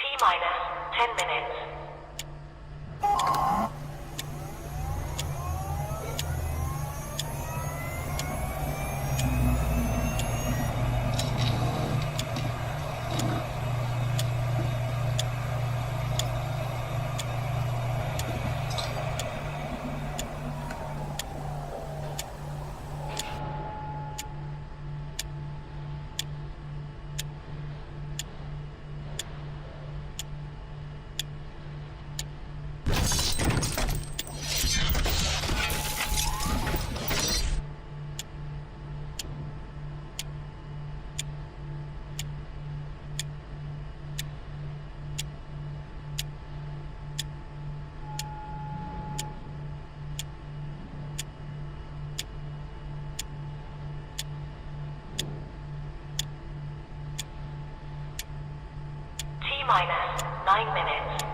T-minus 10 minutes. minus 9 minutes.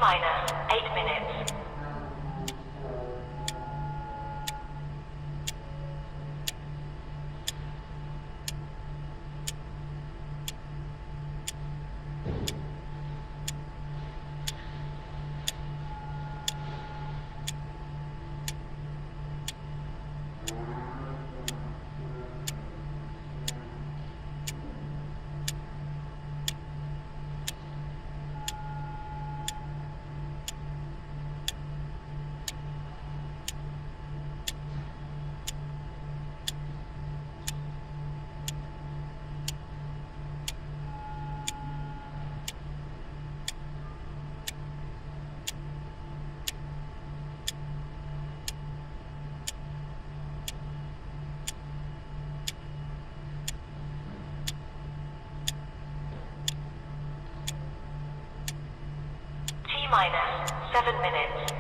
Minus 8 minutes. Minus 7 minutes.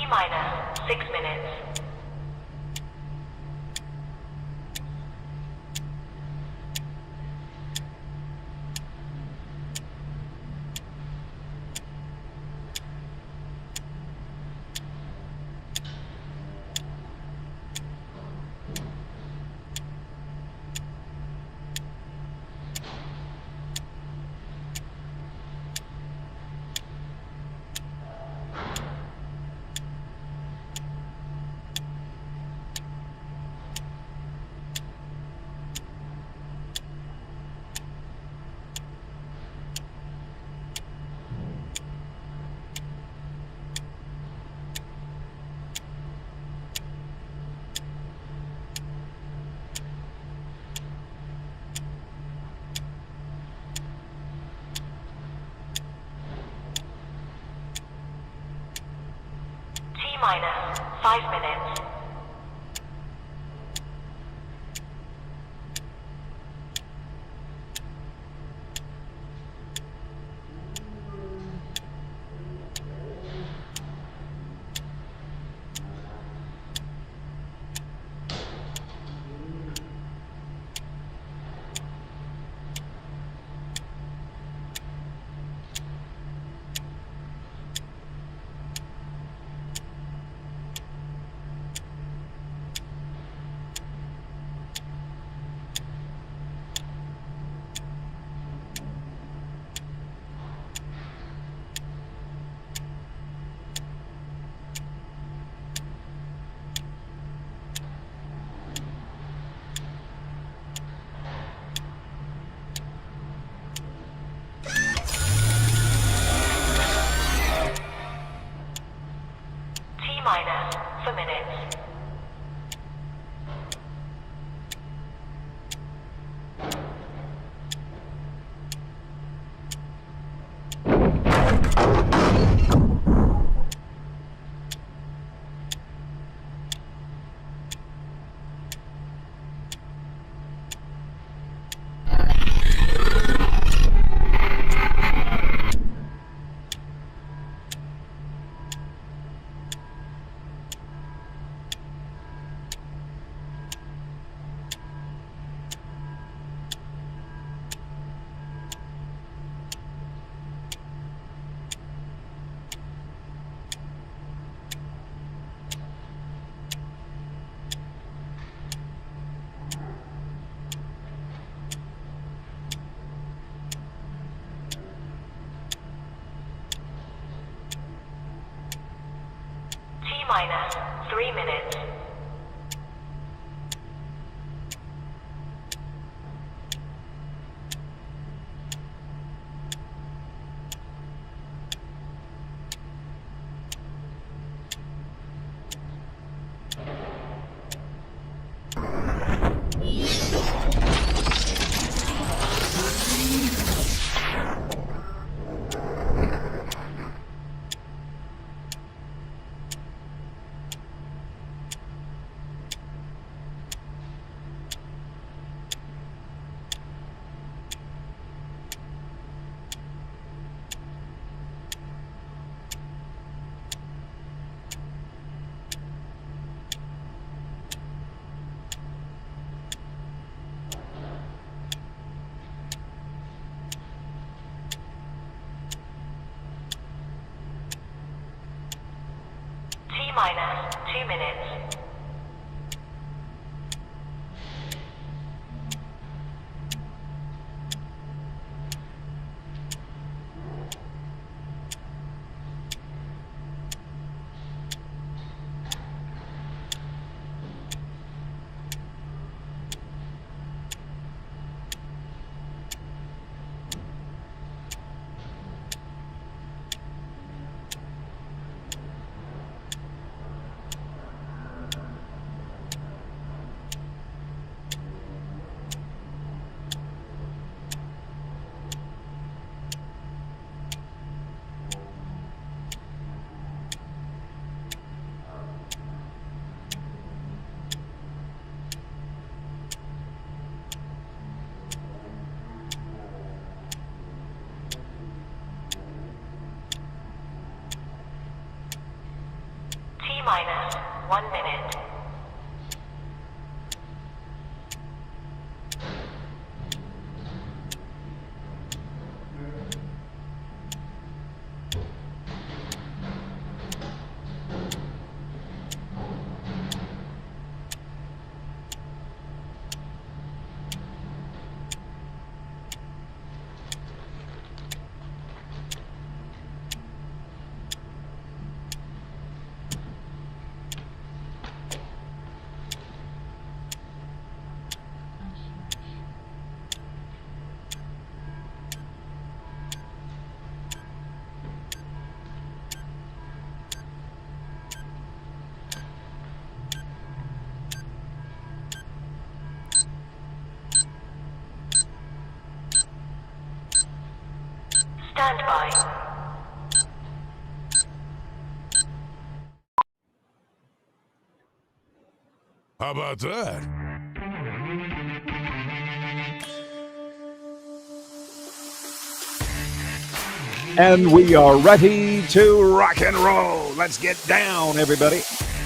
Minus 6 minutes. Minus 5 minutes. for minutes. T-minus 3 minutes. T-minus 2 minutes. T-minus 1 minute. Stand by. How about that? And we are ready to rock and roll. Let's get down, everybody.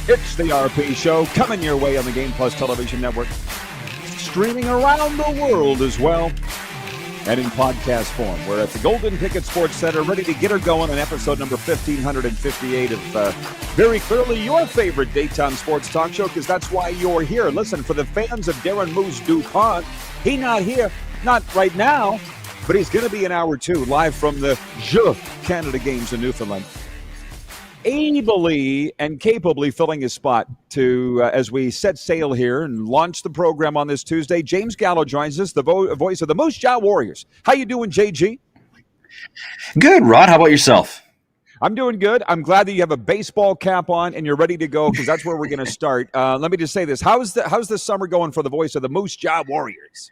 It's the RP Show coming your way on the Game Plus Television Network. Streaming around the world as well. And in podcast form. We're at the Golden Ticket Sports Center, ready to get her going on episode number 1558 of very clearly your favorite daytime sports talk show, because that's why you're here. Listen, for the fans of Darren Dupont, he not here, not right now, but he's going to be in hour two, live from the Canada Games in Newfoundland. Ably and capably filling his spot to as we set sail here and launch the program on this Tuesday. James Gallo joins us, the voice of the Moose Jaw Warriors. How you doing, JG? Good, Rod. How about yourself? I'm doing good. I'm glad that you have a baseball cap on and you're ready to go because that's where we're going to start. Let me just say this: how's the summer going for the voice of the Moose Jaw Warriors?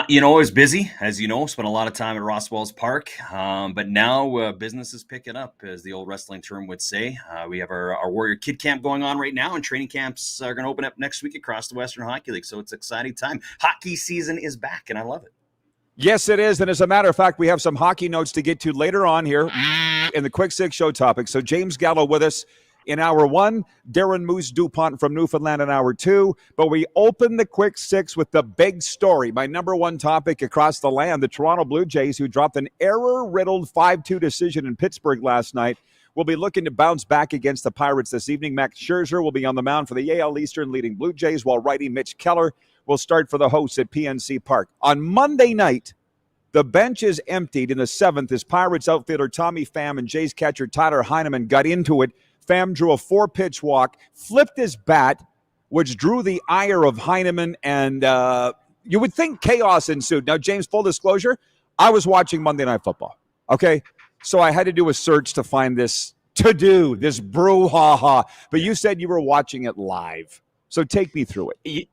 It was busy, as you know, spent a lot of time at Roswell's Park. But now business is picking up, as the old wrestling term would say. We have our Warrior Kid Camp going on right now, and training camps are going to open up next week across the Western Hockey League. So it's an exciting time. Hockey season is back, and I love it. Yes, it is. And as a matter of fact, we have some hockey notes to get to later on here in the Quick Six Show topic. So James Gallo with us in hour one, Darren Moose Dupont from Newfoundland in hour two. But we open the Quick Six with the big story. My number one topic across the land, the Toronto Blue Jays, who dropped an error-riddled 5-2 decision in Pittsburgh last night, will be looking to bounce back against the Pirates this evening. Max Scherzer will be on the mound for the AL Eastern leading Blue Jays, while righty Mitch Keller will start for the hosts at PNC Park. On Monday night, the bench is emptied in the seventh as Pirates outfielder Tommy Pham and Jays catcher Tyler Heineman got into it. Pham drew a 4-pitch walk, flipped his bat, which drew the ire of Heineman, and you would think chaos ensued. Now, James, full disclosure, I was watching Monday Night Football, okay? So I had to do a search to find this this brouhaha. But you said you were watching it live. So take me through it.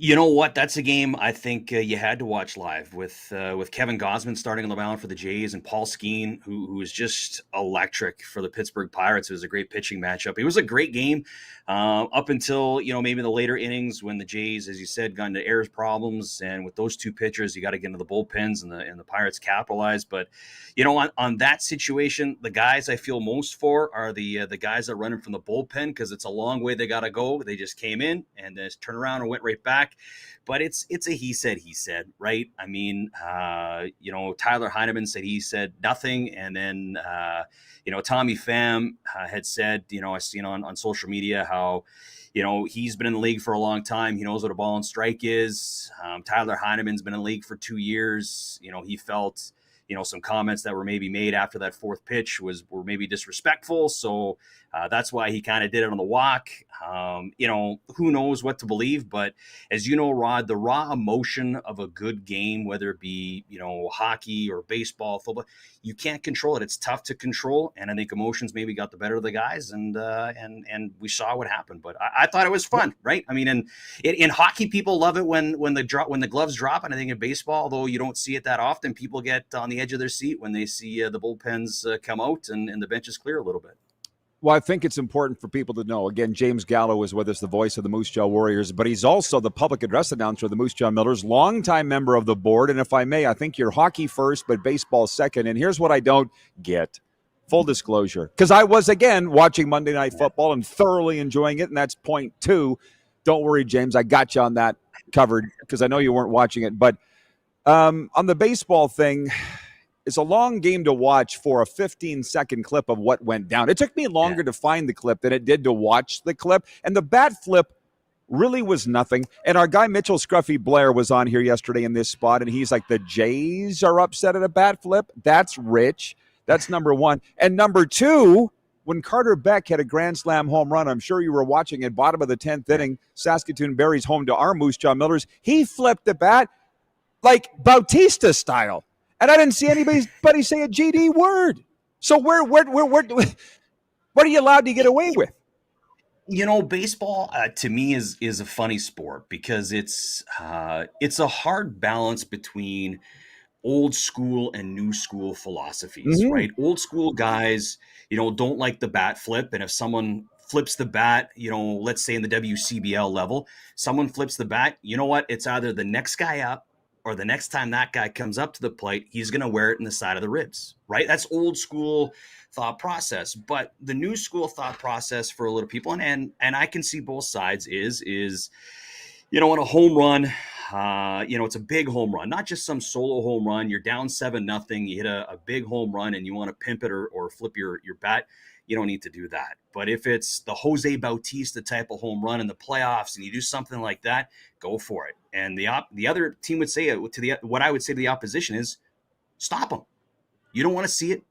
You know what? That's a game I think you had to watch live with Kevin Gausman starting on the mound for the Jays and Paul Skeen, who is just electric for the Pittsburgh Pirates. It was a great pitching matchup. It was a great game up until, maybe the later innings when the Jays, as you said, got into errors problems. And with those two pitchers, you got to get into the bullpens and the Pirates capitalized. But, on that situation, the guys I feel most for are the guys that are running from the bullpen because it's a long way they got to go. They just came in and then turned around and went right back. But it's a he said, right? I mean, Tyler Heineman said he said nothing. And then, Tommy Pham had said, I've seen on social media how, he's been in the league for a long time. He knows what a ball and strike is. Tyler Heineman's been in the league for 2 years. He felt, some comments that were maybe made after that fourth pitch were maybe disrespectful. So that's why he kind of did it on the walk. Who knows what to believe, but as you know, Rod, the raw emotion of a good game, whether it be, hockey or baseball, football, you can't control it. It's tough to control. And I think emotions maybe got the better of the guys and we saw what happened, but I thought it was fun, right? I mean, in hockey, people love it when the gloves drop. And I think in baseball, although you don't see it that often, people get on the edge of their seat when they see the bullpens come out and the benches clear a little bit. Well, I think it's important for people to know. Again, James Gallo is with us, the voice of the Moose Jaw Warriors, but he's also the public address announcer of the Moose Jaw Millers, longtime member of the board. And if I may, I think you're hockey first, but baseball second. And here's what I don't get. Full disclosure. Because I was, again, watching Monday Night Football and thoroughly enjoying it, and that's point two. Don't worry, James. I got you on that covered because I know you weren't watching it. But on the baseball thing, it's a long game to watch for a 15-second clip of what went down. It took me longer to find the clip than it did to watch the clip. And the bat flip really was nothing. And our guy Mitchell Scruffy Blair was on here yesterday in this spot, and he's like, the Jays are upset at a bat flip? That's rich. That's number one. And number two, when Carter Beck had a grand slam home run, I'm sure you were watching at bottom of the 10th inning, Saskatoon Berries home to our Moose Jaw Millers, he flipped the bat like Bautista style. And I didn't see anybody say a GD word. So what are you allowed to get away with? Baseball to me is a funny sport because it's a hard balance between old school and new school philosophies, right? Old school guys, don't like the bat flip. And if someone flips the bat, let's say in the WCBL level, someone flips the bat, you know what? It's either the next guy up or the next time that guy comes up to the plate, he's going to wear it in the side of the ribs, right? That's old school thought process. But the new school thought process for a lot of people, and I can see both sides is in a home run, it's a big home run, not just some solo home run. You're down 7-0, you hit a big home run and you want to pimp it or flip your bat. You don't need to do that. But if it's the Jose Bautista type of home run in the playoffs and you do something like that, go for it. And the other team would say what I would say to the opposition is stop them. You don't want to see it,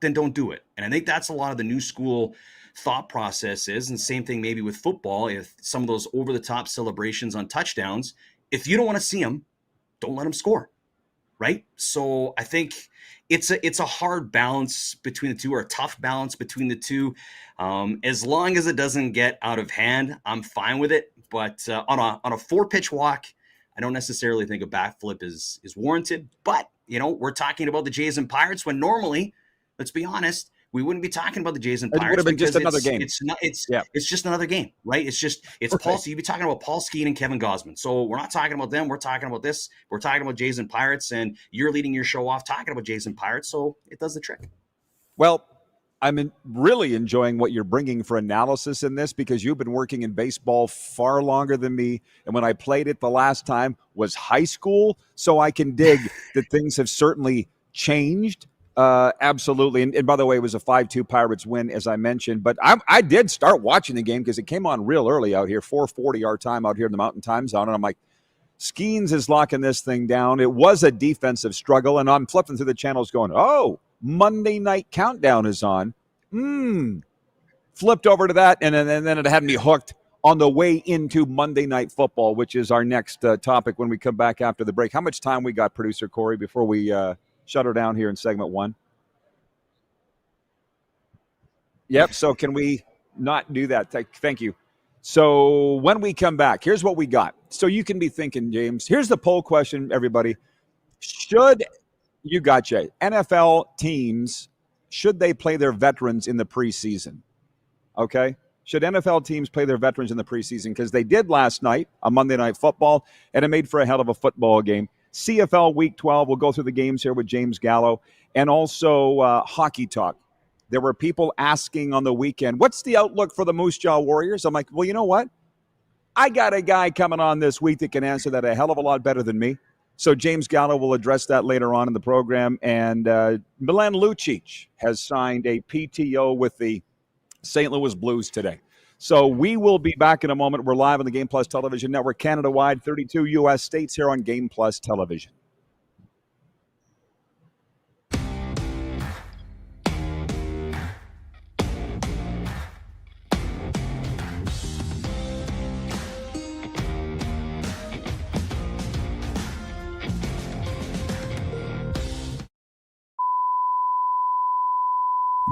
then don't do it. And I think that's a lot of the new school thought process is. And same thing maybe with football. If some of those over the top celebrations on touchdowns, if you don't want to see them, don't let them score. right? So I think it's a hard balance between the two, or a tough balance between the two. As long as it doesn't get out of hand, I'm fine with it. But on a 4-pitch walk, I don't necessarily think a bat flip is warranted. But we're talking about the Jays and Pirates, when normally, let's be honest, we wouldn't be talking about the Jays and Pirates. It would have been just another game. It's just another game, right? It's Paul. So you'd be talking about Paul Skeene and Kevin Gosman. So we're not talking about them. We're talking about this. We're talking about Jays and Pirates, and you're leading your show off talking about Jays and Pirates. So it does the trick. Well, I'm really enjoying what you're bringing for analysis in this, because you've been working in baseball far longer than me. And when I played it the last time was high school. So I can dig that things have certainly changed. Absolutely. And by the way, it was a 5-2 Pirates win, as I mentioned. But I did start watching the game because it came on real early out here, 4:40 our time out here in the Mountain Time Zone. And I'm like, Skeens is locking this thing down. It was a defensive struggle. And I'm flipping through the channels going, oh, Monday Night Countdown is on. Flipped over to that, and then it had me hooked on the way into Monday Night Football, which is our next topic when we come back after the break. How much time we got, Producer Corey, before we shut her down here in segment 1? Yep, so can we not do that? Thank you. So when we come back, here's what we got. So you can be thinking, James, here's the poll question, everybody. You gotcha. NFL teams, should they play their veterans in the preseason? Okay? Should NFL teams play their veterans in the preseason? Because they did last night on Monday Night Football, and it made for a hell of a football game. CFL Week 12, we'll go through the games here with James Gallo, and also hockey talk. There were people asking on the weekend, what's the outlook for the Moose Jaw Warriors? I'm like, well, you know what? I got a guy coming on this week that can answer that a hell of a lot better than me. So James Gallo will address that later on in the program. And Milan Lucic has signed a PTO with the St. Louis Blues today. So we will be back in a moment. We're live on the Game Plus Television Network, Canada-wide, 32 U.S. states here on Game Plus Television.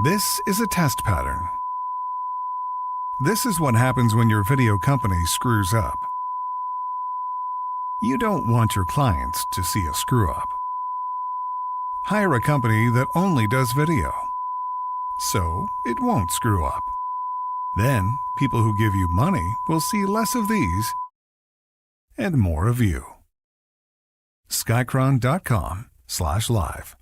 This is a test pattern. This is what happens when your video company screws up. You don't want your clients to see a screw-up. Hire a company that only does video, so it won't screw up. Then, people who give you money will see less of these and more of you. Skycron.com/live.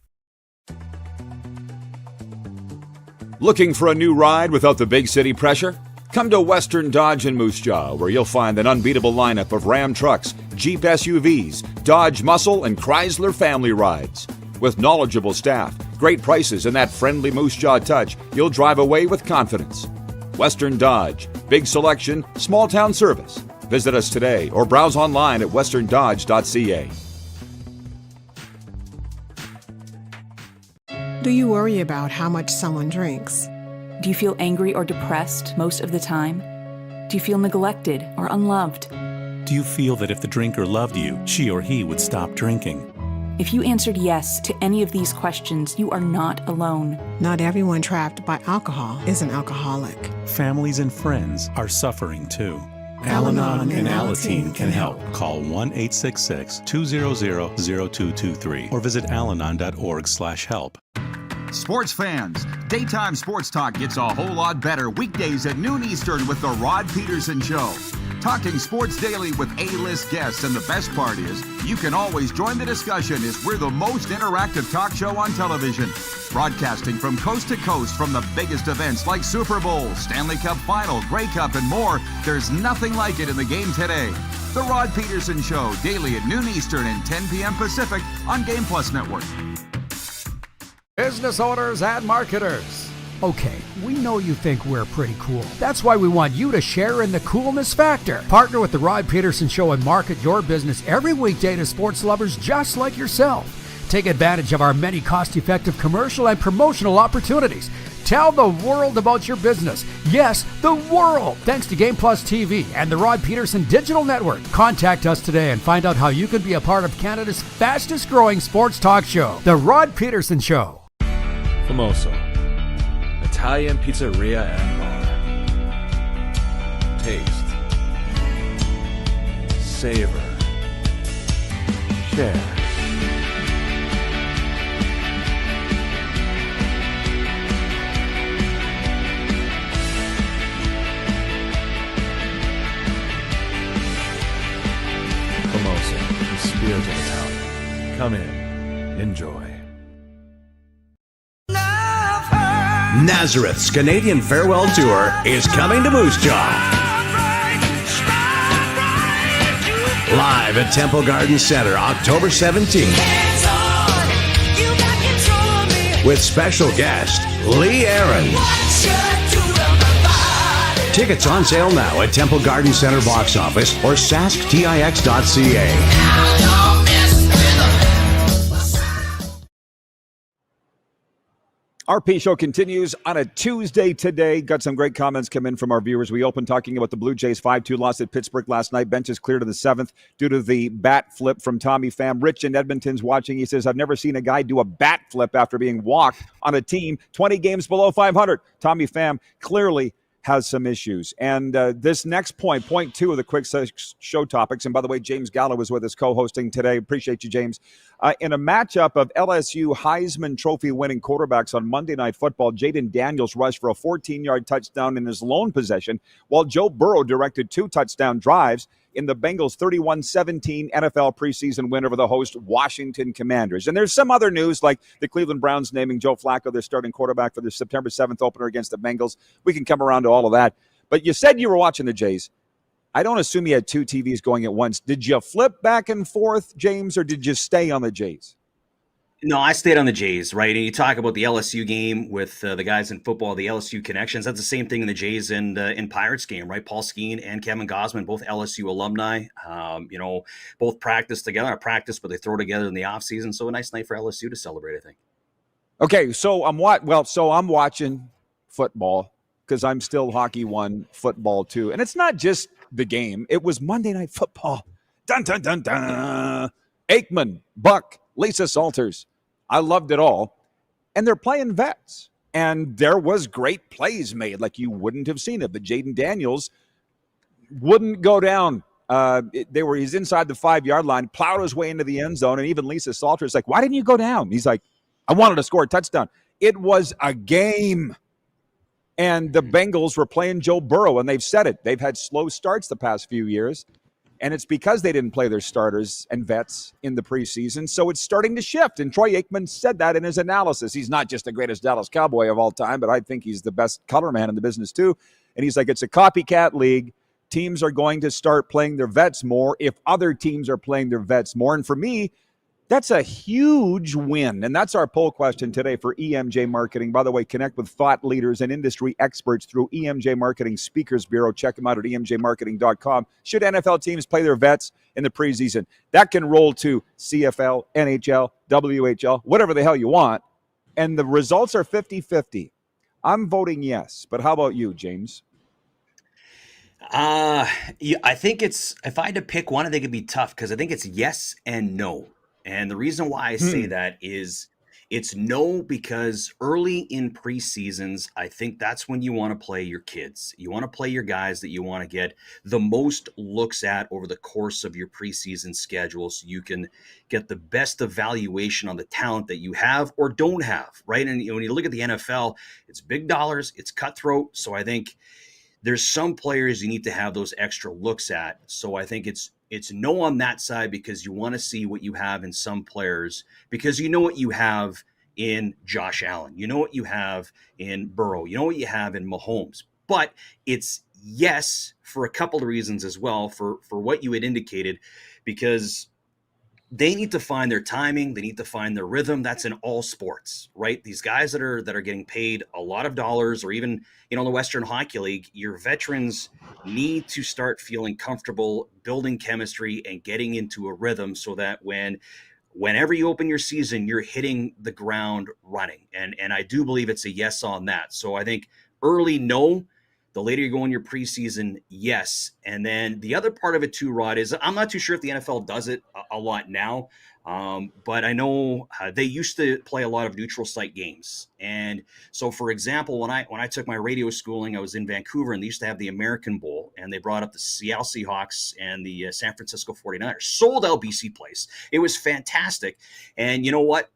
Looking for a new ride without the big city pressure? Come to Western Dodge in Moose Jaw, where you'll find an unbeatable lineup of Ram trucks, Jeep SUVs, Dodge Muscle, and Chrysler family rides. With knowledgeable staff, great prices, and that friendly Moose Jaw touch, you'll drive away with confidence. Western Dodge, big selection, small town service. Visit us today or browse online at westerndodge.ca. Do you worry about how much someone drinks? Do you feel angry or depressed most of the time? Do you feel neglected or unloved? Do you feel that if the drinker loved you, she or he would stop drinking? If you answered yes to any of these questions, you are not alone. Not everyone trapped by alcohol is an alcoholic. Families and friends are suffering too. Al-Anon and Alateen can help. Call 1-866-200-0223 or visit alanon.org/help. Sports fans, daytime sports talk gets a whole lot better weekdays at noon Eastern with the Rod Pedersen Show. Talking sports daily with A-list guests, and the best part is, you can always join the discussion as we're the most interactive talk show on television. Broadcasting from coast to coast from the biggest events like Super Bowl, Stanley Cup Final, Grey Cup, and more. There's nothing like it in the game today. The Rod Pedersen Show, daily at noon Eastern and 10 p.m. Pacific on Game Plus Network. Business owners and marketers. Okay, we know you think we're pretty cool. That's why we want you to share in the coolness factor. Partner with the Rod Pedersen Show and market your business every weekday to sports lovers just like yourself. Take advantage of our many cost-effective commercial and promotional opportunities. Tell the world about your business. Yes, the world. Thanks to Game Plus TV and the Rod Pedersen Digital Network. Contact us today and find out how you can be a part of Canada's fastest growing sports talk show, The Rod Pedersen Show. Famoso, Italian pizzeria and bar. Taste, savor, share. Famoso, the spirit of Italian. Come in, enjoy. Nazareth's Canadian Farewell Tour is coming to Moose Jaw. Live at Temple Garden Center, October 17th. With special guest, Lee Aaron. Tickets on sale now at Temple Garden Center box office or sasktix.ca. RP Show continues on a Tuesday today. Got some great comments come in from our viewers. We opened talking about the Blue Jays 5-2 loss at Pittsburgh last night. Benches cleared in the 7th due to the bat flip from Tommy Pham. Rich in Edmonton's watching. He says, I've never seen a guy do a bat flip after being walked on a team 20 games below 500. Tommy Pham clearly has some issues. And this next point 2 of the quick show topics, and by the way, James Gallo is with us co-hosting today. Appreciate you, James. In a matchup of LSU Heisman Trophy winning quarterbacks on Monday Night Football, Jaden Daniels rushed for a 14-yard touchdown in his lone possession, while Joe Burrow directed 2 touchdown drives in the Bengals' 31-17 NFL preseason win over the host Washington Commanders. And there's some other news, like the Cleveland Browns naming Joe Flacco their starting quarterback for the September 7th opener against the Bengals. We can come around to all of that. But you said you were watching the Jays. I don't assume you had 2 TVs going at once. Did you flip back and forth, James, or did you stay on the Jays? No, I stayed on the Jays, right? And you talk about the LSU game with the guys in football, the LSU connections. That's the same thing in the Jays and in Pirates game, right? Paul Skeen and Kevin Gosman, both LSU alumni, both practice together. Not practice, but they throw together in the offseason. So a nice night for LSU to celebrate, I think. Okay, so I'm watching football because I'm still Hockey 1, football 2. And it's not just the game. It was Monday Night Football. Dun, dun, dun, dun. Aikman, Buck, Lisa Salters. I loved it all. And they're playing vets. And there was great plays made like you wouldn't have seen it. But Jaden Daniels wouldn't go down. He's inside the 5-yard line, plowed his way into the end zone. And even Lisa Salters like, why didn't you go down? He's like, I wanted to score a touchdown. It was a game. And the Bengals were playing Joe Burrow, and they've said it. They've had slow starts the past few years, and it's because they didn't play their starters and vets in the preseason, so it's starting to shift. And Troy Aikman said that in his analysis. He's not just the greatest Dallas Cowboy of all time, but I think he's the best color man in the business too. And he's like, it's a copycat league. Teams are going to start playing their vets more if other teams are playing their vets more. And for me, that's a huge win. And that's our poll question today for EMJ Marketing. By the way, connect with thought leaders and industry experts through EMJ Marketing Speakers Bureau. Check them out at emjmarketing.com. Should NFL teams play their vets in the preseason? That can roll to CFL, NHL, WHL, whatever the hell you want. And the results are 50-50. I'm voting yes. But how about you, James? I think if I had to pick one, I think it'd be tough because I think it's yes and no. And the reason why I say that is it's no because early in preseasons, I think that's when you want to play your kids. You want to play your guys that you want to get the most looks at over the course of your preseason schedule so you can get the best evaluation on the talent that you have or don't have, right? And when you look at the NFL, it's big dollars, it's cutthroat. So I think there's some players you need to have those extra looks at. So I think it's no on that side because you want to see what you have in some players because you know what you have in Josh Allen. You know what you have in Burrow. You know what you have in Mahomes. But it's yes for a couple of reasons as well for what you had indicated because they need to find their timing. They need to find their rhythm. That's in all sports, right? These guys that are getting paid a lot of dollars or even, the Western Hockey League, your veterans need to start feeling comfortable building chemistry and getting into a rhythm so that when whenever you open your season, you're hitting the ground running. And I do believe it's a yes on that. So I think early, no. The later you go in your preseason, yes. And then the other part of it too, Rod, is I'm not too sure if the NFL does it a lot now. But I know they used to play a lot of neutral site games. And so, for example, when I took my radio schooling, I was in Vancouver, and they used to have the American Bowl, and they brought up the Seattle Seahawks and the San Francisco 49ers. Sold out BC Place. It was fantastic. And you know what?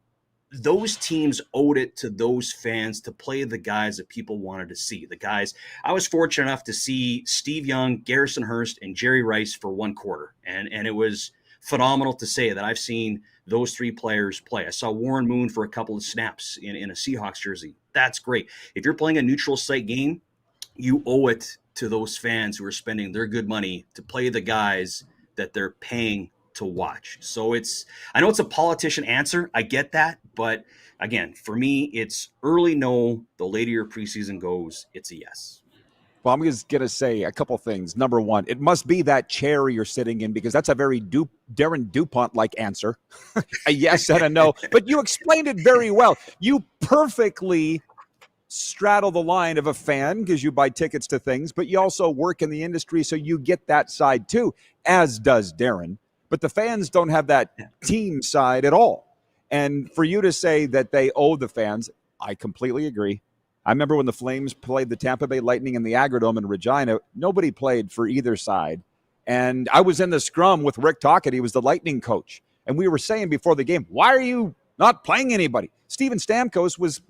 Those teams owed it to those fans to play the guys that people wanted to see. The guys, I was fortunate enough to see Steve Young, Garrison Hurst, and Jerry Rice for one quarter. And it was phenomenal to say that I've seen those three players play. I saw Warren Moon for a couple of snaps in a Seahawks jersey. That's great. If you're playing a neutral site game, you owe it to those fans who are spending their good money to play the guys that they're paying to watch. So I know it's a politician answer. I get that. But again, for me, it's early no. The later your preseason goes, it's a yes. Well, I'm just going to say a couple things. Number one, it must be that chair you're sitting in, because that's a very Darren Dupont-like answer. A yes and a no. But you explained it very well. You perfectly straddle the line of a fan because you buy tickets to things, but you also work in the industry, so you get that side too, as does Darren. But the fans don't have that team side at all. And for you to say that they owe the fans, I completely agree. I remember when the Flames played the Tampa Bay Lightning in the Agrodome in Regina, nobody played for either side. And I was in the scrum with Rick Tocchet. He was the Lightning coach. And we were saying before the game, why are you not playing anybody? Steven Stamkos was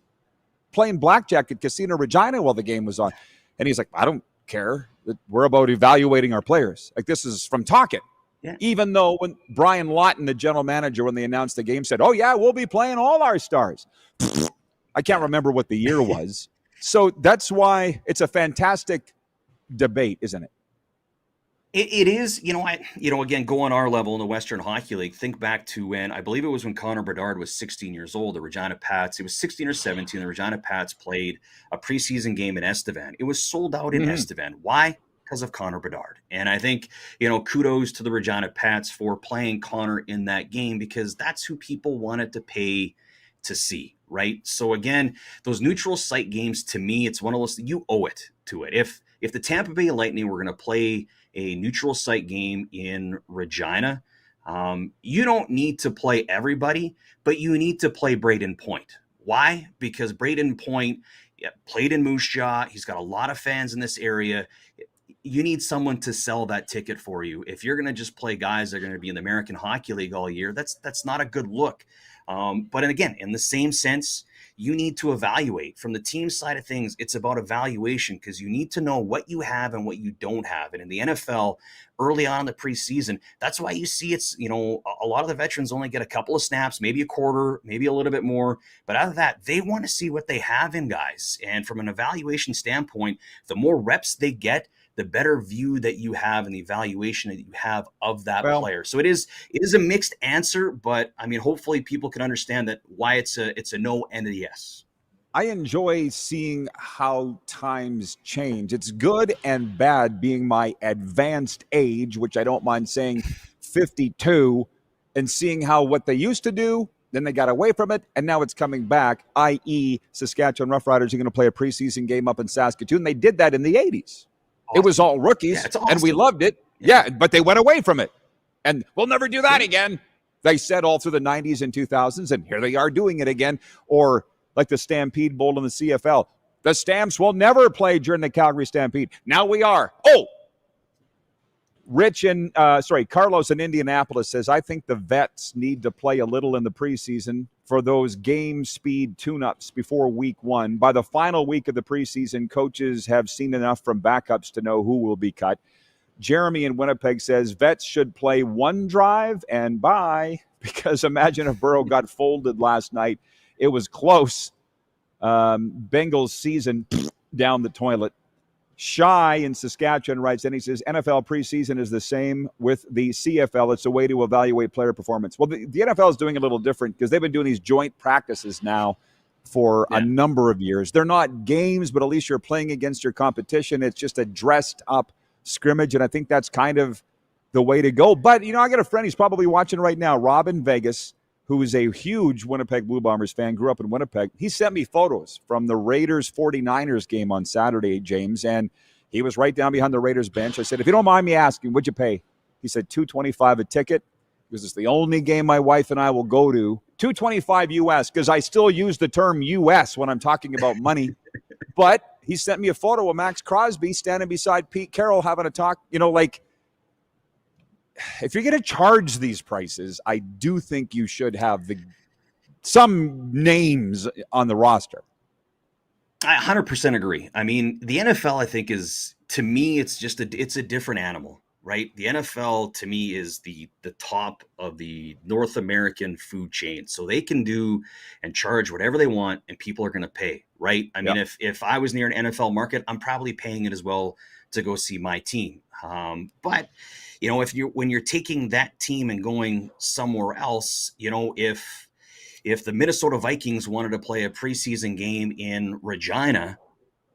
playing blackjack at Casino Regina while the game was on. And he's like, I don't care. We're about evaluating our players. Like, this is from Tocchet. Yeah. Even though when Brian Lawton, the general manager, when they announced the game, said, oh, yeah, we'll be playing all our stars. I can't remember what the year was. So that's why it's a fantastic debate, isn't it? It is. Again, go on our level in the Western Hockey League. Think back to when, I believe it was when Connor Bedard was 16 years old, the Regina Pats. It was 16 or 17. The Regina Pats played a preseason game in Estevan. It was sold out in Estevan. Why? Because of Connor Bedard. And I think, kudos to the Regina Pats for playing Connor in that game, because that's who people wanted to pay to see, right? So again, those neutral site games, to me, it's one of those, you owe it to it. If the Tampa Bay Lightning were going to play a neutral site game in Regina, you don't need to play everybody, but you need to play Braden Point. Why? Because Braden Point played in Moose Jaw. He's got a lot of fans in this area. You need someone to sell that ticket for you. If you're going to just play guys that are going to be in the American Hockey League all year, that's not a good look. But again, in the same sense, you need to evaluate. From the team side of things, it's about evaluation, because you need to know what you have and what you don't have. And in the NFL, early on in the preseason, that's why you see it's, a lot of the veterans only get a couple of snaps, maybe a quarter, maybe a little bit more. But out of that, they want to see what they have in guys. And from an evaluation standpoint, the more reps they get, the better view that you have and the evaluation that you have of that player. So it is a mixed answer, but I mean, hopefully people can understand that why it's a no and a yes. I enjoy seeing how times change. It's good and bad being my advanced age, which I don't mind saying 52, and seeing how what they used to do, then they got away from it, and now it's coming back, i.e. Saskatchewan Roughriders are going to play a preseason game up in Saskatoon. They did that in the 80s. Awesome. It was all rookies, awesome. And we loved it. Yeah, but they went away from it. And we'll never do that again. They said all through the 90s and 2000s, and here they are doing it again. Or like the Stampede Bowl in the CFL. The Stamps will never play during the Calgary Stampede. Now we are. Oh! Carlos in Indianapolis says, I think the vets need to play a little in the preseason for those game speed tune-ups before week one. By the final week of the preseason, coaches have seen enough from backups to know who will be cut. Jeremy in Winnipeg says, vets should play one drive and bye, because imagine if Burrow got folded last night. It was close. Bengals season down the toilet. Shy in Saskatchewan writes in, he says, NFL preseason is the same with the CFL. It's a way to evaluate player performance. Well, the NFL is doing a little different because they've been doing these joint practices now for a number of years. They're not games, but at least you're playing against your competition. It's just a dressed-up scrimmage, and I think that's kind of the way to go. But, I got a friend, he's probably watching right now, Rob in Vegas, who is a huge Winnipeg Blue Bombers fan, grew up in Winnipeg. He sent me photos from the Raiders 49ers game on Saturday, James, and he was right down behind the Raiders bench. I said, if you don't mind me asking, what'd you pay? He said $225 a ticket, because it's the only game my wife and I will go to. $225 US, because I still use the term US when I'm talking about money. But he sent me a photo of Max Crosby standing beside Pete Carroll having a talk. If you're going to charge these prices, I do think you should have some names on the roster. I 100% agree. I mean, the NFL, I think, is, to me, it's a different animal, right? The NFL, to me, is the top of the North American food chain. So they can do and charge whatever they want, and people are going to pay, right? I mean, if I was near an NFL market, I'm probably paying it as well to go see my team. But when you're taking that team and going somewhere else, if the Minnesota Vikings wanted to play a preseason game in Regina,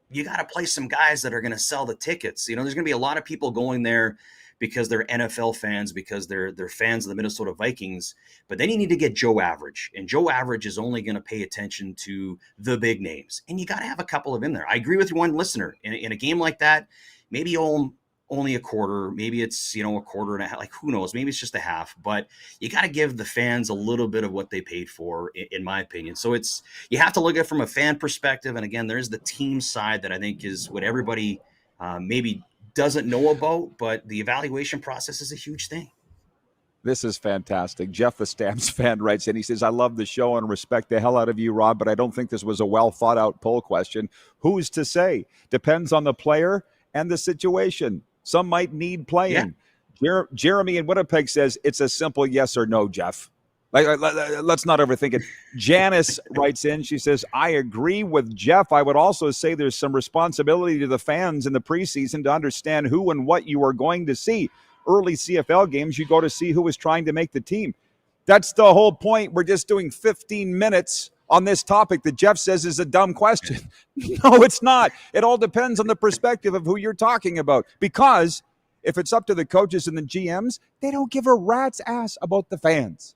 you got to play some guys that are going to sell the tickets. There's going to be a lot of people going there because they're NFL fans, because they're fans of the Minnesota Vikings. But then you need to get Joe Average, and Joe Average is only going to pay attention to the big names, and you got to have a couple of in there. I agree with one listener. In a game like that, maybe you own only a quarter, maybe it's, a quarter and a half, like who knows, maybe it's just a half, but you got to give the fans a little bit of what they paid for, in my opinion. So you have to look at it from a fan perspective. And again, there's the team side that I think is what everybody maybe doesn't know about, but the evaluation process is a huge thing. This is fantastic. Jeff, the Stamps fan, writes in. He says, I love the show and respect the hell out of you, Rod, but I don't think this was a well thought out poll question. Who's to say? Depends on the player and the situation. Some might need playing. Yeah. Jeremy in Winnipeg says it's a simple yes or no, Jeff. Let's not overthink it. Janice writes in. She says, I agree with Jeff. I would also say there's some responsibility to the fans in the preseason to understand who and what you are going to see. Early CFL games, you go to see who is trying to make the team. That's the whole point. We're just doing 15 minutes on this topic that Jeff says is a dumb question. No, it's not. It all depends on the perspective of who you're talking about. Because if it's up to the coaches and the GMs, they don't give a rat's ass about the fans.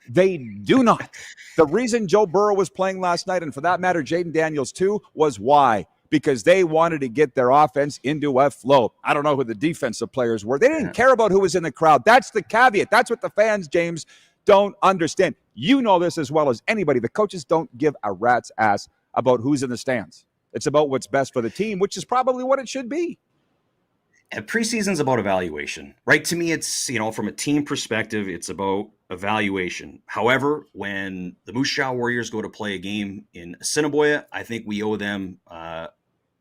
They do not. The reason Joe Burrow was playing last night, and for that matter, Jaden Daniels too, was why? Because they wanted to get their offense into a flow. I don't know who the defensive players were. They didn't care about who was in the crowd. That's the caveat. That's what the fans, James, don't understand. You know this as well as anybody. The coaches don't give a rat's ass about who's in the stands. It's about what's best for the team, which is probably what it should be. And preseason's about evaluation, right? To me, it's, from a team perspective, it's about evaluation. However, when the Moose Jaw Warriors go to play a game in Assiniboia, I think we owe them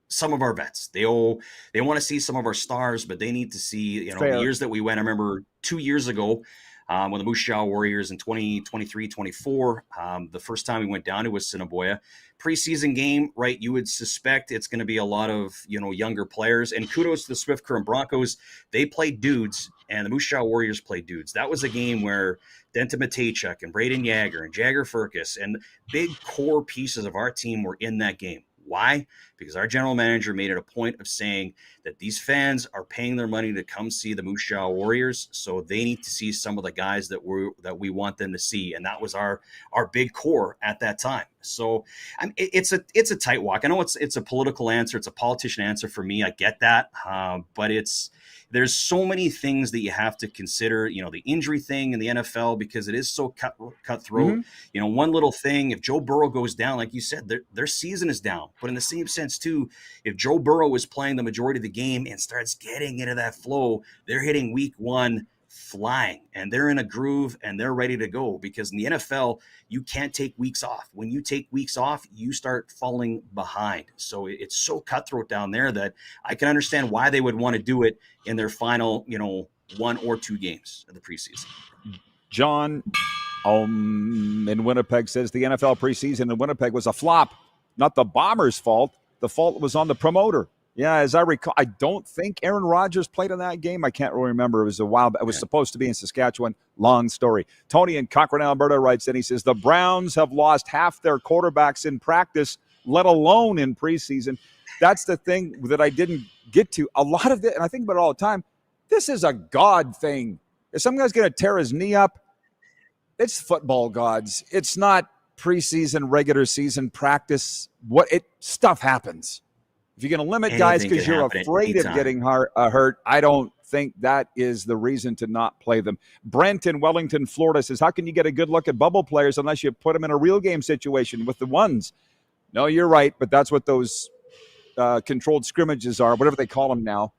some of our vets. They want to see some of our stars, but they need to see, the years that we went. I remember 2 years ago, when the Moose Jaw Warriors in 2023-24, the first time we went down to Assiniboia, preseason game, right? You would suspect it's going to be a lot of, younger players. And kudos to the Swift Current Broncos. They played dudes, and the Moose Jaw Warriors played dudes. That was a game where Denton Matejchuk and Braden Yager and Jagger Furcus and big core pieces of our team were in that game. Why? Because our general manager made it a point of saying that these fans are paying their money to come see the Moose Jaw Warriors, so they need to see some of the guys that we want them to see, and that was our big core at that time. So it's a tight walk. I know it's a political answer, it's a politician answer for me. I get that, but there's so many things that you have to consider, the injury thing in the NFL, because it is so cutthroat. Mm-hmm. One little thing, if Joe Burrow goes down, like you said, their season is down. But in the same sense, too, if Joe Burrow is playing the majority of the game and starts getting into that flow, they're hitting week one flying, and they're in a groove and they're ready to go, because in the NFL, you can't take weeks off. When you take weeks off, you start falling behind. So it's so cutthroat down there that I can understand why they would want to do it in their final, 1 or 2 games of the preseason. John in Winnipeg says the NFL preseason in Winnipeg was a flop. Not the Bombers' fault. The fault was on the promoter. Yeah, as I recall, I don't think Aaron Rodgers played in that game. I can't really remember. It was a while. It was supposed to be in Saskatchewan. Long story. Tony in Cochrane, Alberta writes in. He says, the Browns have lost half their quarterbacks in practice, let alone in preseason. That's the thing that I didn't get to. A lot of it, and I think about it all the time, this is a God thing. If some guy's going to tear his knee up, It's football gods. It's not preseason, regular season practice. Stuff happens. If you're going to limit guys because you're afraid of getting hurt, I don't think that is the reason to not play them. Brent in Wellington, Florida says, how can you get a good look at bubble players unless you put them in a real game situation with the ones? No, you're right, but that's what those controlled scrimmages are, whatever they call them now.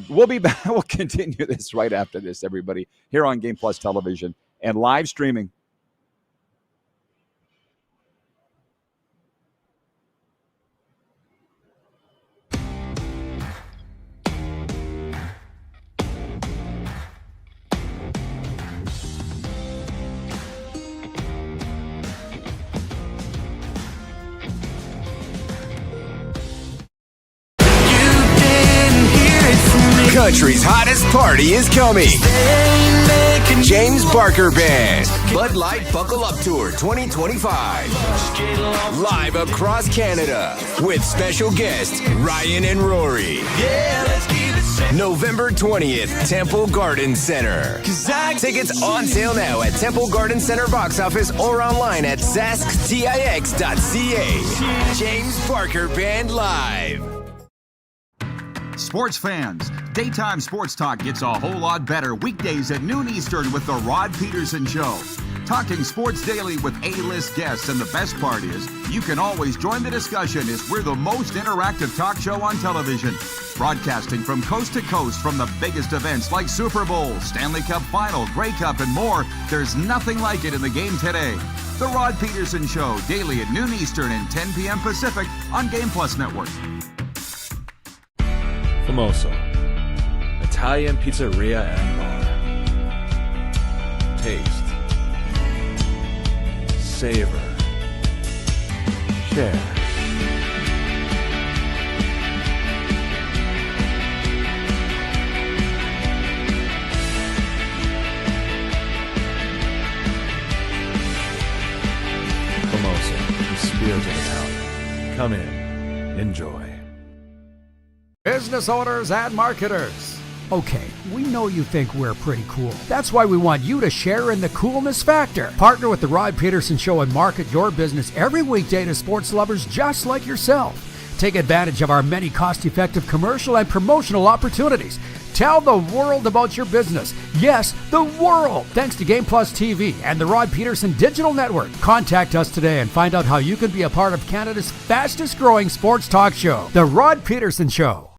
We'll be back. We'll continue this right after this, everybody, here on Game Plus Television and live streaming. Country's hottest party is coming. James Barker Band. Bud Light Buckle Up Tour 2025. Live across Canada with special guests Ryan and Rory. November 20th, Temple Garden Center. Tickets on sale now at Temple Garden Center box office or online at zasktix.ca. James Barker Band Live. Sports fans, daytime sports talk gets a whole lot better weekdays at noon Eastern with the Rod Pedersen Show. Talking sports daily with A-list guests, and the best part is you can always join the discussion as we're the most interactive talk show on television. Broadcasting from coast to coast from the biggest events like Super Bowl, Stanley Cup Final, Grey Cup, and more. There's nothing like it in the game today. The Rod Pedersen Show, daily at noon Eastern and 10 p.m. Pacific on Game Plus Network. Famoso, Italian pizzeria and bar. Taste, savor, share. Famoso, the spirit of Italian. Come in, enjoy. Business owners and marketers. Okay, we know you think we're pretty cool. That's why we want you to share in the coolness factor. Partner with the Rod Pedersen Show and market your business every weekday to sports lovers just like yourself. Take advantage of our many cost-effective commercial and promotional opportunities. Tell the world about your business. Yes, the world. Thanks to Game Plus TV and the Rod Pedersen Digital Network. Contact us today and find out how you can be a part of Canada's fastest growing sports talk show, The Rod Pedersen Show.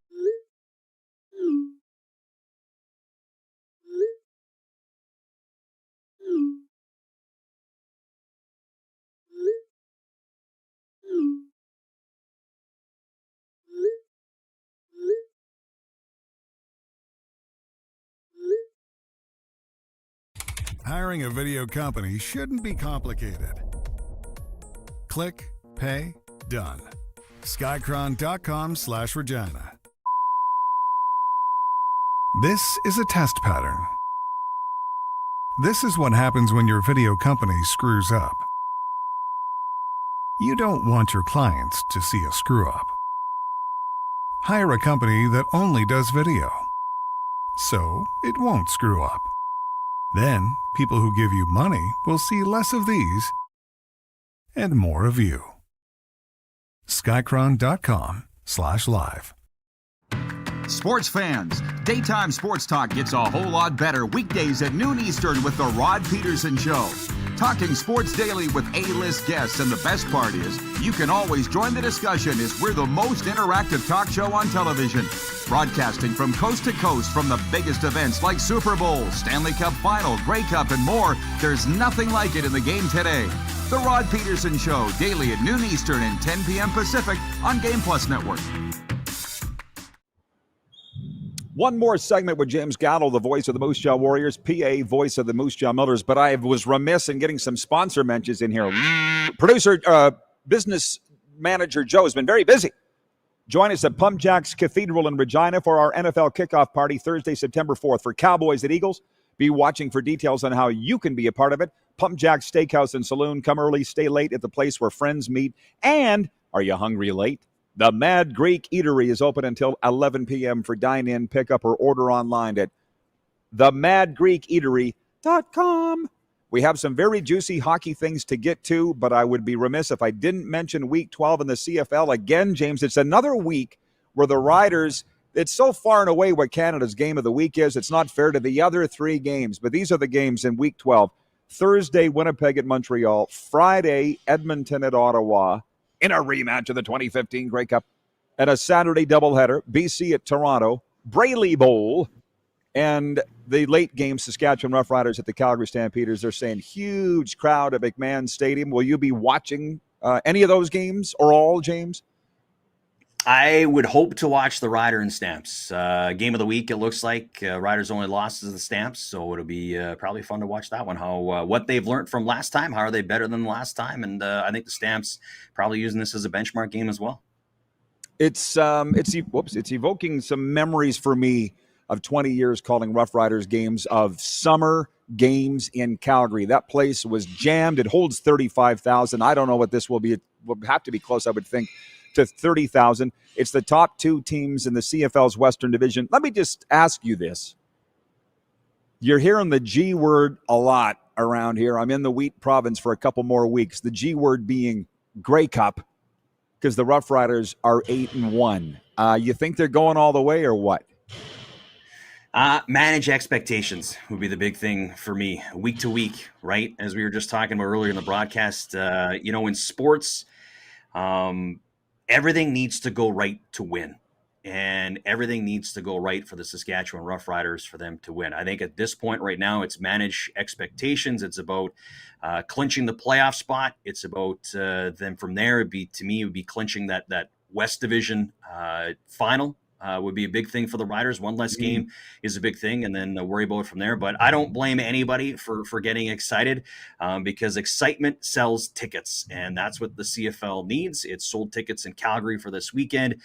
Hiring a video company shouldn't be complicated. Click, pay, done. Skycron.com/Regina. This is a test pattern. This is what happens when your video company screws up. You don't want your clients to see a screw up. Hire a company that only does video, so it won't screw up. Then, people who give you money will see less of these and more of you. Skycron.com/live. Sports fans, daytime sports talk gets a whole lot better weekdays at noon Eastern with the Rod Pedersen Show. Talking sports daily with A-list guests, and the best part is you can always join the discussion as we're the most interactive talk show on television. Broadcasting from coast to coast from the biggest events like Super Bowl, Stanley Cup Final, Grey Cup, and more. There's nothing like it in the game today. The Rod Pedersen Show, daily at noon Eastern and 10 p.m. Pacific on Game Plus Network. One more segment with James Gallo, the voice of the Moose Jaw Warriors, PA voice of the Moose Jaw Millers, but I was remiss in getting some sponsor mentions in here. Producer, business manager Joe has been very busy. Join us at Plum Jacks Cathedral in Regina for our NFL kickoff party Thursday, September 4th for Cowboys at Eagles. Be watching for details on how you can be a part of it. Plum Jacks Steakhouse and Saloon. Come early, stay late at the place where friends meet. And are you hungry late? The Mad Greek Eatery is open until 11 p.m. for dine-in, pickup, or order online at themadgreekeatery.com. We have some very juicy hockey things to get to, but I would be remiss if I didn't mention Week 12 in the CFL. Again, James, it's another week where the Riders, it's so far and away what Canada's game of the week is. It's not fair to the other three games, but these are the games in Week 12. Thursday, Winnipeg at Montreal. Friday, Edmonton at Ottawa in a rematch of the 2015 Grey Cup. And a Saturday doubleheader, BC at Toronto, Brayley Bowl, and the late game, Saskatchewan Roughriders at the Calgary Stampeders. They're saying huge crowd at McMahon Stadium. Will you be watching any of those games or all, James? I would hope to watch the Rider and Stamps. Game of the week, it looks like. Riders only lost to the Stamps, so it'll be probably fun to watch that one. How what they've learned from last time, how are they better than the last time? And I think the Stamps probably using this as a benchmark game as well. It's evoking some memories for me of 20 years calling Rough Riders games of summer games in Calgary. That place was jammed. It holds 35,000. I don't know what this will be. It will have to be close, I would think, to 30,000. It's the top two teams in the CFL's Western Division. Let me just ask you this. You're hearing the G word a lot around here. I'm in the wheat province for a couple more weeks. The G word being Grey Cup, because the Rough Riders are 8-1. You think they're going all the way or what? Manage expectations would be the big thing for me week to week, right? As we were just talking about earlier in the broadcast, in sports, everything needs to go right to win. And everything needs to go right for the Saskatchewan Roughriders for them to win. I think at this point right now, it's manage expectations. It's about clinching the playoff spot. It's about then from there, it would be clinching that West Division final. Would be a big thing for the Riders. One less game is a big thing, and then worry about it from there. But I don't blame anybody for getting excited because excitement sells tickets, and that's what the CFL needs. It sold tickets in Calgary for this weekend.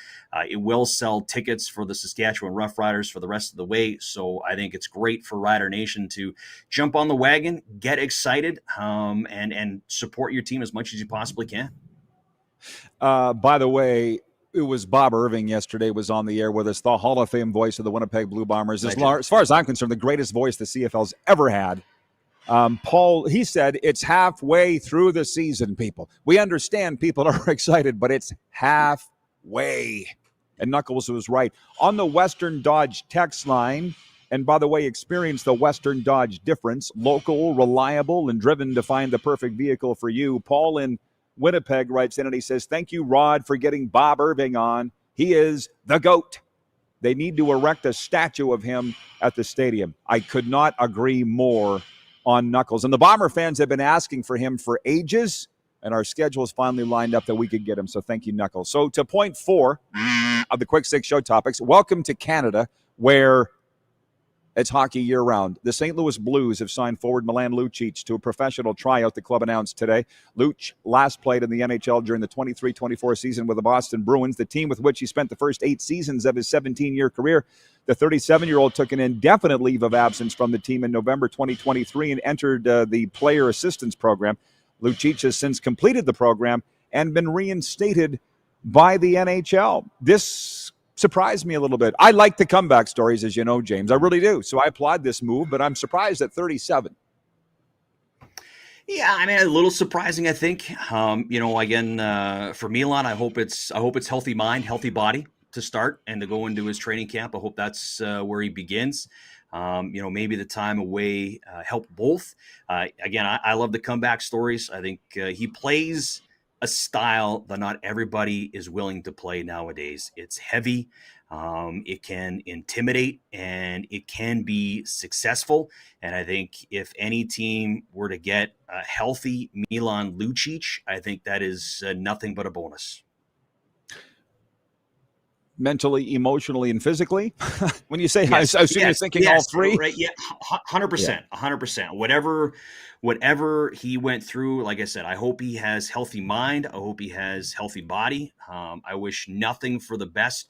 It will sell tickets for the Saskatchewan Roughriders for the rest of the way. So I think it's great for Rider Nation to jump on the wagon, get excited, and support your team as much as you possibly can. By the way, it was Bob Irving yesterday was on the air with us, the Hall of Fame voice of the Winnipeg Blue Bombers. As far as I'm concerned, the greatest voice the CFL's ever had. Paul, he said, it's halfway through the season, people. We understand people are excited, but it's halfway. And Knuckles was right. On the Western Dodge text line, and by the way, experience the Western Dodge difference. Local, reliable, and driven to find the perfect vehicle for you. Paul in Winnipeg writes in and he says, thank you, Rod, for getting Bob Irving on. He is the GOAT. They need to erect a statue of him at the stadium. I could not agree more on Knuckles. And the Bomber fans have been asking for him for ages, and our schedule is finally lined up that we could get him. So thank you, Knuckles. So to point 4 of the Quick Six show topics, welcome to Canada, where it's hockey year-round. The St. Louis Blues have signed forward Milan Lucic to a professional tryout, the club announced today. Luc last played in the NHL during the 23-24 season with the Boston Bruins, the team with which he spent the first 8 seasons of his 17-year career. The 37-year-old took an indefinite leave of absence from the team in November 2023 and entered the player assistance program. Lucic has since completed the program and been reinstated by the NHL. This surprised me a little bit. I like the comeback stories, as you know, James. I really do. So I applaud this move, but I'm surprised at 37. Yeah, I mean, a little surprising, I think. Again, for Milan, I hope it's healthy mind, healthy body to start and to go into his training camp. I hope that's where he begins. Maybe the time away helped both. Again, I love the comeback stories. I think he plays a style that not everybody is willing to play nowadays. It's heavy, it can intimidate, and it can be successful. And I think if any team were to get a healthy Milan Lucic, I think that is nothing but a bonus. Mentally, emotionally, and physically? When you say, yes, I assume you're thinking all three? Right, yeah, 100%, 100%. Whatever he went through, like I said, I hope he has healthy mind. I hope he has healthy body. I wish nothing for the best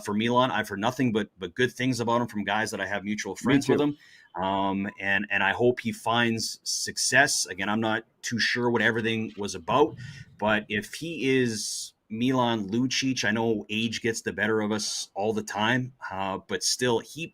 for Milan. I've heard nothing but good things about him from guys that I have mutual friends with him. And I hope he finds success. Again, I'm not too sure what everything was about, but if he is Milan Lucic, I know age gets the better of us all the time, but still he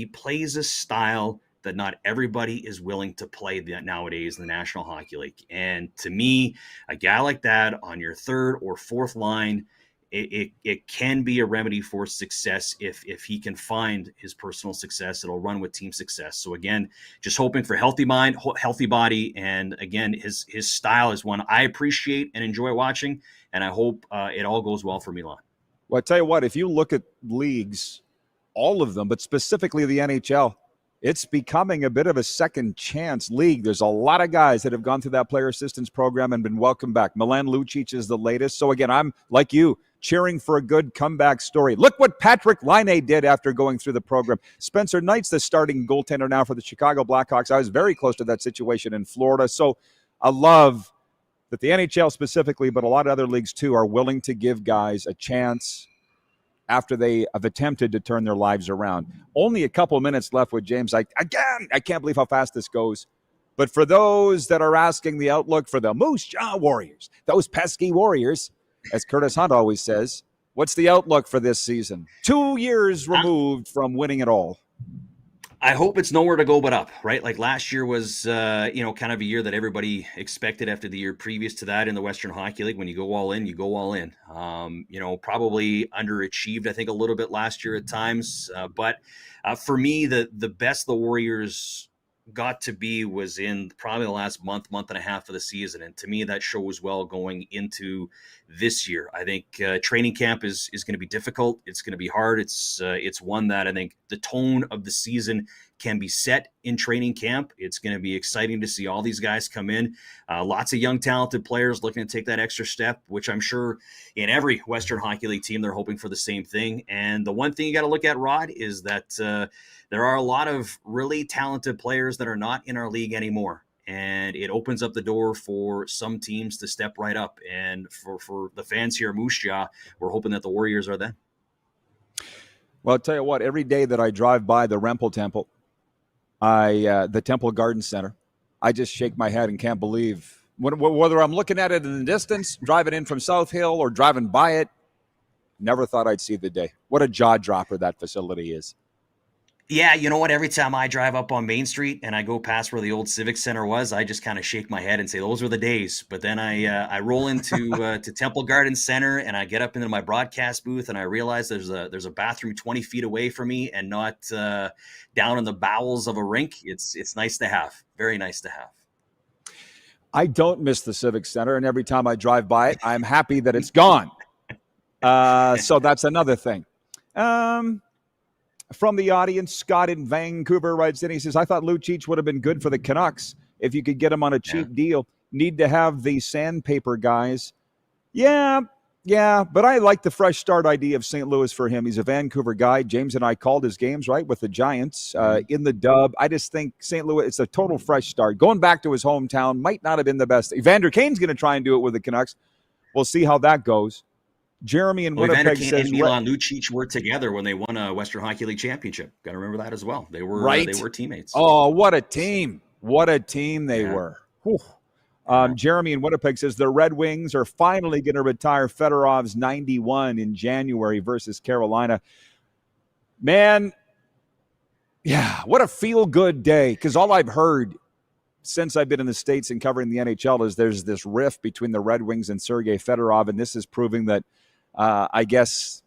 plays a style that not everybody is willing to play that nowadays in the National Hockey League. And to me, a guy like that on your third or fourth line, it can be a remedy for success if he can find his personal success. It'll run with team success. So again, just hoping for healthy mind, healthy body, and again, his style is one I appreciate and enjoy watching, and I hope it all goes well for Milan. Well, I tell you what, if you look at leagues, all of them, but specifically the NHL, it's becoming a bit of a second chance league. There's a lot of guys that have gone through that player assistance program and been welcomed back. Milan Lucic is the latest. So again, I'm like you, cheering for a good comeback story. Look what Patrick Laine did after going through the program. Spencer Knight's the starting goaltender now for the Chicago Blackhawks. I was very close to that situation in Florida. So I love that the NHL specifically, but a lot of other leagues too, are willing to give guys a chance after they have attempted to turn their lives around. Only a couple minutes left with James. I can't believe how fast this goes. But for those that are asking the outlook for the Moose Jaw Warriors, those pesky Warriors, as Curtis Hunt always says, what's the outlook for this season? 2 years removed from winning it all. I hope it's nowhere to go but up, right? Like last year was, kind of a year that everybody expected after the year previous to that in the Western Hockey League. When you go all in, you go all in. Probably underachieved, I think, a little bit last year at times. But for me, the best the Warriors got to be was in probably the last month and a half of the season. And to me, that shows well going into this year. I think training camp is going to be difficult. It's going to be hard. It's one that I think the tone of the season can be set in training camp. It's going to be exciting to see all these guys come in. Lots of young, talented players looking to take that extra step, which I'm sure in every Western Hockey League team, they're hoping for the same thing. And the one thing you got to look at, Rod, is that there are a lot of really talented players that are not in our league anymore. And it opens up the door for some teams to step right up. And for the fans here at Moose Jaw, we're hoping that the Warriors are them. Well, I'll tell you what, every day that I drive by the Rempel Temple, the Temple Garden Center, I just shake my head and can't believe, whether I'm looking at it in the distance, driving in from South Hill or driving by it, never thought I'd see the day. What a jaw dropper that facility is. Yeah, you know what? Every time I drive up on Main Street and I go past where the old Civic Center was, I just kind of shake my head and say, those were the days. But then I roll into to Temple Garden Center and I get up into my broadcast booth and I realize there's a bathroom 20 feet away from me and not down in the bowels of a rink. It's nice to have. Very nice to have. I don't miss the Civic Center, and every time I drive by it, I'm happy that it's gone. So that's another thing. From the audience, Scott in Vancouver writes in, he says, I thought Lucic would have been good for the Canucks if you could get him on a cheap deal. Need to have the sandpaper guys. Yeah, but I like the fresh start idea of St. Louis for him. He's a Vancouver guy. James and I called his games, right, with the Giants in the dub. I just think St. Louis, it's a total fresh start. Going back to his hometown might not have been the best. Evander Kane's going to try and do it with the Canucks. We'll see how that goes. Jeremy in Winnipeg says, and Milan Lucic were together when they won a Western Hockey League championship. Got to remember that as well. They were teammates. Oh, what a team. What a team they were. Jeremy in Winnipeg says the Red Wings are finally going to retire Fedorov's 91 in January versus Carolina. Man, yeah, what a feel-good day. Because all I've heard since I've been in the States and covering the NHL is there's this rift between the Red Wings and Sergei Fedorov, and this is proving that I guess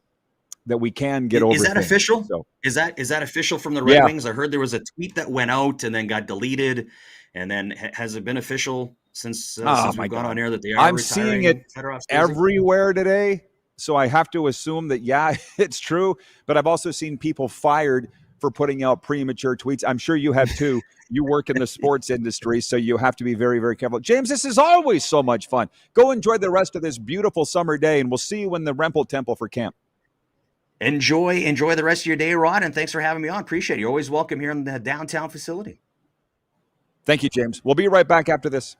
that we can get over. Is that things. official? So, is that official from the Red Wings? I heard there was a tweet that went out and then got deleted. And then has it been official since we've gone on air that they are? I'm seeing it everywhere today, so I have to assume that it's true. But I've also seen people fired for putting out premature tweets. I'm sure you have too. You work in the sports industry, so you have to be very, very careful. James, this is always so much fun. Go enjoy the rest of this beautiful summer day, and we'll see you in the Rempel Temple for camp. Enjoy the rest of your day, Rod, and thanks for having me on. Appreciate it. You're always welcome here in the downtown facility. Thank you, James. We'll be right back after this.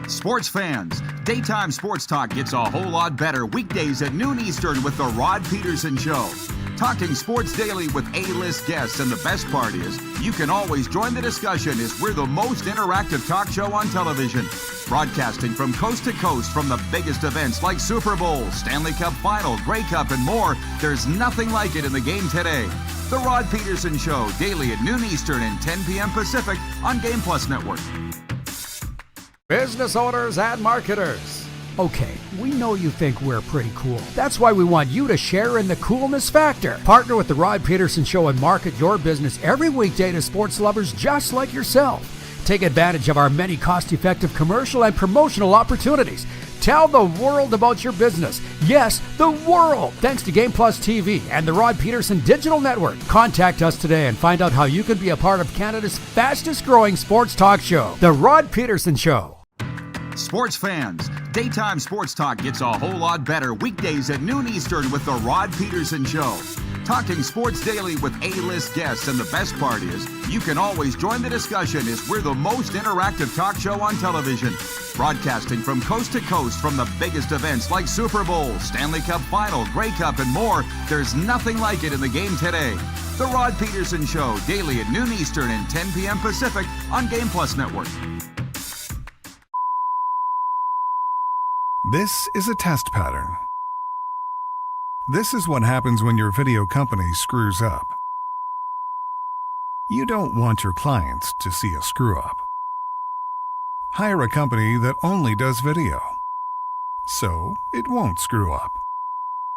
Sports fans, daytime sports talk gets a whole lot better weekdays at noon Eastern with the Rod Pedersen Show. Talking sports daily with A-list guests, and the best part is, you can always join the discussion as we're the most interactive talk show on television. Broadcasting from coast to coast from the biggest events like Super Bowl, Stanley Cup Final, Grey Cup, and more, there's nothing like it in the game today. The Rod Pedersen Show, daily at noon Eastern and 10 p.m. Pacific on Game Plus Network. Business owners and marketers. Okay, we know you think we're pretty cool. That's why we want you to share in the coolness factor. Partner with the Rod Pedersen Show and market your business every weekday to sports lovers just like yourself. Take advantage of our many cost-effective commercial and promotional opportunities. Tell the world about your business. Yes, the world. Thanks to Game Plus TV and the Rod Pedersen Digital Network. Contact us today and find out how you can be a part of Canada's fastest-growing sports talk show, The Rod Pedersen Show. Sports fans, daytime sports talk gets a whole lot better weekdays at noon Eastern with the Rod Pedersen Show. Talking sports daily with A-list guests, and the best part is, you can always join the discussion as we're the most interactive talk show on television. Broadcasting from coast to coast from the biggest events like Super Bowl, Stanley Cup Final, Grey Cup, and more, there's nothing like it in the game today. The Rod Pedersen Show, daily at noon Eastern and 10 p.m. Pacific on Game Plus Network. This is a test pattern. This is what happens when your video company screws up. You don't want your clients to see a screw up. Hire a company that only does video, so it won't screw up.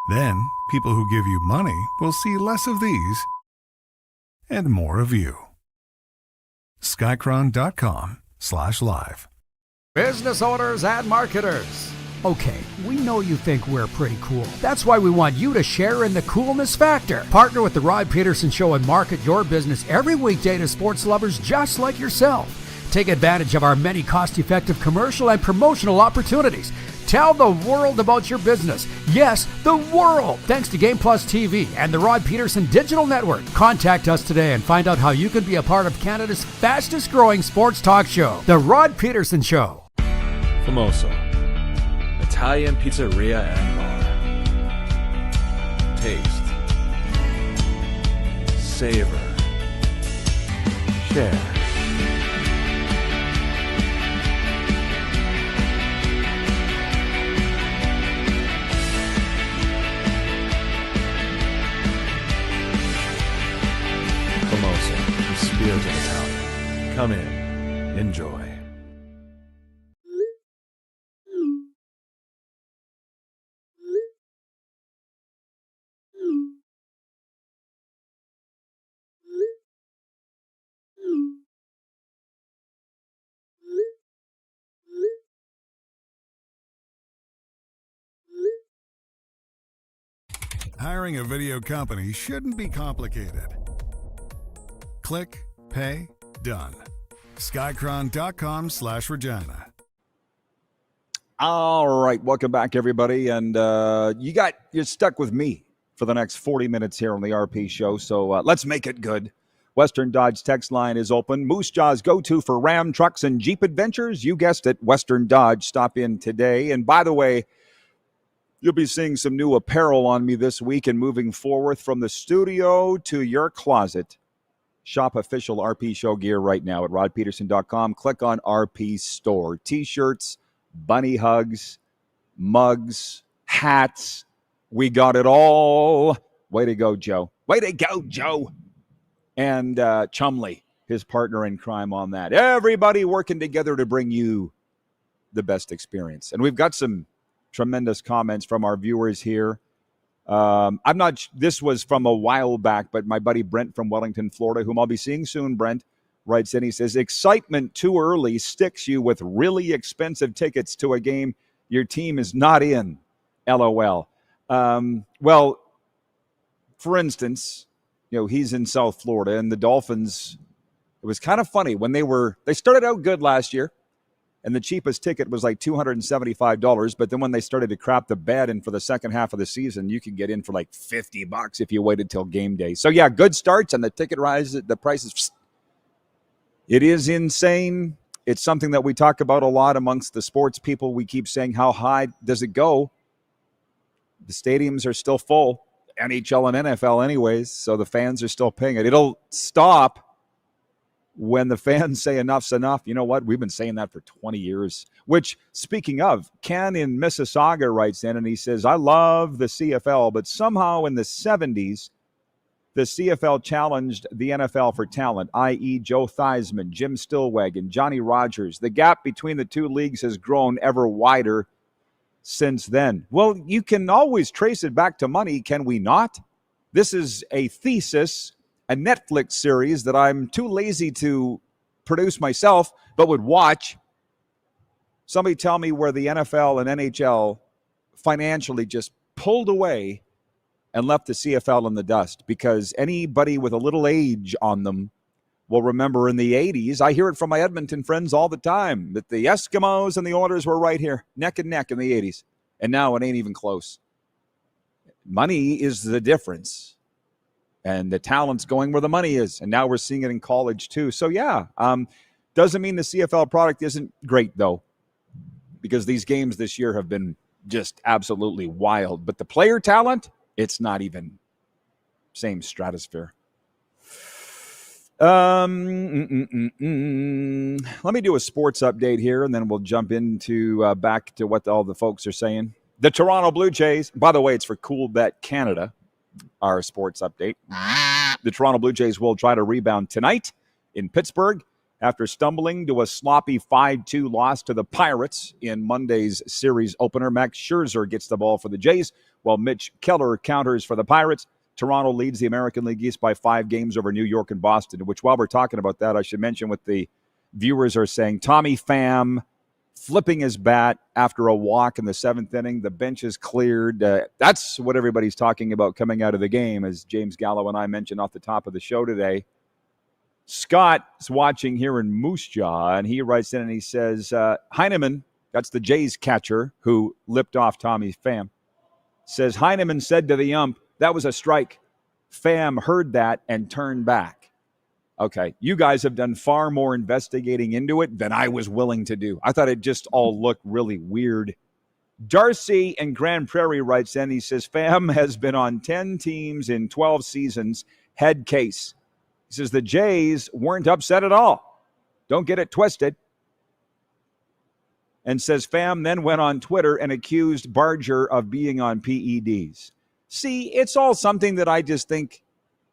Then, people who give you money will see less of these and more of you. Skycron.com/live. Business owners and marketers. Okay, we know you think we're pretty cool. That's why we want you to share in the coolness factor. Partner with the Rod Pedersen Show and market your business every weekday to sports lovers just like yourself. Take advantage of our many cost-effective commercial and promotional opportunities. Tell the world about your business. Yes, the world. Thanks to Game Plus TV and the Rod Pedersen Digital Network. Contact us today and find out how you can be a part of Canada's fastest-growing sports talk show, The Rod Pedersen Show. Famoso, Italian pizzeria and bar. Taste, savor, share. Famoso, the spirit of Italian. Come in, enjoy. Hiring a video company shouldn't be complicated. Click, pay, done. Skycron.com/Regina. All right, welcome back, everybody. And you're stuck with me for the next 40 minutes here on the RP show. So let's make it good. Western Dodge text line is open. Moose Jaw's go-to for Ram trucks and Jeep adventures. You guessed it, Western Dodge. Stop in today. And by the way, you'll be seeing some new apparel on me this week and moving forward from the studio to your closet. Shop official RP show gear right now at rodpedersen.com. Click on RP store. T-shirts, bunny hugs, mugs, hats. We got it all. Way to go, Joe. Way to go, Joe. And Chumley, his partner in crime on that. Everybody working together to bring you the best experience. And we've got some tremendous comments from our viewers here. This was from a while back, but my buddy Brent from Wellington, Florida, whom I'll be seeing soon, Brent, writes in, he says, excitement too early sticks you with really expensive tickets to a game your team is not in. LOL. Well, for instance, he's in South Florida, and the Dolphins, it was kind of funny when they started out good last year, and the cheapest ticket was like $275. But then when they started to crap the bed, and for the second half of the season, you could get in for like $50 if you waited till game day. So yeah, good starts, and the ticket rises, the prices. It is insane. It's something that we talk about a lot amongst the sports people. We keep saying, how high does it go? The stadiums are still full. NHL and NFL anyways, so the fans are still paying it. It'll stop when the fans say enough's enough. You know what? We've been saying that for 20 years. Which, speaking of, Ken in Mississauga writes in and he says, I love the CFL, but somehow in the 70s, the CFL challenged the NFL for talent, i.e. Joe Theismann, Jim Stillwagon, Johnny Rogers. The gap between the two leagues has grown ever wider since then. Well, you can always trace it back to money, can we not? This is a thesis, a Netflix series that I'm too lazy to produce myself, but would watch. Somebody tell me where the NFL and NHL financially just pulled away and left the CFL in the dust, because anybody with a little age on them will remember in the 80s, I hear it from my Edmonton friends all the time, that the Eskimos and the Oilers were right here, neck and neck in the 80s. And now it ain't even close. Money is the difference. And the talent's going where the money is. And now we're seeing it in college too. So yeah, doesn't mean the CFL product isn't great though, because these games this year have been just absolutely wild. But the player talent, it's not even same stratosphere. Let me do a sports update here, and then we'll jump into back to what all the folks are saying. The Toronto Blue Jays, by the way, it's for Cool Bet Canada, our sports update. The Toronto Blue Jays will try to rebound tonight in Pittsburgh after stumbling to a sloppy 5-2 loss to the Pirates in Monday's series opener. Max Scherzer gets the ball for the Jays, while Mitch Keller counters for the Pirates. Toronto leads the American League East by 5 games over New York and Boston, which, while we're talking about that, I should mention what the viewers are saying. Tommy Pham flipping his bat after a walk in the 7th inning. The bench is cleared. That's what everybody's talking about coming out of the game, as James Gallo and I mentioned off the top of the show today. Scott's watching here in Moose Jaw, and he writes in and he says, Heineman, that's the Jays catcher who lipped off Tommy Pham, says Heineman said to the ump, that was a strike. Pham heard that and turned back. Okay, you guys have done far more investigating into it than I was willing to do. I thought it just all looked really weird. Darcy in Grand Prairie writes in, he says, Pham has been on 10 teams in 12 seasons, head case. He says the Jays weren't upset at all. Don't get it twisted. And says Pham then went on Twitter and accused Barger of being on PEDs. See, it's all something that I just think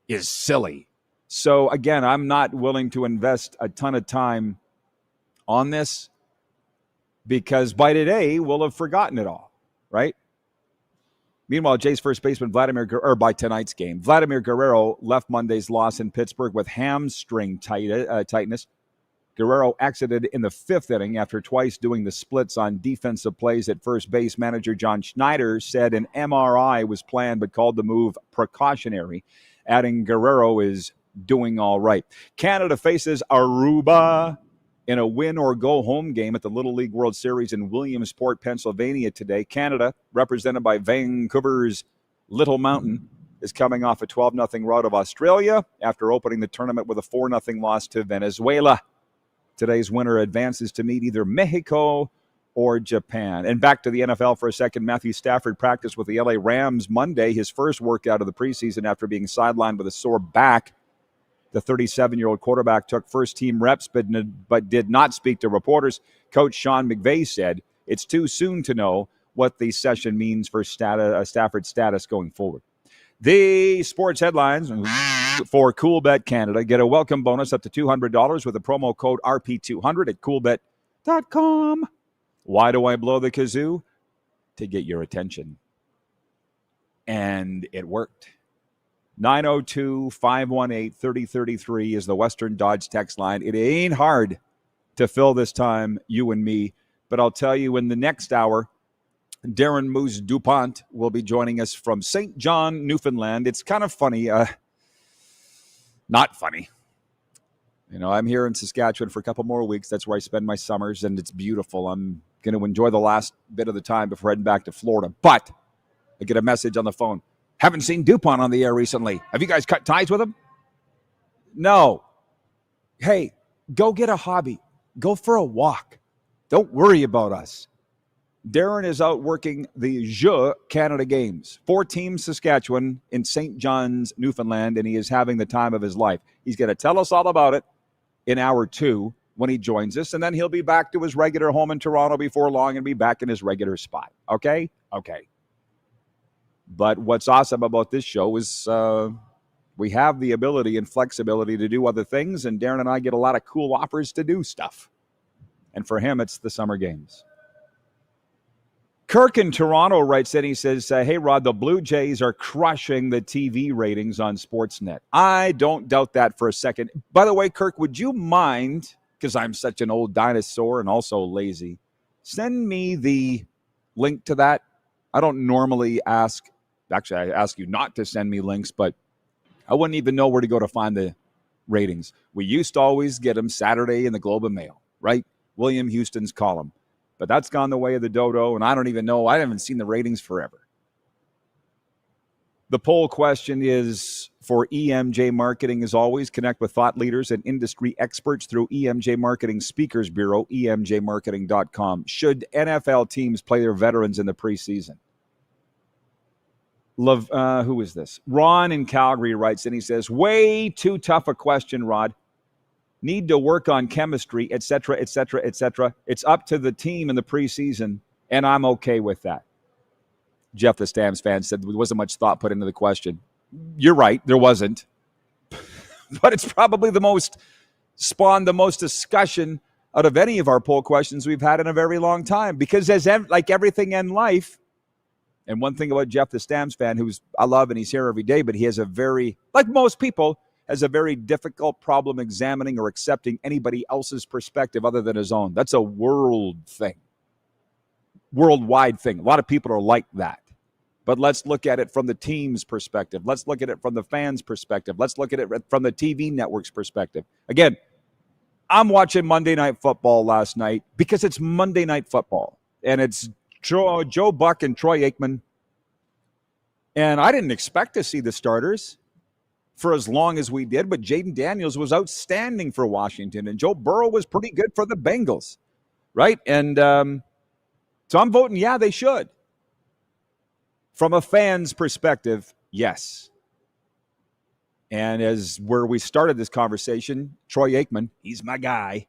is silly. So, again, I'm not willing to invest a ton of time on this, because by today, we'll have forgotten it all, right? Meanwhile, Jays first baseman by tonight's game, Vladimir Guerrero left Monday's loss in Pittsburgh with hamstring tightness. Guerrero exited in the 5th inning after twice doing the splits on defensive plays at first base. Manager John Schneider said an MRI was planned but called the move precautionary, adding Guerrero is doing all right. Canada faces Aruba in a win-or-go-home game at the Little League World Series in Williamsport, Pennsylvania today. Canada, represented by Vancouver's Little Mountain, is coming off a 12-0 rout of Australia after opening the tournament with a 4-0 loss to Venezuela. Today's winner advances to meet either Mexico or Japan. And back to the NFL for a second. Matthew Stafford practiced with the LA Rams Monday, his first workout of the preseason after being sidelined with a sore back. The 37-year-old quarterback took first-team reps but did not speak to reporters. Coach Sean McVay said it's too soon to know what the session means for Stafford's status going forward. The sports headlines for CoolBet Canada. Get a welcome bonus up to $200 with the promo code RP200 at coolbet.com. Why do I blow the kazoo? To get your attention. And it worked. 902-518-3033 is the Western Dodge text line. It ain't hard to fill this time, you and me. But I'll tell you, in the next hour, Darren Dupont will be joining us from St. John, Newfoundland. It's kind of funny. Not funny. You know, I'm here in Saskatchewan for a couple more weeks. That's where I spend my summers, and it's beautiful. I'm going to enjoy the last bit of the time before heading back to Florida. But I get a message on the phone. Haven't seen Dupont on the air recently. Have you guys cut ties with him? No. Hey, go get a hobby. Go for a walk. Don't worry about us. Darren is out working the Jeux Canada Games. 4 teams, Saskatchewan, in St. John's, Newfoundland, and he is having the time of his life. He's going to tell us all about it in hour 2 when he joins us, and then he'll be back to his regular home in Toronto before long and be back in his regular spot. Okay? Okay. But what's awesome about this show is we have the ability and flexibility to do other things, and Darren and I get a lot of cool offers to do stuff. And for him, it's the Summer Games. Kirk in Toronto writes in, he says, hey, Rod, the Blue Jays are crushing the TV ratings on Sportsnet. I don't doubt that for a second. By the way, Kirk, would you mind, because I'm such an old dinosaur and also lazy, send me the link to that? I don't normally ask, actually, I ask you not to send me links, but I wouldn't even know where to go to find the ratings. We used to always get them Saturday in the Globe and Mail, right? William Houston's column. But that's gone the way of the dodo, and I don't even know. I haven't seen the ratings forever. The poll question is for EMJ Marketing, as always. Connect with thought leaders and industry experts through EMJ Marketing Speakers Bureau, emjmarketing.com. Should NFL teams play their veterans in the preseason? Who is this? Ron in Calgary writes, and he says, way too tough a question, Rod. Need to work on chemistry, et cetera, et cetera, et cetera. It's up to the team in the preseason, and I'm okay with that. Jeff, the Stamps fan, said there wasn't much thought put into the question. You're right, there wasn't. But it's probably spawned the most discussion out of any of our poll questions we've had in a very long time. Because as like everything in life, and one thing about Jeff, the Stamps fan, I love and he's here every day, but he has a very, like most people, has a very difficult problem examining or accepting anybody else's perspective other than his own. That's a worldwide thing. A lot of people are like that. But let's look at it from the team's perspective. Let's look at it from the fans' perspective. Let's look at it from the TV network's perspective. Again, I'm watching Monday Night Football last night because it's Monday Night Football. And it's Joe Buck and Troy Aikman. And I didn't expect to see the starters for as long as we did, but Jaden Daniels was outstanding for Washington, and Joe Burrow was pretty good for the Bengals, right? And so I'm voting, yeah, they should. From a fan's perspective, yes. And as where we started this conversation, Troy Aikman, he's my guy.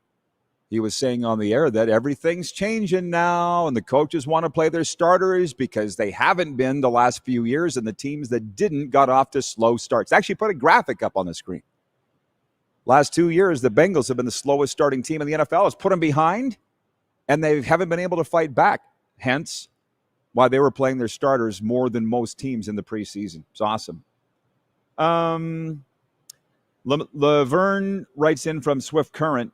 He was saying on the air that everything's changing now and the coaches want to play their starters because they haven't been the last few years, and the teams that didn't got off to slow starts. Actually put a graphic up on the screen. Last 2 years, the Bengals have been the slowest starting team in the NFL. It's put them behind, and they haven't been able to fight back. Hence, why they were playing their starters more than most teams in the preseason. It's awesome. Laverne writes in from Swift Current,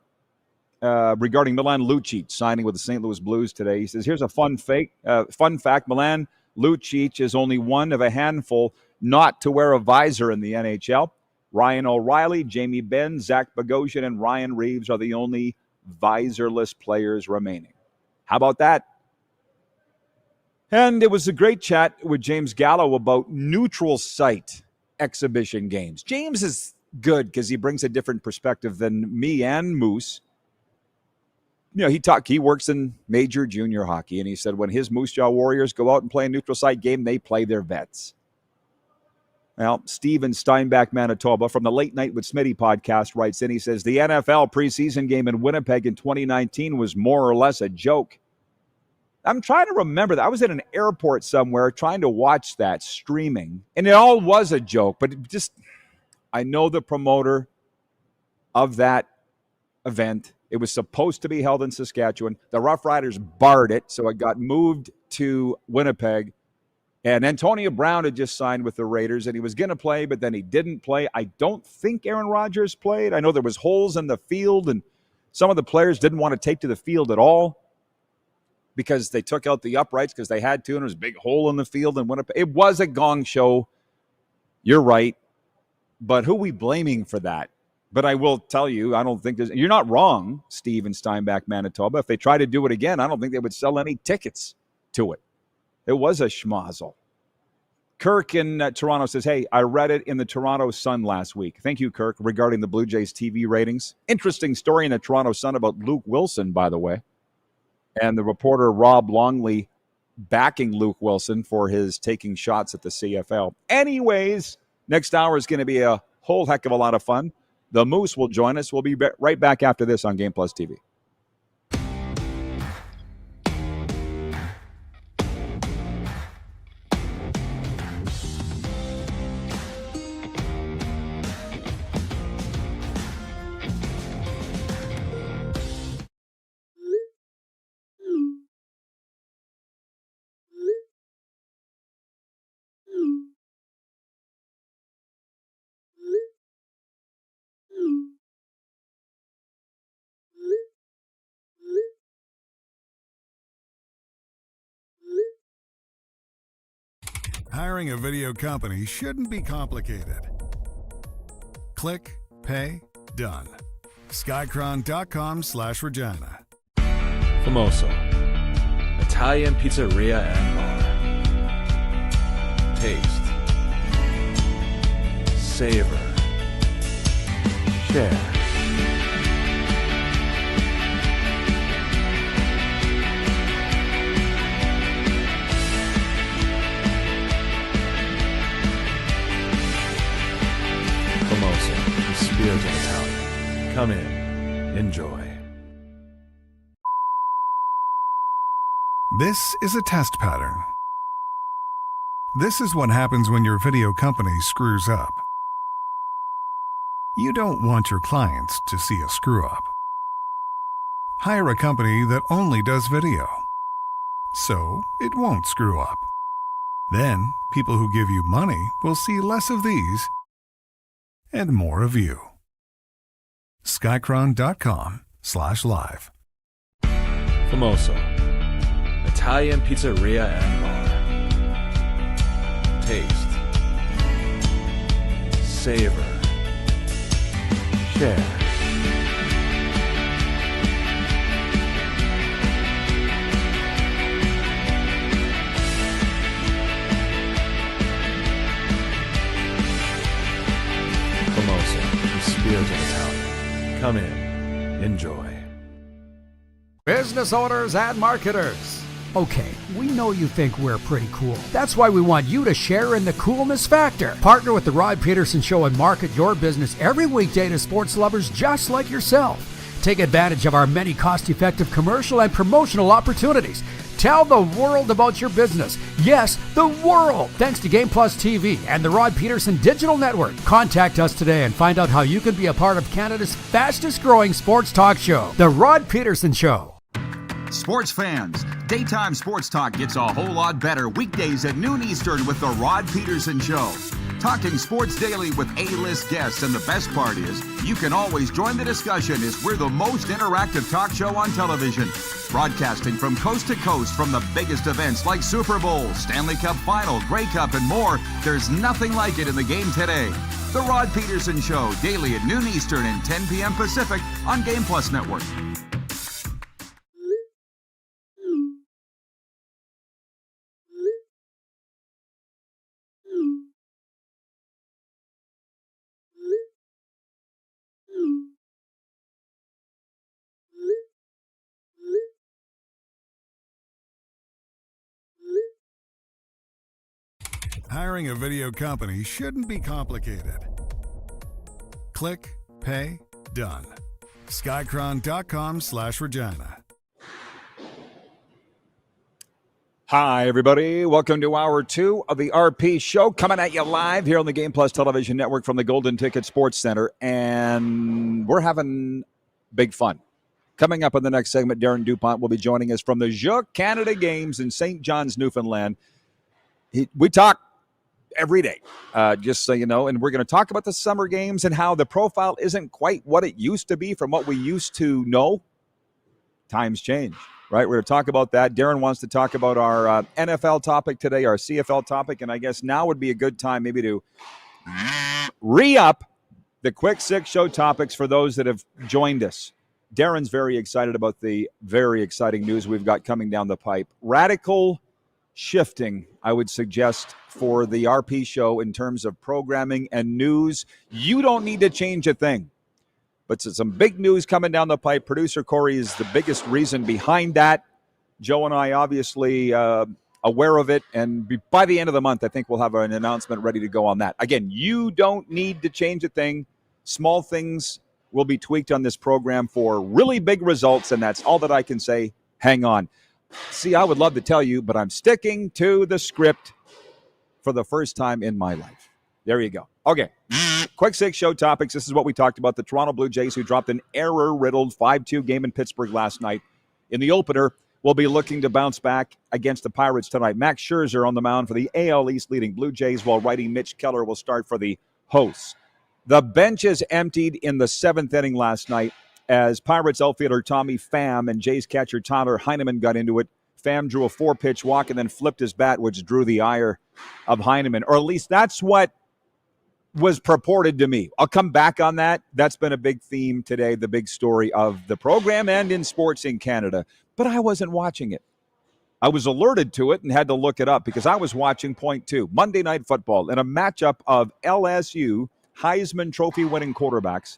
regarding Milan Lucic signing with the St. Louis Blues today. He says, here's a fun fact. Milan Lucic is only one of a handful not to wear a visor in the NHL. Ryan O'Reilly, Jamie Benn, Zach Bogosian, and Ryan Reeves are the only visorless players remaining. How about that? And it was a great chat with James Gallo about neutral site exhibition games. James is good because he brings a different perspective than me and Moose. You know, he works in major junior hockey, and he said when his Moose Jaw Warriors go out and play a neutral site game, they play their vets. Well, Steve in Steinbach, Manitoba, from the Late Night with Smitty podcast writes in, he says, the NFL preseason game in Winnipeg in 2019 was more or less a joke. I'm trying to remember that. I was at an airport somewhere trying to watch that streaming, and it all was a joke, but I know the promoter of that event. It was supposed to be held in Saskatchewan. The Rough Riders barred it, so it got moved to Winnipeg. And Antonio Brown had just signed with the Raiders, and he was going to play, but then he didn't play. I don't think Aaron Rodgers played. I know there was holes in the field, and some of the players didn't want to take to the field at all because they took out the uprights because they had to, and there was a big hole in the field in Winnipeg. It was a gong show. You're right. But who are we blaming for that? But I will tell you, I don't think you're not wrong, Steve in Steinbach, Manitoba. If they try to do it again, I don't think they would sell any tickets to it. It was a schmozzle. Kirk in Toronto says, hey, I read it in the Toronto Sun last week. Thank you, Kirk, regarding the Blue Jays TV ratings. Interesting story in the Toronto Sun about Luke Wilson, by the way. And the reporter Rob Longley backing Luke Wilson for his taking shots at the CFL. Anyways, next hour is going to be a whole heck of a lot of fun. The Moose will join us. We'll be right back after this on Game Plus TV. Hiring a video company shouldn't be complicated. Click, pay, done. Skycron.com/Regina. Famoso, Italian pizzeria and bar. Taste, savor, share. Famoso, the spirit of Italian. Come in, enjoy. This is a test pattern. This is what happens when your video company screws up. You don't want your clients to see a screw-up. Hire a company that only does video, so it won't screw up. Then, people who give you money will see less of these and more of you. Skycron.com/live. Famoso, Italian pizzeria and bar. Taste, savor, share. Famoso, the spirit of Italian. Come in, enjoy. Business owners and marketers. Okay, we know you think we're pretty cool. That's why we want you to share in the coolness factor. Partner with the Rod Pedersen Show and market your business every weekday to sports lovers just like yourself. Take advantage of our many cost-effective commercial and promotional opportunities. Tell the world about your business. Yes, the world. Thanks to Game Plus TV and the Rod Pedersen Digital Network. Contact us today and find out how you can be a part of Canada's fastest growing sports talk show, The Rod Pedersen Show. Sports fans, daytime sports talk gets a whole lot better weekdays at noon Eastern with the Rod Pedersen Show. Talking sports daily with A-list guests, and the best part is, you can always join the discussion as we're the most interactive talk show on television. Broadcasting from coast to coast from the biggest events like Super Bowl, Stanley Cup Final, Grey Cup, and more. There's nothing like it in the game today. The Rod Pedersen Show, daily at noon Eastern and 10 p.m. Pacific on Game Plus Network. Hiring a video company shouldn't be complicated. Click, pay, done. Skycron.com/Regina. Hi, everybody. Welcome to Hour 2 of the RP Show, coming at you live here on the Game Plus Television Network from the Golden Ticket Sports Center. And we're having big fun. Coming up in the next segment, Darren Dupont will be joining us from the Jeux Canada Games in St. John's, Newfoundland. We talk every day, just so you know, and we're going to talk about the summer games and how the profile isn't quite what it used to be from what we used to know. Times change, right? We're going to talk about that. Darren wants to talk about our NFL topic today, our CFL topic, and I guess now would be a good time maybe to re-up the quick six show topics for those that have joined us. Darren's very excited about the very exciting news we've got coming down the pipe. Radical shifting, I would suggest, for the RP Show in terms of programming and news. You don't need to change a thing. But some big news coming down the pipe. Producer Corey is the biggest reason behind that. Joe and I obviously aware of it. And by the end of the month, I think we'll have an announcement ready to go on that. Again, you don't need to change a thing. Small things will be tweaked on this program for really big results, and that's all that I can say. Hang on. See, I would love to tell you, but I'm sticking to the script for the first time in my life. There you go. Okay. Quick 6 show topics. This is what we talked about. The Toronto Blue Jays, who dropped an error-riddled 5-2 game in Pittsburgh last night. In the opener, will be looking to bounce back against the Pirates tonight. Max Scherzer on the mound for the AL East leading Blue Jays, while righty Mitch Keller will start for the hosts. The benches emptied in the 7th inning last night as Pirates outfielder Tommy Pham and Jays catcher Tyler Heineman got into it. Pham drew a 4-pitch walk and then flipped his bat, which drew the ire of Heineman. Or at least that's what was purported to me. I'll come back on that. That's been a big theme today, the big story of the program and in sports in Canada. But I wasn't watching it. I was alerted to it and had to look it up because I was watching point 2, Monday Night Football, in a matchup of LSU Heisman Trophy winning quarterbacks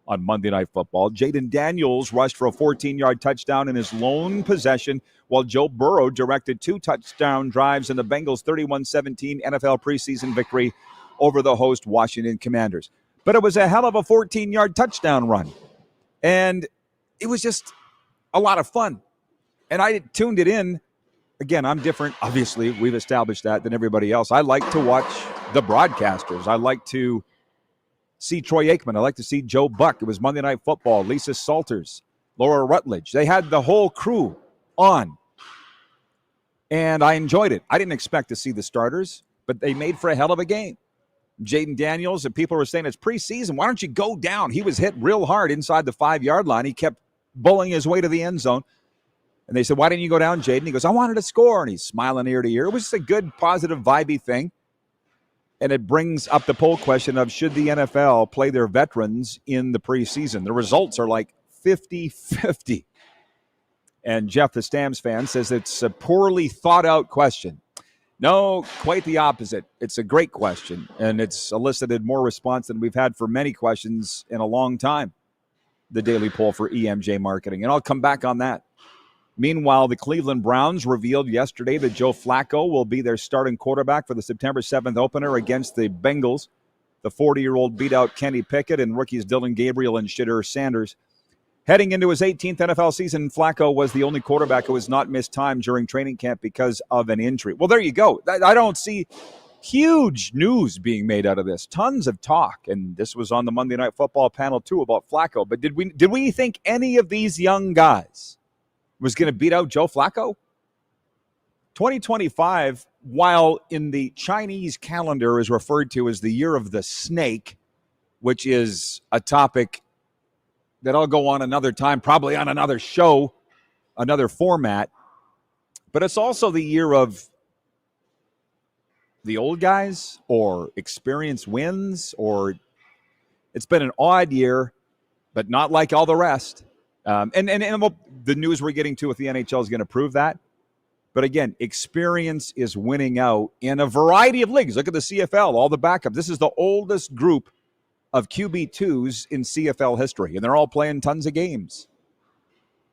on Monday Night Football. Jaden Daniels rushed for a 14-yard touchdown in his lone possession, while Joe Burrow directed 2 touchdown drives in the Bengals' 31-17 NFL preseason victory over the host Washington Commanders. But it was a hell of a 14-yard touchdown run. And it was just a lot of fun. And I tuned it in. Again, I'm different. Obviously, we've established that than everybody else. I like to watch the broadcasters. I like to see Troy Aikman. I like to see Joe Buck. It was Monday Night Football, Lisa Salters, Laura Rutledge. They had the whole crew on. And I enjoyed it. I didn't expect to see the starters, but they made for a hell of a game. Jaden Daniels, and people were saying it's preseason. Why don't you go down? He was hit real hard inside the 5-yard line. He kept bullying his way to the end zone. And they said, why didn't you go down, Jaden? He goes, I wanted to score. And he's smiling ear to ear. It was just a good, positive, vibey thing. And it brings up the poll question of should the NFL play their veterans in the preseason? The results are like 50-50. And Jeff, the Stamps fan, says it's a poorly thought out question. No, quite the opposite. It's a great question, and it's elicited more response than we've had for many questions in a long time, the daily poll for EMJ Marketing. And I'll come back on that. Meanwhile, the Cleveland Browns revealed yesterday that Joe Flacco will be their starting quarterback for the September 7th opener against the Bengals. The 40-year-old beat out Kenny Pickett and rookies Dylan Gabriel and Shedeur Sanders. Heading into his 18th NFL season, Flacco was the only quarterback who has not missed time during training camp because of an injury. Well, there you go. I don't see huge news being made out of this. Tons of talk, and this was on the Monday Night Football panel too about Flacco. But did we think any of these young guys was going to beat out Joe Flacco? 2025, while in the Chinese calendar is referred to as the year of the snake, which is a topic that I'll go on another time, probably on another show, another format. But it's also the year of the old guys or experience wins, or it's been an odd year, but not like all the rest. And the news we're getting to with the NHL is going to prove that. But again, experience is winning out in a variety of leagues. Look at the CFL, all the backup. This is the oldest group of QB2s in CFL history, and they're all playing tons of games.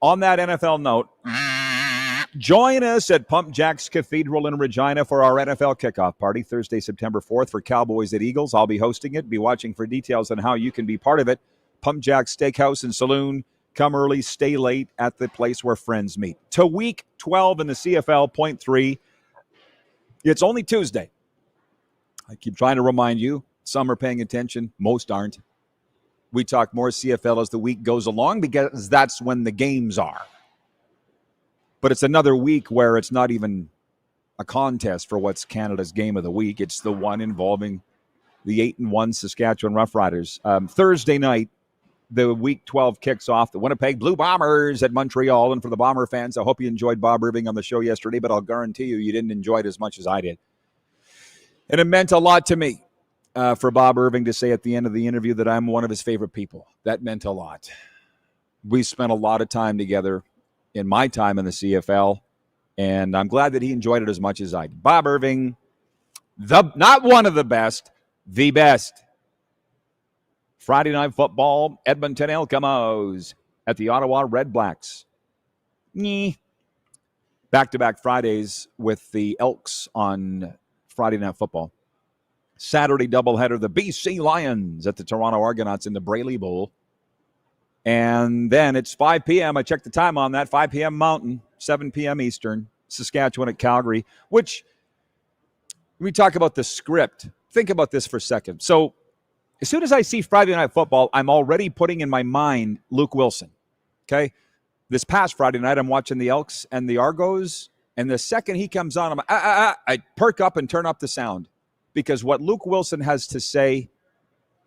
On that NFL note, join us at Pump Jacks Cathedral in Regina for our NFL kickoff party Thursday, September 4th for Cowboys at Eagles. I'll be hosting it. Be watching for details on how you can be part of it. Pump Jacks Steakhouse and Saloon. Come early, stay late at the place where friends meet. To week 12 in the CFL, point 3. It's only Tuesday. I keep trying to remind you. Some are paying attention. Most aren't. We talk more CFL as the week goes along because that's when the games are. But it's another week where it's not even a contest for what's Canada's game of the week. It's the one involving the 8-1 Saskatchewan Roughriders. Thursday night, the Week 12 kicks off. The Winnipeg Blue Bombers at Montreal. And for the Bomber fans, I hope you enjoyed Bob Irving on the show yesterday, but I'll guarantee you didn't enjoy it as much as I did. And it meant a lot to me. For Bob Irving to say at the end of the interview that I'm one of his favorite people. That meant a lot. We spent a lot of time together in my time in the CFL, and I'm glad that he enjoyed it as much as I did. Bob Irving, not one of the best, the best. Friday Night Football, Edmonton Elk Emos at the Ottawa Red Blacks. back-to-back Fridays with the Elks on Friday Night Football. Saturday doubleheader, the BC Lions at the Toronto Argonauts in the Brayley Bowl. And then it's 5 p.m. I checked the time on that, 5 p.m. Mountain, 7 p.m. Eastern, Saskatchewan at Calgary, which we talk about the script. Think about this for a second. So as soon as I see Friday Night Football, I'm already putting in my mind Luke Wilson, okay? This past Friday night, I'm watching the Elks and the Argos, and the second he comes on, I perk up and turn up the sound because what Luke Wilson has to say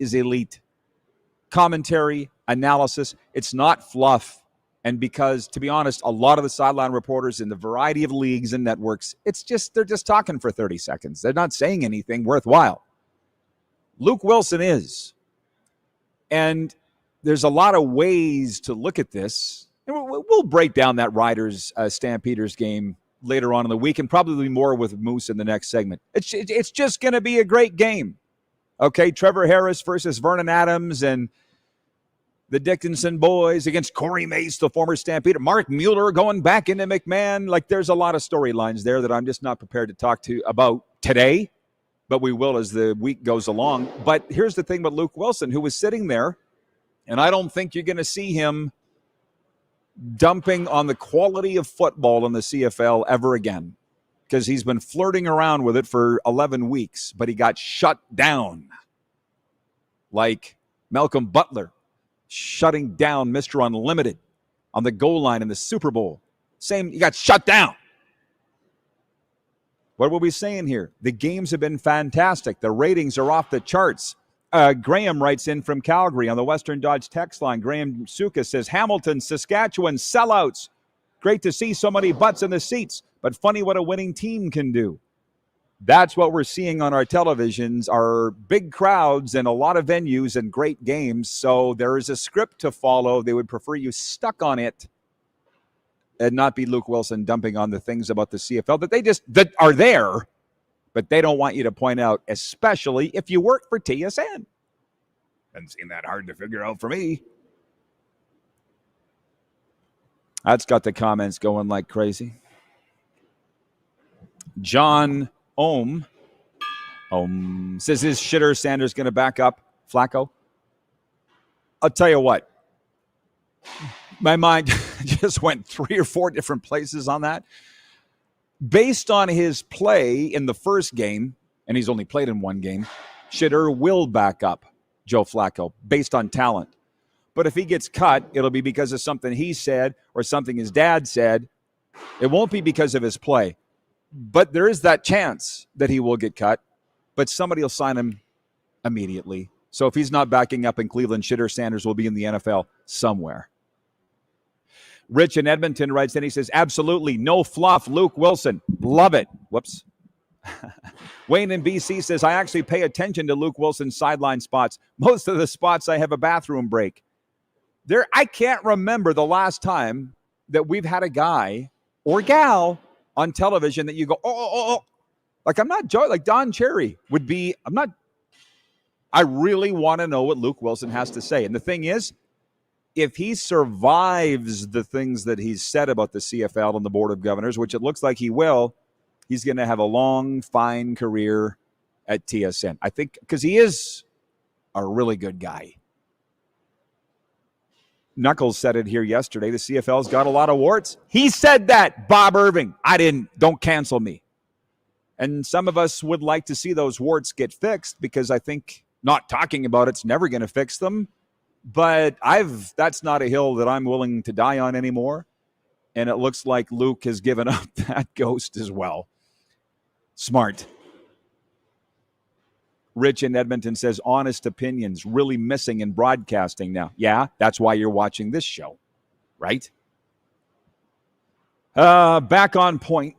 is elite. Commentary, analysis, it's not fluff. And because, to be honest, a lot of the sideline reporters in the variety of leagues and networks, they're just talking for 30 seconds. They're not saying anything worthwhile. Luke Wilson is. And there's a lot of ways to look at this. And we'll break down that Riders Stampeders game later on in the week and probably more with Moose in the next segment. It's just going to be a great game. Okay, Trevor Harris versus Vernon Adams and the Dickinson boys against Corey Mace, the former Stampeder. Mark Mueller going back into McMahon. Like, there's a lot of storylines there that I'm just not prepared to talk to about today, but we will as the week goes along. But here's the thing with Luke Wilson, who was sitting there, and I don't think you're going to see him dumping on the quality of football in the CFL ever again, because he's been flirting around with it for 11 weeks, but he got shut down. Like Malcolm Butler shutting down Mr. Unlimited on the goal line in the Super Bowl. Same, he got shut down. What were we saying here? The games have been fantastic. The ratings are off the charts. Graham writes in from Calgary on the Western Dodge text line. Graham Suka says, Hamilton, Saskatchewan, sellouts. Great to see so many butts in the seats, but funny what a winning team can do. That's what we're seeing on our televisions, are big crowds and a lot of venues and great games. So there is a script to follow. They would prefer you stuck on it and not be Luke Wilson dumping on the things about the CFL that are there, but they don't want you to point out, especially if you work for TSN. Doesn't seem that hard to figure out for me. That's got the comments going like crazy. John Ohm says, is Shitter Sanders going to back up Flacco? I'll tell you what. My mind just went 3 or 4 different places on that. Based on his play in the first game, and he's only played in 1 game, Shitter will back up Joe Flacco based on talent. But if he gets cut, it'll be because of something he said or something his dad said. It won't be because of his play. But there is that chance that he will get cut, but somebody will sign him immediately. So if he's not backing up in Cleveland, Shitter Sanders will be in the NFL somewhere. Rich in Edmonton writes in, he says, absolutely no fluff, Luke Wilson. Love it. Whoops. Wayne in BC says, I actually pay attention to Luke Wilson's sideline spots. Most of the spots I have a bathroom break. I can't remember the last time that we've had a guy or gal on television that you go, oh. Like, I'm not joking. Like, Don Cherry would be, I really want to know what Luke Wilson has to say. And the thing is, if he survives the things that he's said about the CFL and the Board of Governors, which it looks like he will, he's going to have a long, fine career at TSN. I think because he is a really good guy. Knuckles said it here yesterday. The CFL's got a lot of warts. He said that, Bob Irving. I didn't. Don't cancel me. And some of us would like to see those warts get fixed because I think not talking about it's never going to fix them. But that's not a hill that I'm willing to die on anymore. And it looks like Luke has given up that ghost as well. Smart. Rich in Edmonton says, honest opinions really missing in broadcasting now. Yeah, that's why you're watching this show, right? Back on point.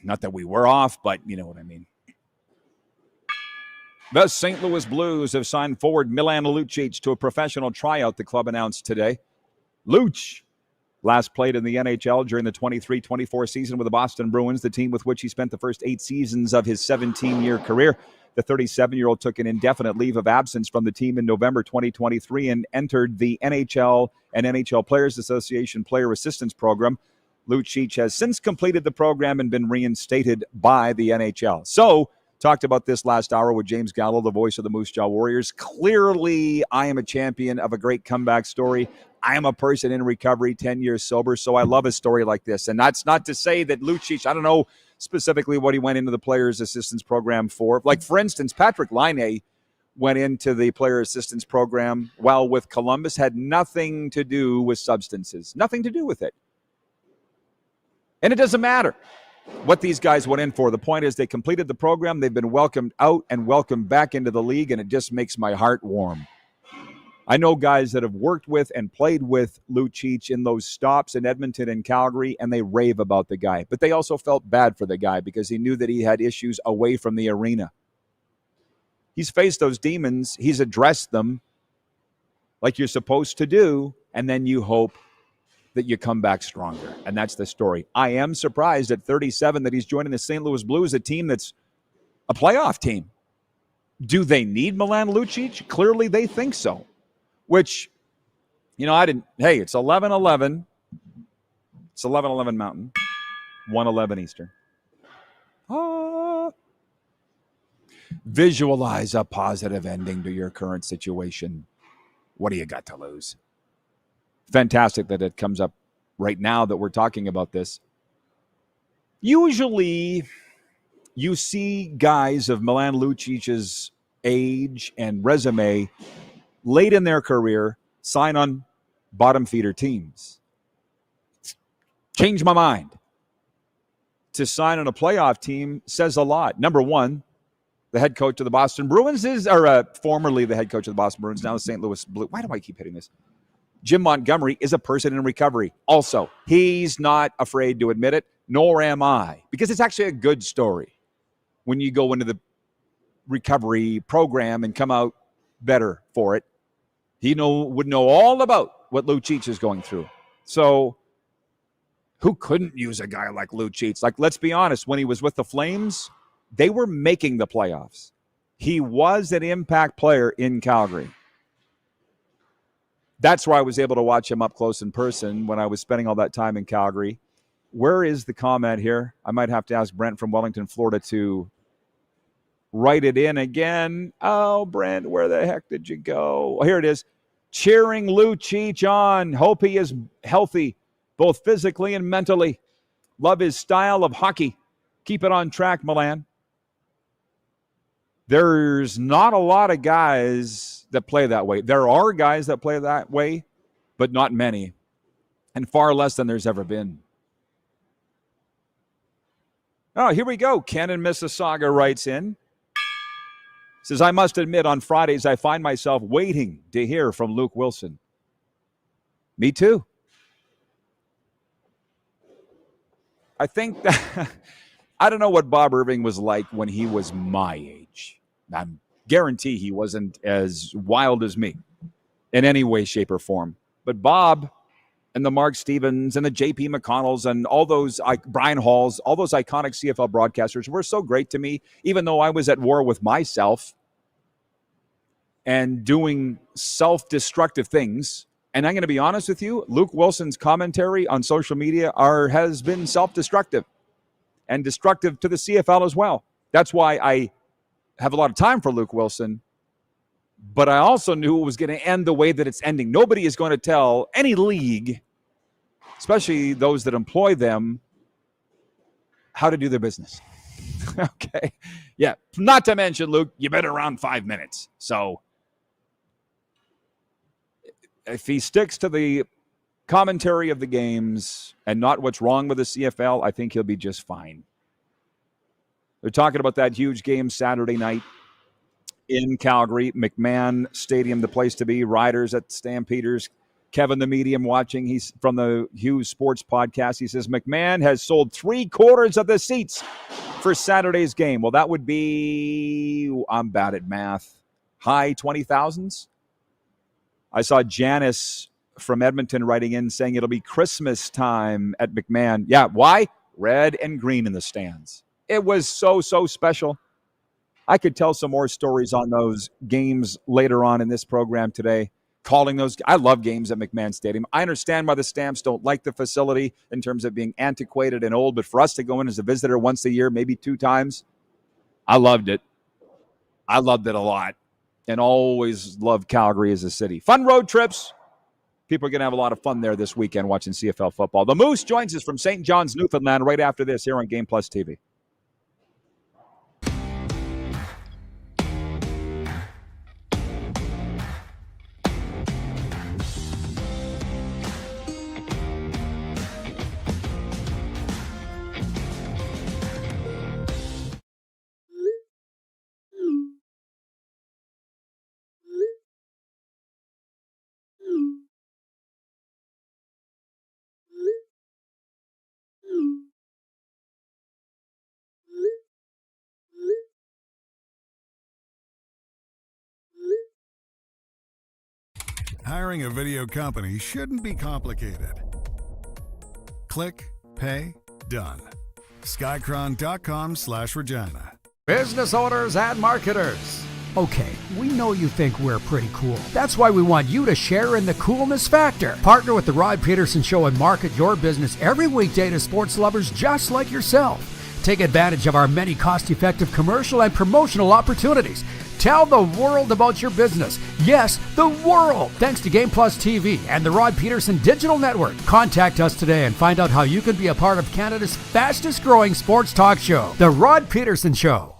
Not that we were off, but you know what I mean. The St. Louis Blues have signed forward Milan Lucic to a professional tryout, the club announced today. Luch last played in the NHL during the 23-24 season with the Boston Bruins, the team with which he spent the first 8 seasons of his 17-year career. The 37-year-old took an indefinite leave of absence from the team in November 2023 and entered the NHL and NHL Players Association Player Assistance Program. Lucic has since completed the program and been reinstated by the NHL. So, talked about this last hour with James Gallo, the voice of the Moose Jaw Warriors. Clearly, I am a champion of a great comeback story. I am a person in recovery, 10 years sober, so I love a story like this. And that's not to say that Lucic, I don't know specifically what he went into the Players Assistance Program for. Like, for instance, Patrick Laine went into the Player Assistance Program while with Columbus, had nothing to do with substances, nothing to do with it. And it doesn't matter what these guys went in for. The point is they completed the program, they've been welcomed out and welcomed back into the league, and it just makes my heart warm. I know guys that have worked with and played with Lucic in those stops in Edmonton and Calgary, and they rave about the guy. But they also felt bad for the guy because he knew that he had issues away from the arena. He's faced those demons. He's addressed them like you're supposed to do, and then you hope that you come back stronger. And that's the story. I am surprised at 37 that he's joining the St. Louis Blues, a team that's a playoff team. Do they need Milan Lucic? Clearly they think so. Which, hey, it's 11-11. It's 11-11 Mountain, 1-11 Eastern. Visualize a positive ending to your current situation. What do you got to lose? Fantastic that it comes up right now that we're talking about this. Usually, you see guys of Milan Lucic's age and resume late in their career sign on bottom feeder teams. Changed my mind. To sign on a playoff team says a lot. Number one, the head coach of the Boston Bruins formerly the head coach of the Boston Bruins, now the St. Louis Blue. Why do I keep hitting this? Jim Montgomery is a person in recovery. Also, he's not afraid to admit it, nor am I, because it's actually a good story when you go into the recovery program and come out better for it. He would know all about what Lucic is going through. So who couldn't use a guy like Lucic? Like, let's be honest, when he was with the Flames, they were making the playoffs. He was an impact player in Calgary. That's why I was able to watch him up close in person when I was spending all that time in Calgary. Where is the comment here? I might have to ask Brent from Wellington, Florida to write it in again. Oh, Brent, where the heck did you go? Well, here it is. Cheering Lucic on. Hope he is healthy, both physically and mentally. Love his style of hockey. Keep it on track, Milan. There's not a lot of guys that play that way. There are guys that play that way, but not many, and far less than there's ever been. Oh, here we go. Ken in Mississauga writes in. Says, I must admit, on Fridays, I find myself waiting to hear from Luke Wilson. Me too. I think that I don't know what Bob Irving was like when he was my age. I guarantee he wasn't as wild as me in any way, shape, or form. But Bob and the Mark Stevens and the J.P. McConnells and all those, Brian Halls, all those iconic CFL broadcasters were so great to me, even though I was at war with myself and doing self-destructive things. And I'm going to be honest with you, Luke Wilson's commentary on social media has been self-destructive and destructive to the CFL as well. That's why I have a lot of time for Luke Wilson, but I also knew it was going to end the way that it's ending. Nobody is going to tell any league, especially those that employ them, how to do their business. Okay. Yeah. Not to mention, Luke, you've been around 5 minutes. So if he sticks to the commentary of the games and not what's wrong with the CFL, I think he'll be just fine. They're talking about that huge game Saturday night in Calgary, McMahon Stadium, the place to be. Riders at Stampeders. Kevin, the medium, watching. He's from the Hughes Sports Podcast. He says, McMahon has sold 3/4 of the seats for Saturday's game. Well, that would be, I'm bad at math, high 20,000s. I saw Janice from Edmonton writing in saying it'll be Christmas time at McMahon. Yeah, why? Red and green in the stands. It was so, so special. I could tell some more stories on those games later on in this program today. calling those. I love games at McMahon Stadium. I understand why the Stamps don't like the facility in terms of being antiquated and old, but for us to go in as a visitor once a year, maybe 2 times, I loved it. I loved it a lot, and always loved Calgary as a city. Fun road trips. People are going to have a lot of fun there this weekend watching CFL football. The Moose joins us from St. John's, Newfoundland, right after this here on Game Plus TV. Hiring a video company shouldn't be complicated. Click, pay, done. Skycron.com/Regina. Business owners and marketers. Okay, we know you think we're pretty cool. That's why we want you to share in the coolness factor. Partner with the Rod Pedersen Show and market your business every weekday to sports lovers just like yourself. Take advantage of our many cost-effective commercial and promotional opportunities. Tell the world about your business. Yes, the world. Thanks to Game Plus TV and the Rod Pedersen Digital Network. Contact us today and find out how you can be a part of Canada's fastest growing sports talk show, The Rod Pedersen Show.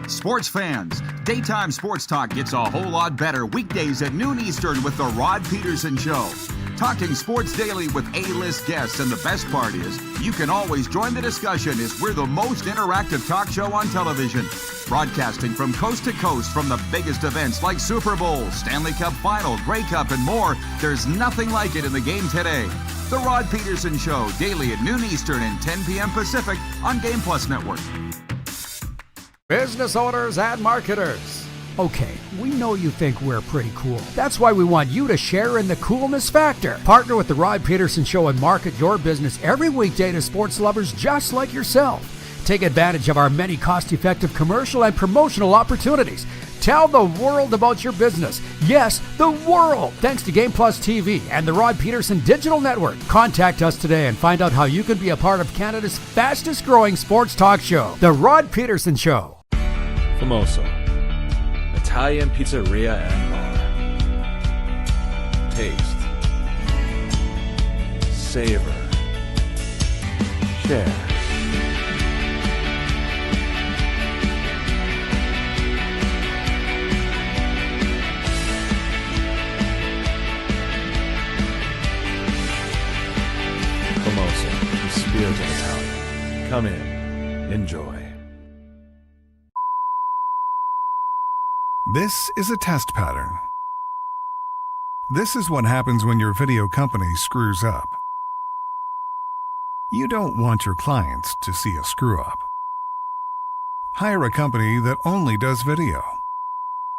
Sports fans, daytime sports talk gets a whole lot better weekdays at noon Eastern with the Rod Pedersen Show. Talking sports daily with A-list guests, and the best part is you can always join the discussion as we're the most interactive talk show on television. Broadcasting from coast to coast from the biggest events like Super Bowl, Stanley Cup Final, Grey Cup, and more. There's nothing like it in the game today. The Rod Pedersen Show, daily at noon Eastern and 10 p.m. Pacific on Game Plus Network. Business owners and marketers. Okay, we know you think we're pretty cool. That's why we want you to share in the coolness factor. Partner with the Rod Pedersen Show and market your business every weekday to sports lovers just like yourself. Take advantage of our many cost-effective commercial and promotional opportunities. Tell the world about your business. Yes, the world. Thanks to Game Plus TV and the Rod Pedersen Digital Network. Contact us today and find out how you can be a part of Canada's fastest growing sports talk show, The Rod Pedersen Show. Famoso, Italian pizzeria and bar. Taste, savor, share. Famoso, the spirit of Italian. Come in, enjoy. This is a test pattern. This is what happens when your video company screws up. You don't want your clients to see a screw up. Hire a company that only does video,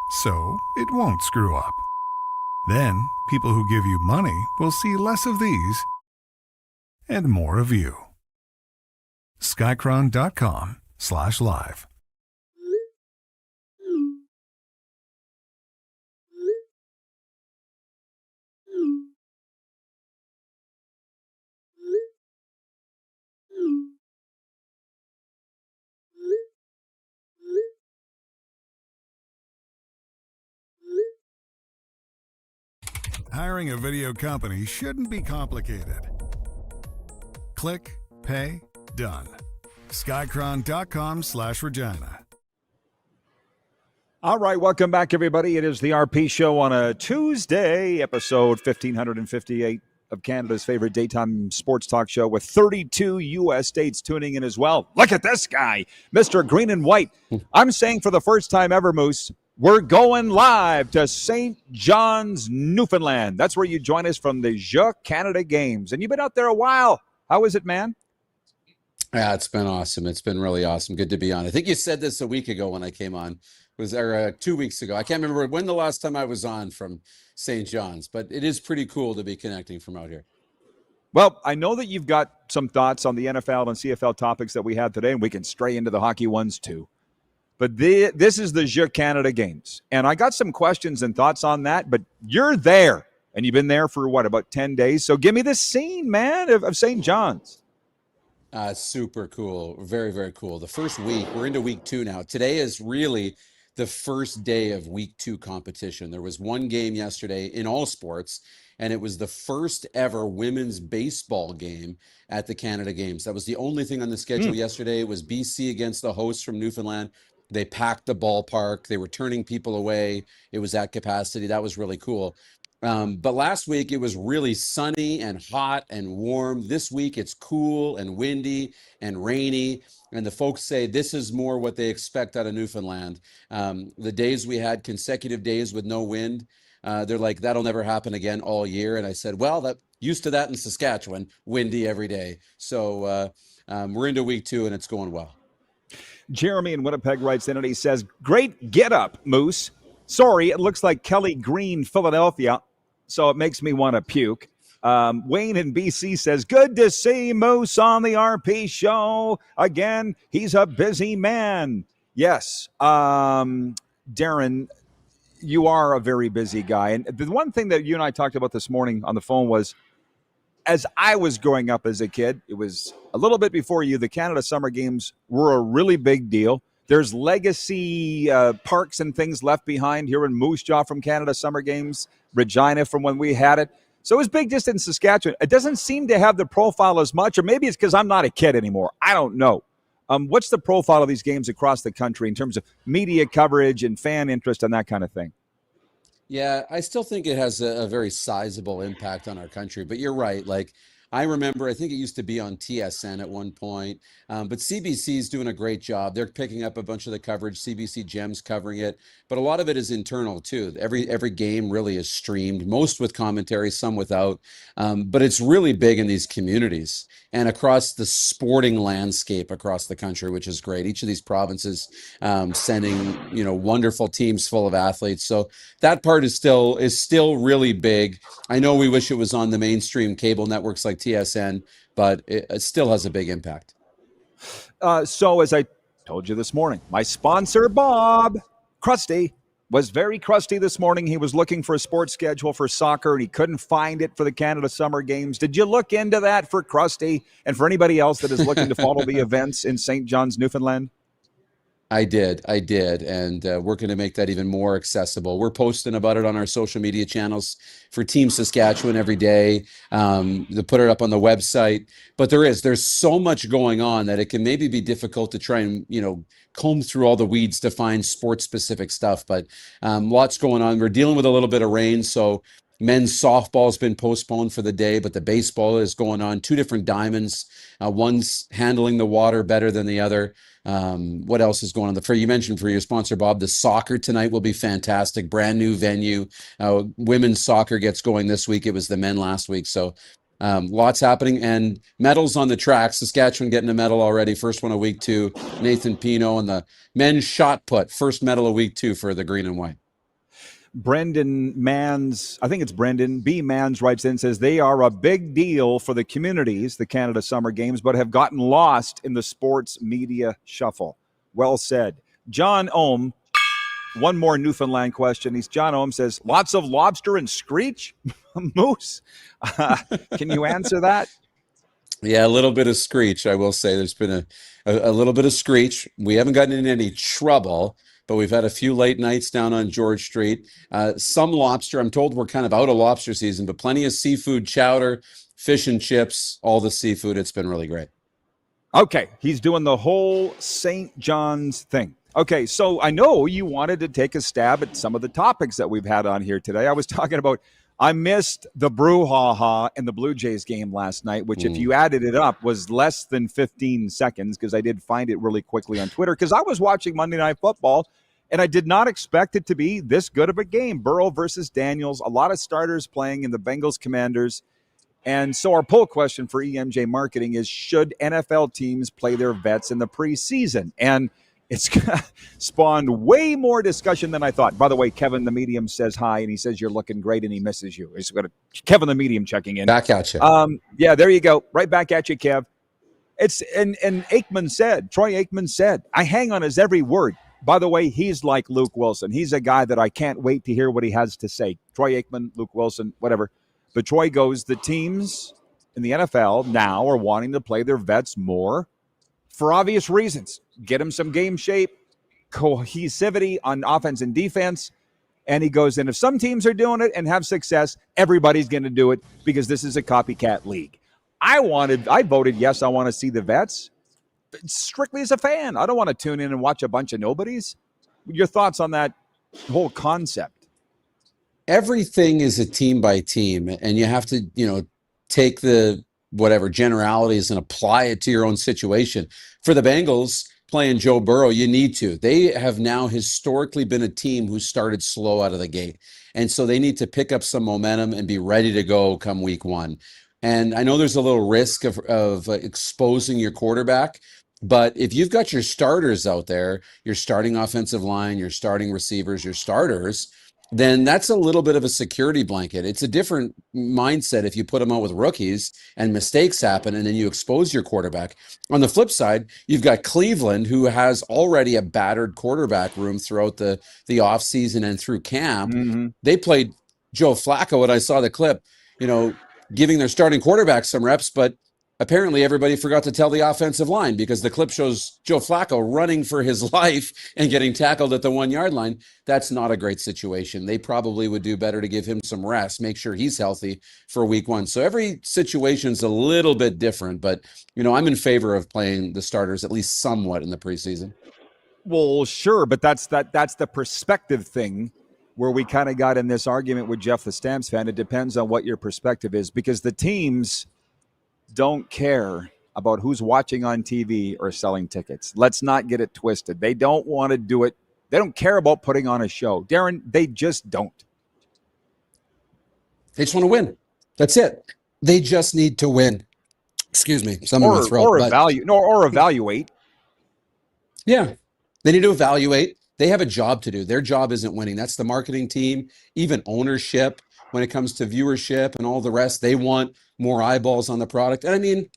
so it won't screw up. Then, people who give you money will see less of these and more of you. Skycron.com/live. Hiring a video company shouldn't be complicated. Click, pay, done. Skycron.com/Regina. All right, welcome back, everybody. It is the RP Show on a Tuesday, episode 1558 of Canada's favorite daytime sports talk show, with 32 U.S. states tuning in as well. Look at this guy, Mr. Green and White. I'm saying for the first time ever, Moose, we're going live to St. John's, Newfoundland. That's where you join us from the Jeux Canada Games. And you've been out there a while. How is it, man? Yeah, it's been awesome. It's been really awesome. Good to be on. I think you said this a week ago when I came on. It was 2 weeks ago. I can't remember when the last time I was on from St. John's, but it is pretty cool to be connecting from out here. Well, I know that you've got some thoughts on the NFL and CFL topics that we had today, and we can stray into the hockey ones too. But this is the Jeux Canada Games. And I got some questions and thoughts on that, but you're there. And you've been there for, about 10 days? So give me the scene, man, of St. John's. Super cool. Very, very cool. The first week, we're into week 2 now. Today is really the first day of week 2 competition. There was one game yesterday in all sports, and it was the first ever women's baseball game at the Canada Games. That was the only thing on the schedule yesterday. It was BC against the hosts from Newfoundland. They packed the ballpark. They were turning people away. It was at capacity. That was really cool. But last week it was really sunny and hot and warm. This week it's cool and windy and rainy. And the folks say this is more what they expect out of Newfoundland. The days we had consecutive days with no wind, they're like, that'll never happen again all year. And I said, well, that used to that in Saskatchewan, windy every day. So we're into week 2 and it's going well. Jeremy in Winnipeg writes in and he says, great get up, Moose. Sorry, it looks like Kelly Green, Philadelphia, so it makes me want to puke. Wayne in BC says, good to see Moose on the RP show. Again, he's a busy man. Yes, Darren, you are a very busy guy. And the one thing that you and I talked about this morning on the phone was, as I was growing up as a kid, it was a little bit before you, the Canada Summer Games were a really big deal. There's legacy parks and things left behind here in Moose Jaw from Canada Summer Games, Regina from when we had it. So it was big just in Saskatchewan. It doesn't seem to have the profile as much, or maybe it's because I'm not a kid anymore. I don't know. What's the profile of these games across the country in terms of media coverage and fan interest and that kind of thing? Yeah, I still think it has a very sizable impact on our country. But you're right. Like, I remember, I think it used to be on TSN at one point, but CBC is doing a great job. They're picking up a bunch of the coverage. CBC Gem's covering it, but a lot of it is internal too. Every game really is streamed, most with commentary, some without. But it's really big in these communities and across the sporting landscape across the country, which is great. Each of these provinces sending wonderful teams full of athletes. So that part is still really big. I know we wish it was on the mainstream cable networks like TSN, but it still has a big impact. So as I told you this morning, my sponsor, Bob Krusty, was very crusty this morning. He was looking for a sports schedule for soccer, and he couldn't find it for the Canada Summer Games. Did you look into that for Krusty and for anybody else that is looking to follow the events in St. John's, Newfoundland? I did. And we're going to make that even more accessible. We're posting about it on our social media channels for Team Saskatchewan every day. To put it up on the website. But there's so much going on that it can maybe be difficult to try and, comb through all the weeds to find sports specific stuff. But lots going on. We're dealing with a little bit of rain. So men's softball has been postponed for the day, but the baseball is going on. 2 different diamonds. One's handling the water better than the other. What else is going on? You mentioned for your sponsor, Bob, the soccer tonight will be fantastic. Brand new venue. Women's soccer gets going this week. It was the men last week. So lots happening, and medals on the track. Saskatchewan getting a medal already. First one of week 2. Nathan Pino and the men's shot put. First medal of week 2 for the green and white. Brendan Mans, I think it's Brendan B. Mans writes in and says they are a big deal for the communities, the Canada Summer Games, but have gotten lost in the sports media shuffle. Well said. John Ohm, one more Newfoundland question. John Ohm says, lots of lobster and screech? Moose? Can you answer that? Yeah, a little bit of screech, I will say. There's been a little bit of screech. We haven't gotten in any trouble, but we've had a few late nights down on George Street. Some lobster. I'm told we're kind of out of lobster season, but plenty of seafood, chowder, fish and chips, all the seafood. It's been really great. Okay, he's doing the whole St. John's thing. Okay, so I know you wanted to take a stab at some of the topics that we've had on here today. I was talking about, I missed the brouhaha in the Blue Jays game last night, which if you added it up was less than 15 seconds, because I did find it really quickly on Twitter, because I was watching Monday Night Football and I did not expect it to be this good of a game. Burrow versus Daniels, a lot of starters playing in the Bengals Commanders. And so our poll question for EMJ Marketing is, should NFL teams play their vets in the preseason? And it's spawned way more discussion than I thought. By the way, Kevin the Medium says hi, and he says you're looking great, and he misses you. He's got Kevin the Medium checking in. Back at you. Yeah, there you go. Right back at you, Kev. It's and Troy Aikman said, I hang on his every word. By the way, he's like Luke Wilson. He's a guy that I can't wait to hear what he has to say. Troy Aikman, Luke Wilson, whatever. But Troy goes, the teams in the NFL now are wanting to play their vets more for obvious reasons. Get them some game shape, cohesivity on offense and defense. And he goes, and if some teams are doing it and have success, everybody's going to do it because this is a copycat league. I voted yes, I want to see the vets. Strictly as a fan. I don't want to tune in and watch a bunch of nobodies. Your thoughts on that whole concept? Everything is a team by team, and you have to, take the whatever generalities and apply it to your own situation. For the Bengals playing Joe Burrow, you need to. They have now historically been a team who started slow out of the gate. And so they need to pick up some momentum and be ready to go come week one. And I know there's a little risk of exposing your quarterback. But if you've got your starters out there, your starting offensive line, your starting receivers, your starters, then that's a little bit of a security blanket. It's a different mindset if you put them out with rookies and mistakes happen and then you expose your quarterback. On the flip side, you've got Cleveland, who has already a battered quarterback room throughout the offseason and through camp. Mm-hmm. They played Joe Flacco, and I saw the clip, giving their starting quarterback some reps, but apparently everybody forgot to tell the offensive line because the clip shows Joe Flacco running for his life and getting tackled at the 1-yard line. That's not a great situation. They probably would do better to give him some rest, make sure he's healthy for week one. So every situation's a little bit different, but I'm in favor of playing the starters at least somewhat in the preseason. Well, sure, but that's the perspective thing where we kind of got in this argument with Jeff the Stamps fan. It depends on what your perspective is because the teams don't care about who's watching on TV or selling tickets. Let's not get it twisted. They don't want to do it. They don't care about putting on a show. Darren, they just don't. They just want to win. That's it. They just need to win. Excuse me. Or evaluate. Yeah. They need to evaluate. They have a job to do. Their job isn't winning. That's the marketing team, even ownership. When it comes to viewership and all the rest, they want more eyeballs on the product. And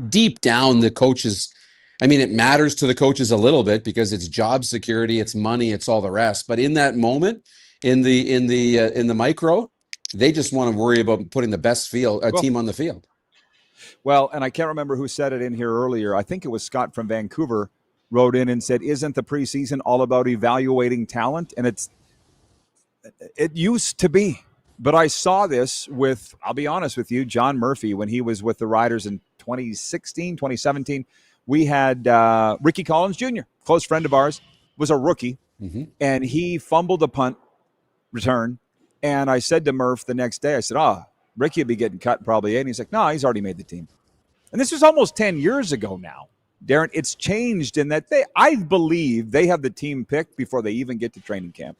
deep down, the coaches, it matters to the coaches a little bit because it's job security, it's money, it's all the rest. But in that moment, in the micro, they just want to worry about putting the best team on the field. Well, and I can't remember who said it in here earlier. I think it was Scott from Vancouver wrote in and said, "Isn't the preseason all about evaluating talent?" And it used to be. But I saw this with, I'll be honest with you, John Murphy, when he was with the Riders in 2016, 2017. We had Ricky Collins Jr., close friend of ours, was a rookie, and he fumbled a punt return. And I said to Murph the next day, I said, Ricky will be getting cut probably. And he's like, no, he's already made the team. And this was almost 10 years ago now. Darren, it's changed in that I believe they have the team picked before they even get to training camp.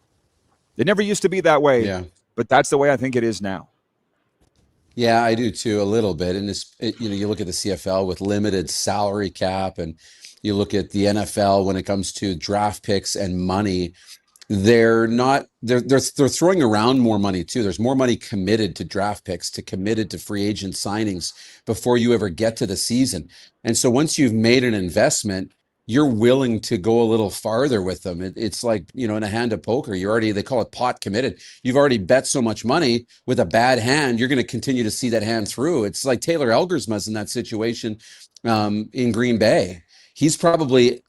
It never used to be that way. Yeah. But that's the way I think it is now. Yeah, I do too, a little bit. And you look at the CFL with limited salary cap, and you look at the NFL when it comes to draft picks and money. They're throwing around more money too. There's more money committed to draft picks, committed to free agent signings before you ever get to the season. And so once you've made an investment, you're willing to go a little farther with them. It's like, in a hand of poker, they call it pot committed. You've already bet so much money with a bad hand, you're going to continue to see that hand through. It's like Taylor Elgersma's in that situation in Green Bay. He's probably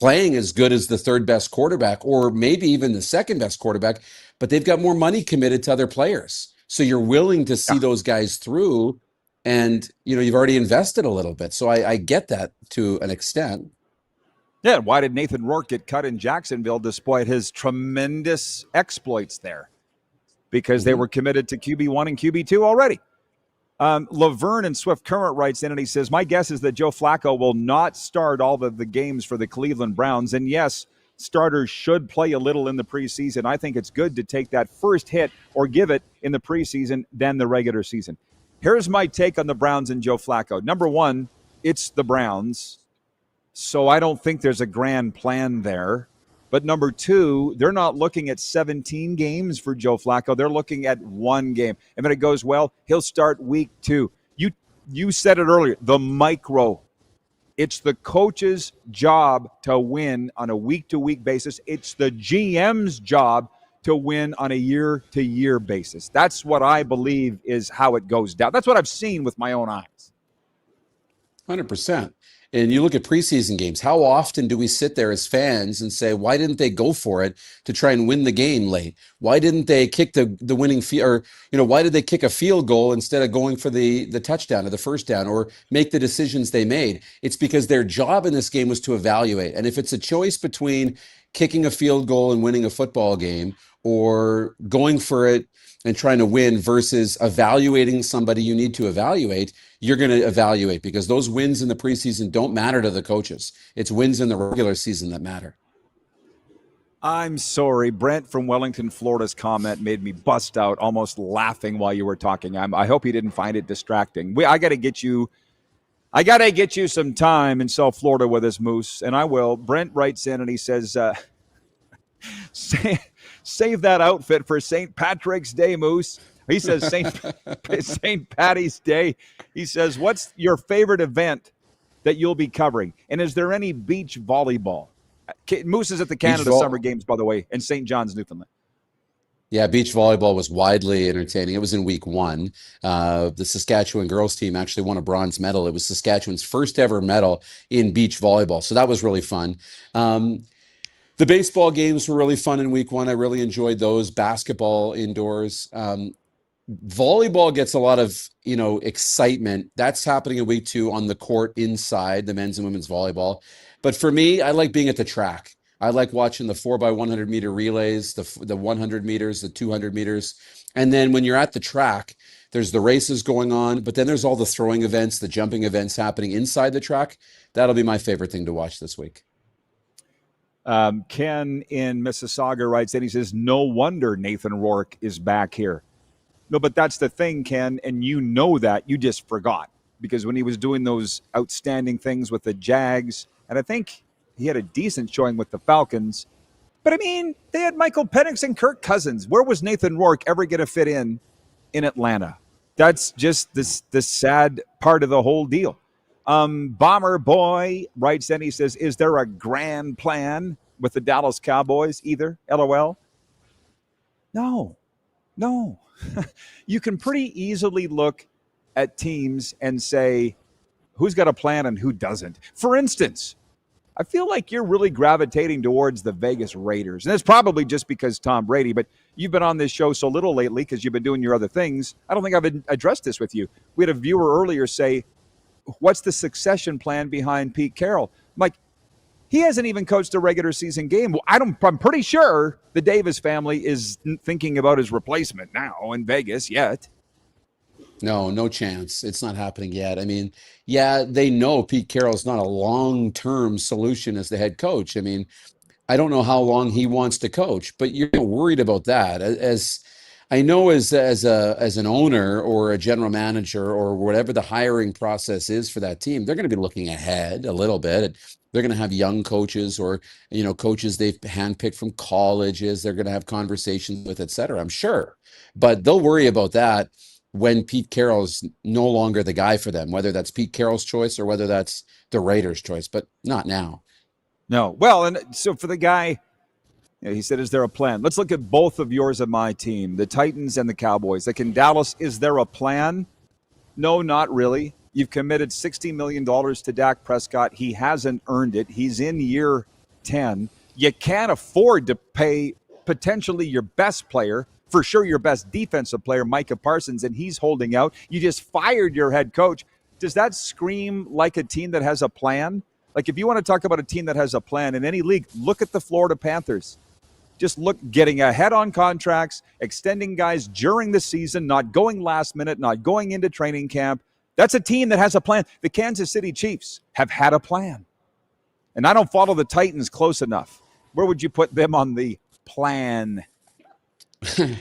playing as good as the third best quarterback, or maybe even the second best quarterback, but they've got more money committed to other players. So you're willing to see those guys through, and you've already invested a little bit. So I get that to an extent. Yeah, why did Nathan Rourke get cut in Jacksonville despite his tremendous exploits there? Because they were committed to QB1 and QB2 already. Laverne in Swift Current writes in and he says, my guess is that Joe Flacco will not start all of the games for the Cleveland Browns. And yes, starters should play a little in the preseason. I think it's good to take that first hit or give it in the preseason than the regular season. Here's my take on the Browns and Joe Flacco. Number one, it's the Browns. So I don't think there's a grand plan there. But number two, they're not looking at 17 games for Joe Flacco. They're looking at one game. And when it goes well, he'll start week 2. You said it earlier, the micro. It's the coach's job to win on a week-to-week basis. It's the GM's job to win on a year-to-year basis. That's what I believe is how it goes down. That's what I've seen with my own eyes. 100%. And you look at preseason games, how often do we sit there as fans and say, why didn't they go for it to try and win the game late? Why didn't they kick the winning field, or, why did they kick a field goal instead of going for the touchdown or the first down, or make the decisions they made? It's because their job in this game was to evaluate. And if it's a choice between kicking a field goal and winning a football game, or going for it and trying to win versus evaluating somebody you need to evaluate, you're going to evaluate, because those wins in the preseason don't matter to the coaches. It's wins in the regular season that matter. I'm sorry. Brent from Wellington, Florida's comment made me bust out almost laughing while you were talking. I hope he didn't find it distracting. I got to get you some time in South Florida with us, Moose, and I will. Brent writes in and he says, save that outfit for St. Patrick's Day, Moose. He says St. Patty's Day. He says, what's your favorite event that you'll be covering? And is there any beach volleyball? Moose is at the Canada Summer Games, by the way, in St. John's, Newfoundland. Yeah, beach volleyball was widely entertaining. It was in week 1. The Saskatchewan girls team actually won a bronze medal. It was Saskatchewan's first ever medal in beach volleyball. So that was really fun. The baseball games were really fun in week 1. I really enjoyed those. Basketball indoors. Volleyball gets a lot of, excitement. That's happening in week 2 on the court inside, the men's and women's volleyball. But for me, I like being at the track. I like watching the 4x100 meter relays, the 100 meters, the 200 meters. And then when you're at the track, there's the races going on, but then there's all the throwing events, the jumping events happening inside the track. That'll be my favorite thing to watch this week. Ken in Mississauga writes in, he says, no wonder Nathan Rourke is back here. No, but that's the thing, Ken, and you know that. You just forgot. Because when he was doing those outstanding things with the Jags, and I think he had a decent showing with the Falcons, but I mean, they had Michael Penix and Kirk Cousins. Where was Nathan Rourke ever going to fit in Atlanta? That's just the sad part of the whole deal. Bomber Boy writes in, he says, is there a grand plan with the Dallas Cowboys either? LOL. No. You can pretty easily look at teams and say who's got a plan and who doesn't. For instance, I feel like you're really gravitating towards the Vegas Raiders. And it's probably just because Tom Brady, but you've been on this show so little lately because you've been doing your other things. I don't think I've addressed this with you. We had a viewer earlier say, what's the succession plan behind Pete Carroll? I'm like, he hasn't even coached a regular season game. Well, I'm pretty sure the Davis family is thinking about his replacement now in Vegas yet. No chance. It's not happening yet. I mean, yeah, they know Pete Carroll's not a long-term solution as the head coach. I mean, I don't know how long he wants to coach, but you're worried about that. As I know, as an owner or a general manager or whatever the hiring process is for that team, they're going to be looking ahead a little bit. They're going to have young coaches or, coaches they've handpicked from colleges. They're going to have conversations with, et cetera, I'm sure. But they'll worry about that when Pete Carroll's no longer the guy for them, whether that's Pete Carroll's choice or whether that's the Raiders' choice, but not now. No. Well, and so for the guy, he said, is there a plan? Let's look at both of yours and my team, the Titans and the Cowboys. Like in Dallas, is there a plan? No, not really. You've committed $60 million to Dak Prescott. He hasn't earned it. He's in year 10. You can't afford to pay potentially your best player, for sure your best defensive player, Micah Parsons, and he's holding out. You just fired your head coach. Does that scream like a team that has a plan? Like if you want to talk about a team that has a plan in any league, look at the Florida Panthers. Just look, getting ahead on contracts, extending guys during the season, not going last minute, not going into training camp. That's a team that has a plan. The Kansas City Chiefs have had a plan. And I don't follow the Titans close enough. Where would you put them on the plan? I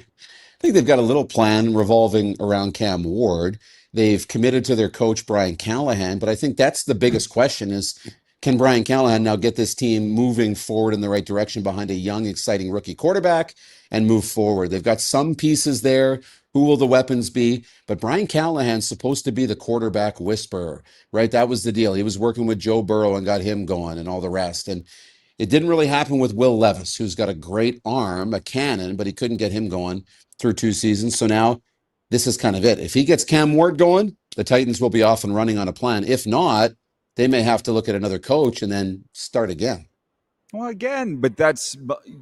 think they've got a little plan revolving around Cam Ward. They've committed to their coach, Brian Callahan. But I think that's the biggest question is, can Brian Callahan now get this team moving forward in the right direction behind a young, exciting rookie quarterback and move forward? They've got some pieces there. Who will the weapons be? But Brian Callahan's supposed to be the quarterback whisperer, right? That was the deal. He was working with Joe Burrow and got him going and all the rest. And it didn't really happen with Will Levis, who's got a great arm, a cannon, but he couldn't get him going through 2 seasons. So now this is kind of it. If he gets Cam Ward going, the Titans will be off and running on a plan. If not, they may have to look at another coach and then start again. Well, again, but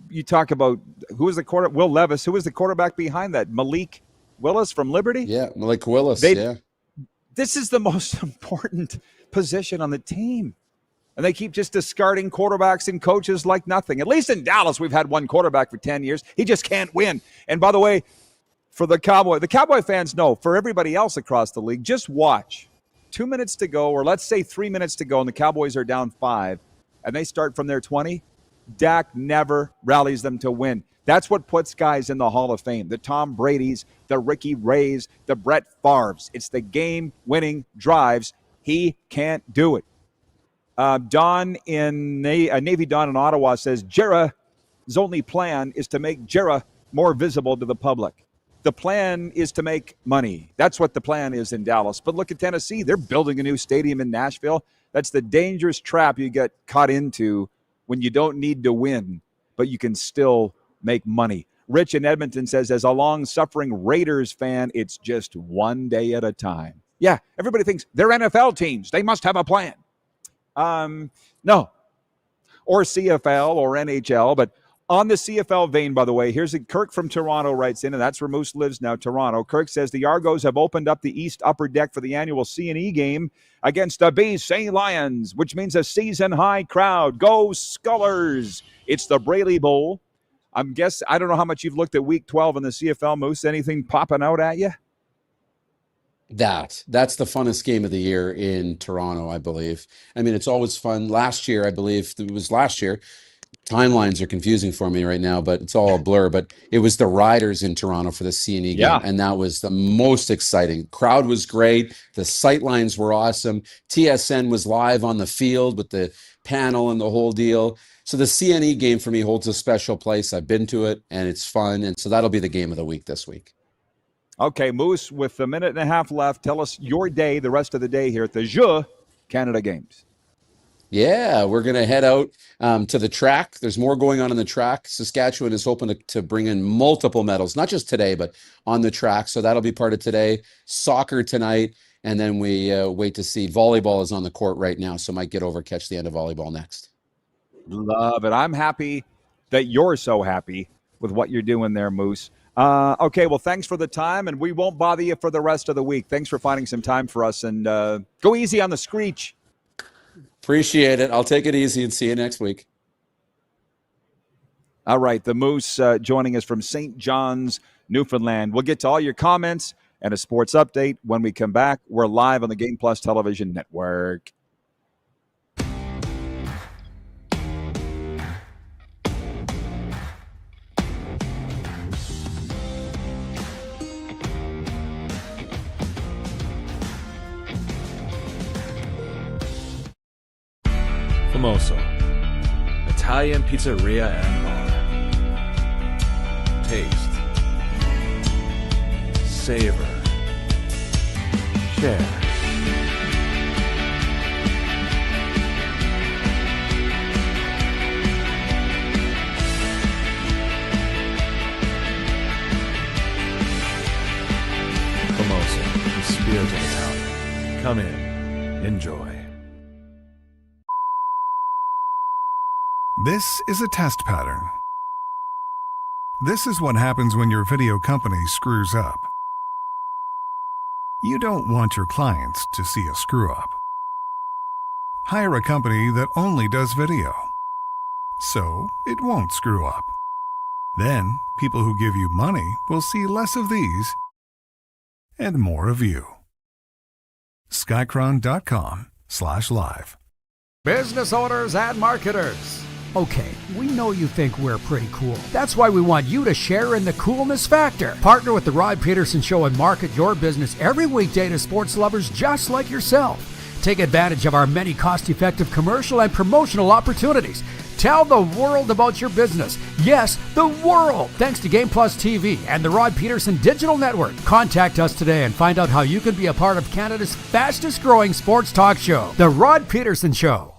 you talk about who was the quarterback? Will Levis. Who was the quarterback behind that? Malik Willis from Liberty? Yeah, Malik Willis, This is the most important position on the team. And they keep just discarding quarterbacks and coaches like nothing. At least in Dallas, we've had one quarterback for 10 years. He just can't win. And by the way, for the Cowboy fans know, for everybody else across the league, just watch. 2 minutes to go, or let's say 3 minutes to go, and the Cowboys are down 5, and they start from their 20, Dak never rallies them to win. That's what puts guys in the Hall of Fame. The Tom Bradys, the Ricky Rays, the Brett Favres. It's the game-winning drives. He can't do it. Don in Navy Don in Ottawa says Jera's only plan is to make Jera more visible to the public. The plan is to make money. That's what the plan is in Dallas. But look at Tennessee. They're building a new stadium in Nashville. That's the dangerous trap you get caught into when you don't need to win, but you can still make money. Rich in Edmonton says, as a long-suffering Raiders fan, it's just one day at a time. Yeah, everybody thinks they're NFL teams. They must have a plan. No. Or CFL or NHL, but on the CFL vein, by the way, here's Kirk from Toronto writes in, and that's where Moose lives now, Toronto. Kirk says the Argos have opened up the East Upper Deck for the annual C&E game against the BC Lions, which means a season-high crowd. Go Scullers! It's the Braley Bowl. I don't know how much you've looked at Week 12 in the CFL, Moose. Anything popping out at you? That's the funnest game of the year in Toronto, I believe. I mean, it's always fun. Last year, I believe it was last year. Timelines are confusing for me right now, but it's all a blur. But it was the Riders in Toronto for the C&E game, and that was the most exciting. Crowd was great. The sightlines were awesome. TSN was live on the field with the panel and the whole deal. So the C&E game for me holds a special place. I've been to it, and it's fun. And so that'll be the game of the week this week. Okay, Moose, with a minute and a half left, tell us your day, the rest of the day here at the Jeux Canada Games. Yeah, we're going to head out to the track. There's more going on in the track. Saskatchewan is hoping to bring in multiple medals, not just today, but on the track. So that'll be part of today. Soccer tonight, and then we wait to see. Volleyball is on the court right now, so might get over, catch the end of volleyball next. Love it. I'm happy that you're so happy with what you're doing there, Moose. Okay, well, thanks for the time, and we won't bother you for the rest of the week. Thanks for finding some time for us, and go easy on the screech. Appreciate it. I'll take it easy and see you next week. All right, the Moose joining us from St. John's, Newfoundland. We'll get to all your comments and a sports update when we come back. We're live on the Game Plus Television Network. Famoso, Italian pizzeria and bar. Taste, savor, share. Famoso, the spirit of Italian. Come in, enjoy. This is a test pattern. This is what happens when your video company screws up. You don't want your clients to see a screw-up. Hire a company that only does video, so it won't screw up. Then, people who give you money will see less of these and more of you. Skycron.com/live. Business owners and marketers. Okay, we know you think we're pretty cool. That's why we want you to share in the coolness factor. Partner with the Rod Pedersen Show and market your business every weekday to sports lovers just like yourself. Take advantage of our many cost-effective commercial and promotional opportunities. Tell the world about your business. Yes, the world. Thanks to Game Plus TV and the Rod Pedersen Digital Network. Contact us today and find out how you can be a part of Canada's fastest growing sports talk show, The Rod Pedersen Show.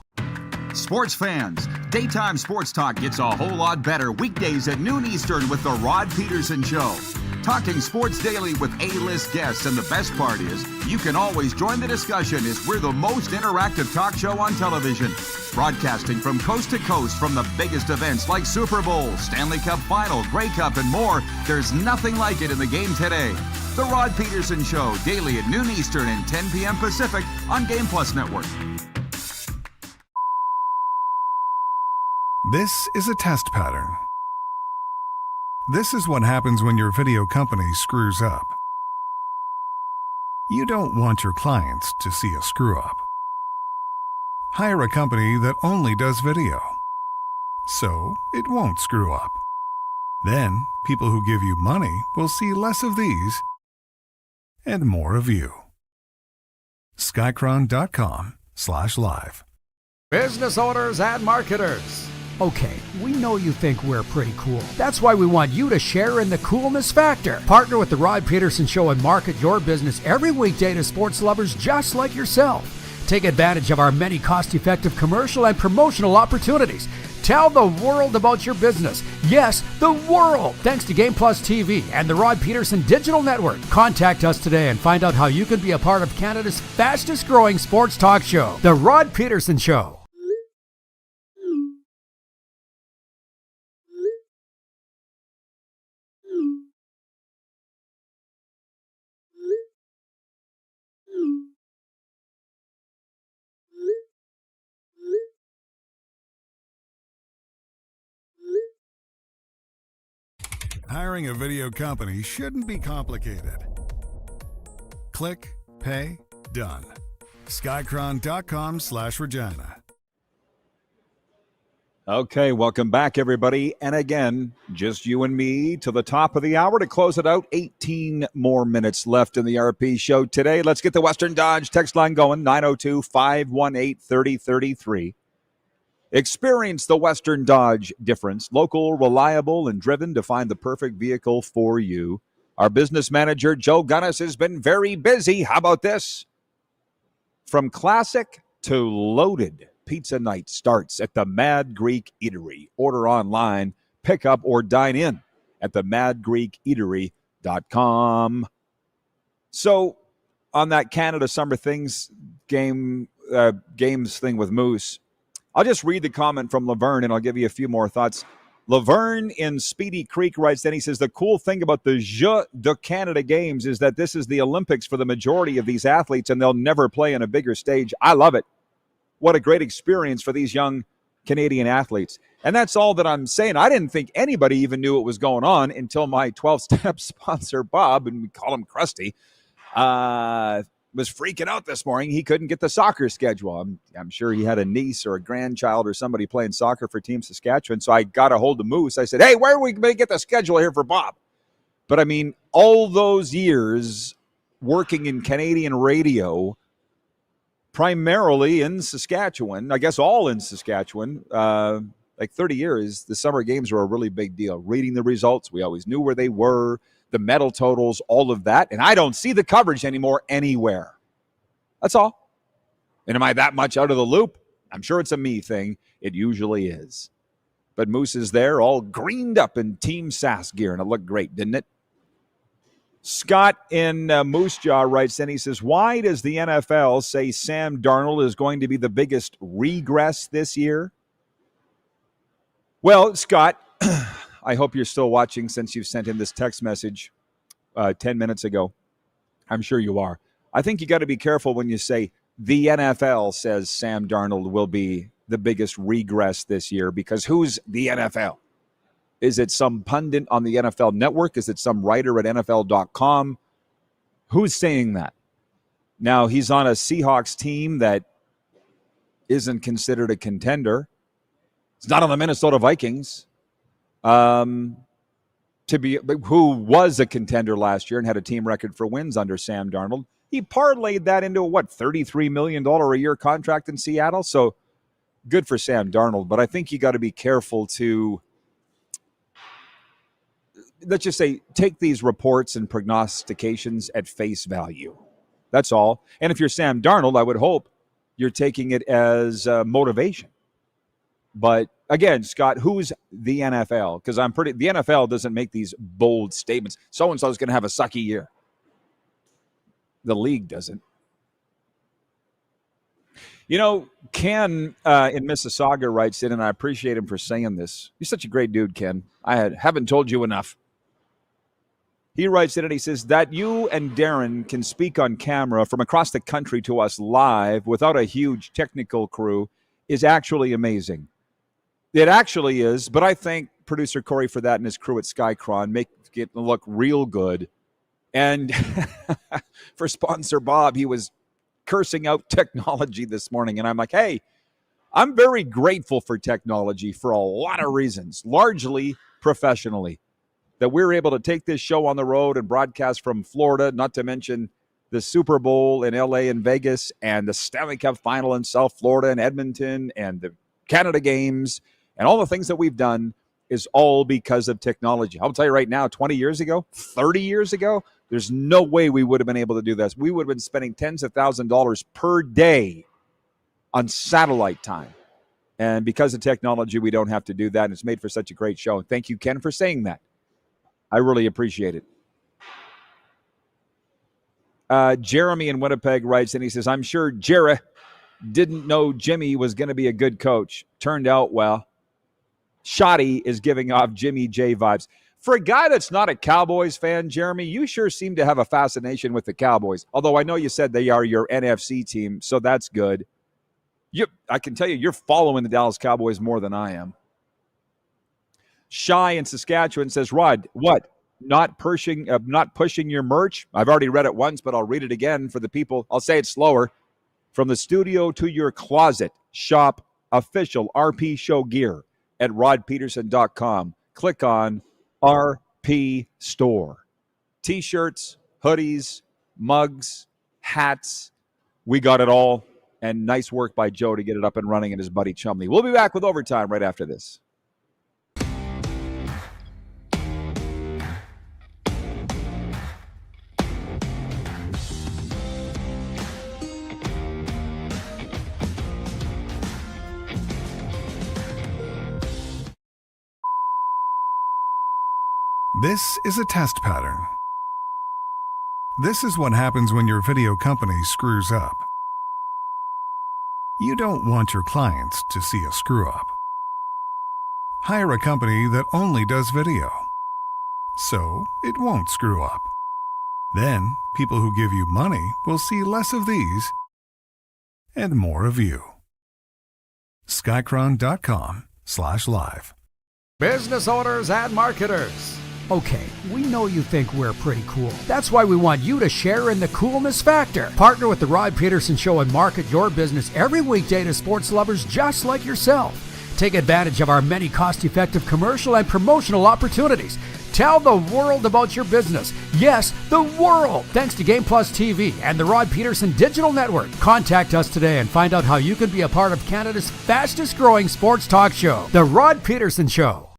Sports fans, daytime sports talk gets a whole lot better weekdays at noon Eastern with the Rod Pedersen Show. Talking sports daily with A-list guests, and the best part is you can always join the discussion as we're the most interactive talk show on television. Broadcasting from coast to coast from the biggest events like Super Bowl, Stanley Cup Final, Grey Cup, and more. There's nothing like it in the game today. The Rod Pedersen Show, daily at noon Eastern and 10 p.m. Pacific on Game Plus Network. This is a test pattern. This is what happens when your video company screws up. You don't want your clients to see a screw up. Hire a company that only does video, so it won't screw up. Then, people who give you money will see less of these and more of you. Skycron.com/live. Business owners and marketers. Okay, we know you think we're pretty cool. That's why we want you to share in the coolness factor. Partner with the Rod Pedersen Show and market your business every weekday to sports lovers just like yourself. Take advantage of our many cost-effective commercial and promotional opportunities. Tell the world about your business. Yes, the world. Thanks to Game Plus TV and the Rod Pedersen Digital Network. Contact us today and find out how you can be a part of Canada's fastest growing sports talk show, The Rod Pedersen Show. Hiring a video company shouldn't be complicated. Click, pay, done. Skycron.com/Regina. Okay, welcome back, everybody. And again, just you and me to the top of the hour to close it out. 18 more minutes left in the RP show today. Let's get the Western Dodge text line going, 902-518-3033. Experience the Western Dodge difference. Local, reliable, and driven to find the perfect vehicle for you. Our business manager, Joe Gunnis, has been very busy. How about this? From classic to loaded, pizza night starts at the Mad Greek Eatery. Order online, pick up, or dine in at the madgreekeatery.com. So, on that Canada Summer Things games thing with Moose, I'll just read the comment from Laverne, and I'll give you a few more thoughts. Laverne in Speedy Creek writes, then he says, the cool thing about the Jeux de Canada Games is that this is the Olympics for the majority of these athletes, and they'll never play on a bigger stage. I love it. What a great experience for these young Canadian athletes. And that's all that I'm saying. I didn't think anybody even knew what was going on until my 12-step sponsor, Bob, and we call him Krusty, was freaking out this morning. He couldn't get the soccer schedule. I'm sure he had a niece or a grandchild or somebody playing soccer for Team Saskatchewan. So I got a hold of Moose. I said, hey, where are we going to get the schedule here for Bob? But I mean, all those years working in Canadian radio, primarily in Saskatchewan, I guess all in Saskatchewan, like 30 years, the summer games were a really big deal. Reading the results, we always knew where they were, the medal totals, all of that. And I don't see the coverage anymore anywhere. That's all. And am I that much out of the loop? I'm sure it's a me thing. It usually is. But Moose is there all greened up in Team Sask gear, and it looked great, didn't it? Scott in Moose Jaw writes in, he says, why does the NFL say Sam Darnold is going to be the biggest regress this year? Well, Scott, I hope you're still watching since you've sent in this text message 10 minutes ago. I'm sure you are. I think you got to be careful when you say the NFL says Sam Darnold will be the biggest regress this year, because who's the NFL? Is it some pundit on the NFL Network? Is it some writer at NFL.com? Who's saying that? Now, he's on a Seahawks team that isn't considered a contender. It's not on the Minnesota Vikings, who was a contender last year and had a team record for wins under Sam Darnold. He parlayed that into a, $33 million a year contract in Seattle. So good for Sam Darnold, but I think you got to be careful to, let's just say, take these reports and prognostications at face value. That's all. And if you're Sam Darnold, I would hope you're taking it as motivation. But again, Scott, who's the NFL? Because the NFL doesn't make these bold statements. So-and-so is going to have a sucky year. The league doesn't. You know, Ken in Mississauga writes in, and I appreciate him for saying this. You're such a great dude, Ken. I haven't told you enough. He writes in and he says that you and Darren can speak on camera from across the country to us live without a huge technical crew is actually amazing. It actually is, but I thank producer Corey for that and his crew at Skycron, make it look real good. And for sponsor Bob, he was cursing out technology this morning, and I'm like, hey, I'm very grateful for technology for a lot of reasons, largely professionally, that we're able to take this show on the road and broadcast from Florida, not to mention the Super Bowl in LA and Vegas and the Stanley Cup final in South Florida and Edmonton and the Canada games. And all the things that we've done is all because of technology. I'll tell you right now, 20 years ago, 30 years ago, there's no way we would have been able to do this. We would have been spending tens of thousands of dollars per day on satellite time. And because of technology, we don't have to do that. And it's made for such a great show. Thank you, Ken, for saying that. I really appreciate it. Jeremy in Winnipeg writes, and he says, I'm sure Jerry didn't know Jimmy was going to be a good coach. Turned out well. Shoddy is giving off Jimmy J vibes. For a guy that's not a Cowboys fan, Jeremy, you sure seem to have a fascination with the Cowboys. Although I know you said they are your NFC team, so that's good. I can tell you, you're following the Dallas Cowboys more than I am. Shy in Saskatchewan says, Rod, what? Not pushing your merch? I've already read it once, but I'll read it again for the people. I'll say it slower. From the studio to your closet, shop official RP show gear at rodpedersen.com. Click on RP Store. T-shirts, hoodies, mugs, hats. We got it all. And nice work by Joe to get it up and running and his buddy Chumley. We'll be back with Overtime right after this. This is a test pattern. This is what happens when your video company screws up. You don't want your clients to see a screw up. Hire a company that only does video, so it won't screw up. Then, people who give you money will see less of these and more of you. Skycron.com/live. Business owners and marketers. Okay, we know you think we're pretty cool. That's why we want you to share in the coolness factor. Partner with the Rod Pedersen Show and market your business every weekday to sports lovers just like yourself. Take advantage of our many cost-effective commercial and promotional opportunities. Tell the world about your business. Yes, the world. Thanks to Game Plus TV and the Rod Pedersen Digital Network. Contact us today and find out how you can be a part of Canada's fastest-growing sports talk show, The Rod Pedersen Show.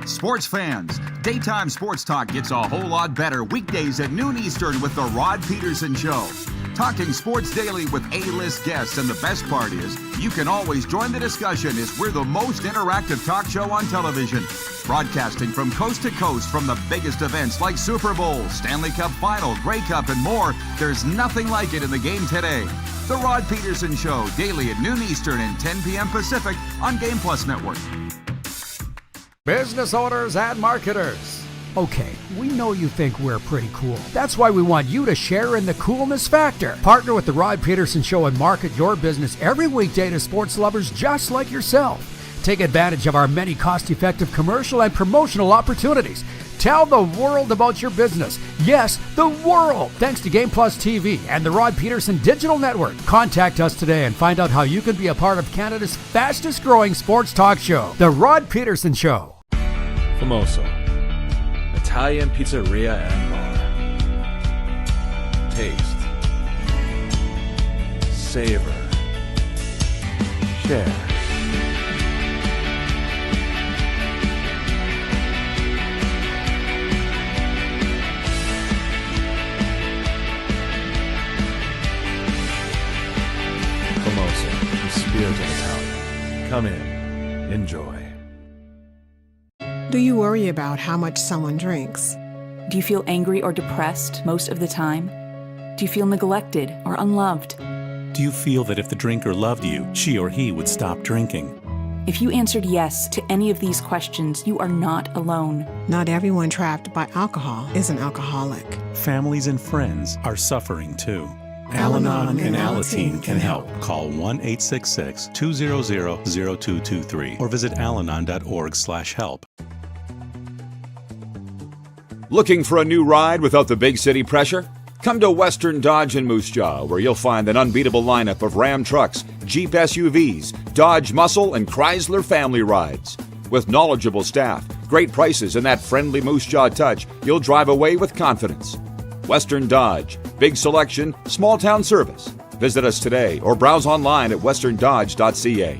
Sports fans, daytime sports talk gets a whole lot better weekdays at noon Eastern with the Rod Pedersen Show. Talking sports daily with A-list guests, and the best part is you can always join the discussion as we're the most interactive talk show on television. Broadcasting from coast to coast from the biggest events like Super Bowl, Stanley Cup Final, Grey Cup, and more. There's nothing like it in the game today. The Rod Pedersen Show, daily at noon Eastern and 10 p.m. Pacific on Game Plus Network. Business owners and marketers. Okay, we know you think we're pretty cool. That's why we want you to share in the coolness factor. Partner with the Rod Pedersen Show and market your business every weekday to sports lovers just like yourself. Take advantage of our many cost-effective commercial and promotional opportunities. Tell the world about your business. Yes, the world. Thanks to Game Plus TV and the Rod Pedersen Digital Network. Contact us today and find out how you can be a part of Canada's fastest-growing sports talk show, The Rod Pedersen Show. Famoso, Italian pizzeria and bar. Taste, savor, share. Come in. Enjoy. Do you worry about how much someone drinks? Do you feel angry or depressed most of the time? Do you feel neglected or unloved? Do you feel that if the drinker loved you, she or he would stop drinking? If you answered yes to any of these questions, you are not alone. Not everyone trapped by alcohol is an alcoholic. Families and friends are suffering too. Al-Anon and Alateen can help. Call 1-866-200-0223 or visit alanon.org/help. Looking for a new ride without the big city pressure? Come to Western Dodge in Moose Jaw, where you'll find an unbeatable lineup of Ram trucks, Jeep SUVs, Dodge Muscle, and Chrysler family rides. With knowledgeable staff, great prices, and that friendly Moose Jaw touch, you'll drive away with confidence. Western Dodge, big selection, small town service. Visit us today or browse online at westerndodge.ca.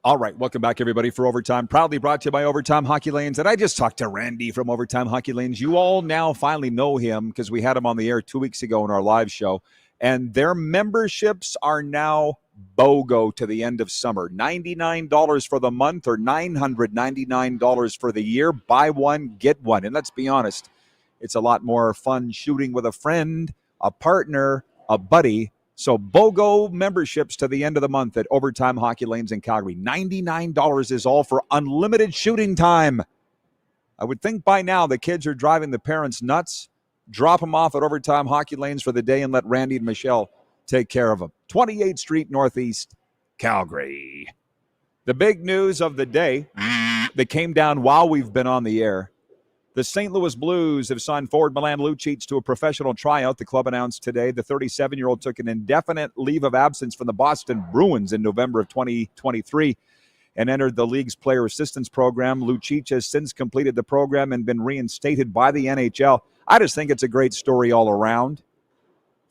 All right, welcome back, everybody, for Overtime. Proudly brought to you by Overtime Hockey Lanes. And I just talked to Randy from Overtime Hockey Lanes. You all now finally know him because we had him on the air 2 weeks ago in our live show. And their memberships are now BOGO to the end of summer. $99 for the month or $999 for the year. Buy one, get one. And let's be honest, it's a lot more fun shooting with a friend, a partner, a buddy. So BOGO memberships to the end of the month at Overtime Hockey Lanes in Calgary. $99 is all for unlimited shooting time. I would think by now the kids are driving the parents nuts. Drop them off at Overtime Hockey Lanes for the day and let Randy and Michelle take care of them. 28th Street Northeast, Calgary. The big news of the day that came down while we've been on the air. The St. Louis Blues have signed forward Milan Lucic to a professional tryout. The club announced today the 37-year-old took an indefinite leave of absence from the Boston Bruins in November of 2023 and entered the league's player assistance program. Lucic has since completed the program and been reinstated by the NHL. I just think it's a great story all around.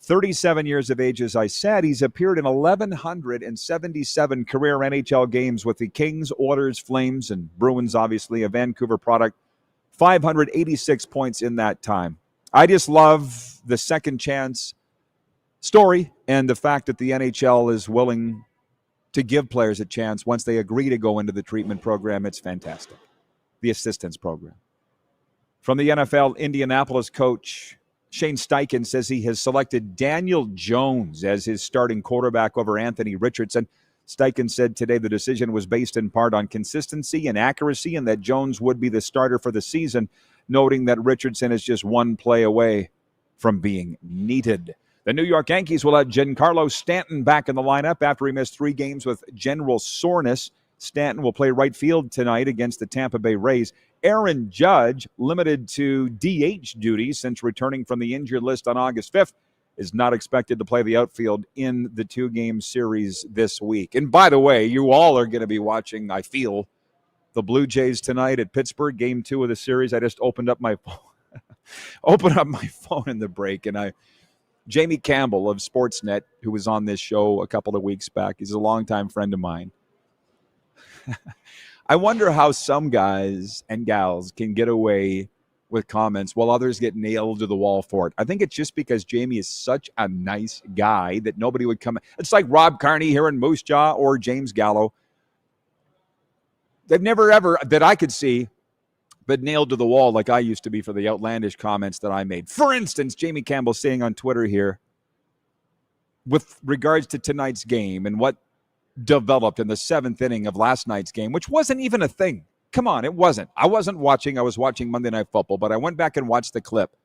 37 years of age, as I said, he's appeared in 1,177 career NHL games with the Kings, Oilers, Flames, and Bruins, obviously, a Vancouver product. 586 points in that time. I just love the second chance story and the fact that the NHL is willing to give players a chance once they agree to go into the treatment program. It's fantastic. The assistance program. From the NFL, Indianapolis coach Shane Steichen says he has selected Daniel Jones as his starting quarterback over Anthony Richardson. Steichen said today the decision was based in part on consistency and accuracy and that Jones would be the starter for the season, noting that Richardson is just one play away from being needed. The New York Yankees will have Giancarlo Stanton back in the lineup after he missed 3 games with general soreness. Stanton will play right field tonight against the Tampa Bay Rays. Aaron Judge, limited to DH duty since returning from the injured list on August 5th, is not expected to play the outfield in the 2-game series this week. And by the way, you all are going to be watching, I feel, the Blue Jays tonight at Pittsburgh, game 2 of the series. I just opened up my phone in the break, and Jamie Campbell of Sportsnet, who was on this show a couple of weeks back, he's a longtime friend of mine. I wonder how some guys and gals can get away with comments while others get nailed to the wall for it. I think it's just because Jamie is such a nice guy that nobody would come. It's like Rob Carney here in Moose Jaw or James Gallo. They've never ever, that I could see, been nailed to the wall like I used to be for the outlandish comments that I made. For instance, Jamie Campbell saying on Twitter here, with regards to tonight's game and what developed in the 7th inning of last night's game, which wasn't even a thing. Come on, it wasn't. I wasn't watching. I was watching Monday Night Football, but I went back and watched the clip.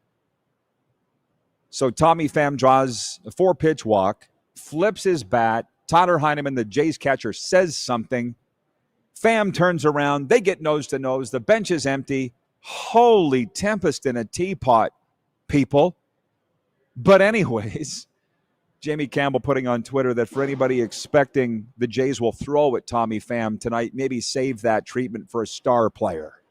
So Tommy Pham draws a 4-pitch walk, flips his bat. Tyler Heineman, the Jays catcher, says something. Pham turns around. They get nose to nose. The bench is empty. Holy tempest in a teapot, people. But anyways, Jamie Campbell putting on Twitter that for anybody expecting the Jays will throw at Tommy Pham tonight, maybe save that treatment for a star player.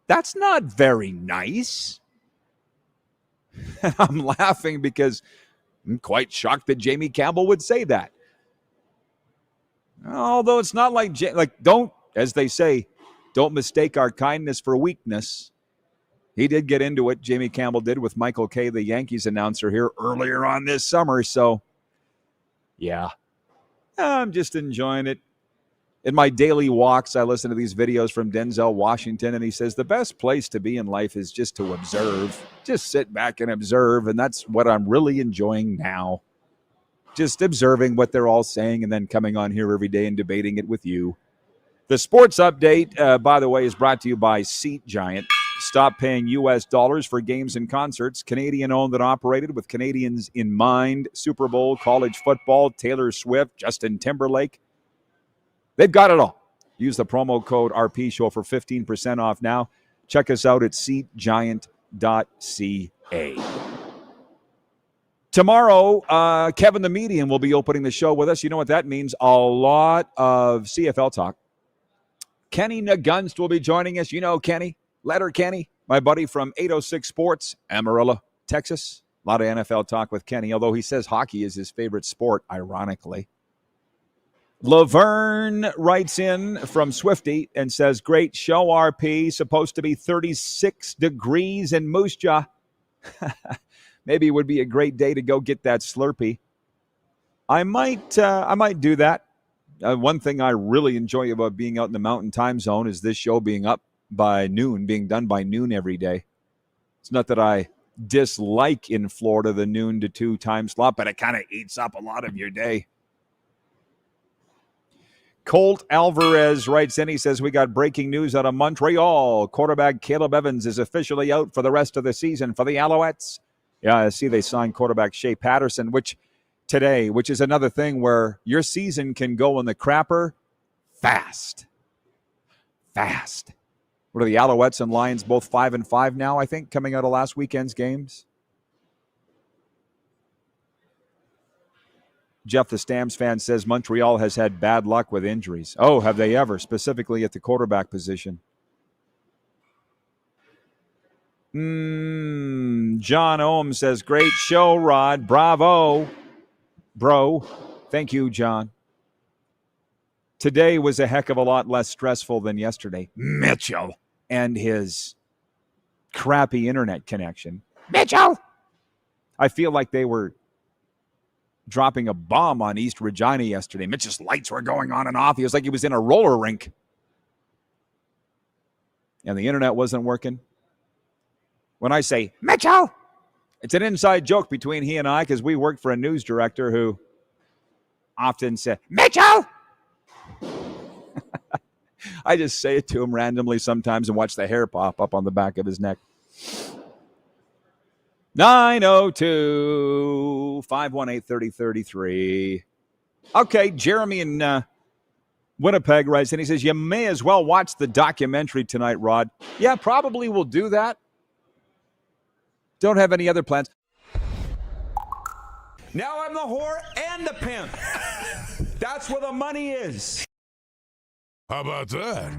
That's not very nice. I'm laughing because I'm quite shocked that Jamie Campbell would say that. Although it's not like don't, as they say, don't mistake our kindness for weakness. He did get into it. Jamie Campbell did with Michael Kay, the Yankees announcer here earlier on this summer. So, yeah, I'm just enjoying it. In my daily walks, I listen to these videos from Denzel Washington, and he says the best place to be in life is just to observe. Just sit back and observe, and that's what I'm really enjoying now. Just observing what they're all saying and then coming on here every day and debating it with you. The sports update, by the way, is brought to you by Seat Giant. Stop paying U.S. dollars for games and concerts. Canadian-owned and operated with Canadians in mind. Super Bowl, college football, Taylor Swift, Justin Timberlake. They've got it all. Use the promo code RPShow for 15% off now. Check us out at seatgiant.ca. Tomorrow, Kevin the Median will be opening the show with us. You know what that means? A lot of CFL talk. Kenny Nagunst will be joining us. You know Kenny, Letter Kenny, my buddy from 806 Sports, Amarillo, Texas. A lot of NFL talk with Kenny, although he says hockey is his favorite sport, ironically. Laverne writes in from Swifty and says, great show, RP. Supposed to be 36 degrees in Moose Jaw. Maybe it would be a great day to go get that Slurpee. I might do that. One thing I really enjoy about being out in the Mountain Time Zone is this show being up by noon, being done by noon every day. It's not that I dislike in Florida the noon to 2 time slot, but it kind of eats up a lot of your day. Colt Alvarez writes in, he says, we got breaking news out of Montreal. Quarterback Caleb Evans is officially out for the rest of the season for the Alouettes. Yeah, I see they signed quarterback Shea Patterson, which is another thing where your season can go in the crapper fast. Fast. What are the Alouettes and Lions both 5-5 now, I think, coming out of last weekend's games? Jeff, the Stamps fan, says Montreal has had bad luck with injuries. Oh, have they ever, specifically at the quarterback position? John Ohm says, great show, Rod. Bravo, bro. Thank you, John. Today was a heck of a lot less stressful than yesterday. Mitchell and his crappy internet connection. Mitchell! I feel like they were dropping a bomb on East Regina yesterday. Mitch's lights were going on and off. He was like he was in a roller rink. And the internet wasn't working. When I say, Mitchell, it's an inside joke between he and I because we worked for a news director who often said, Mitchell! I just say it to him randomly sometimes and watch the hair pop up on the back of his neck. 902-518-3033. Okay, Jeremy in Winnipeg writes, and he says, you may as well watch the documentary tonight, Rod. Yeah, probably will do that. Don't have any other plans. Now I'm the whore and the pimp. That's where the money is. How about that?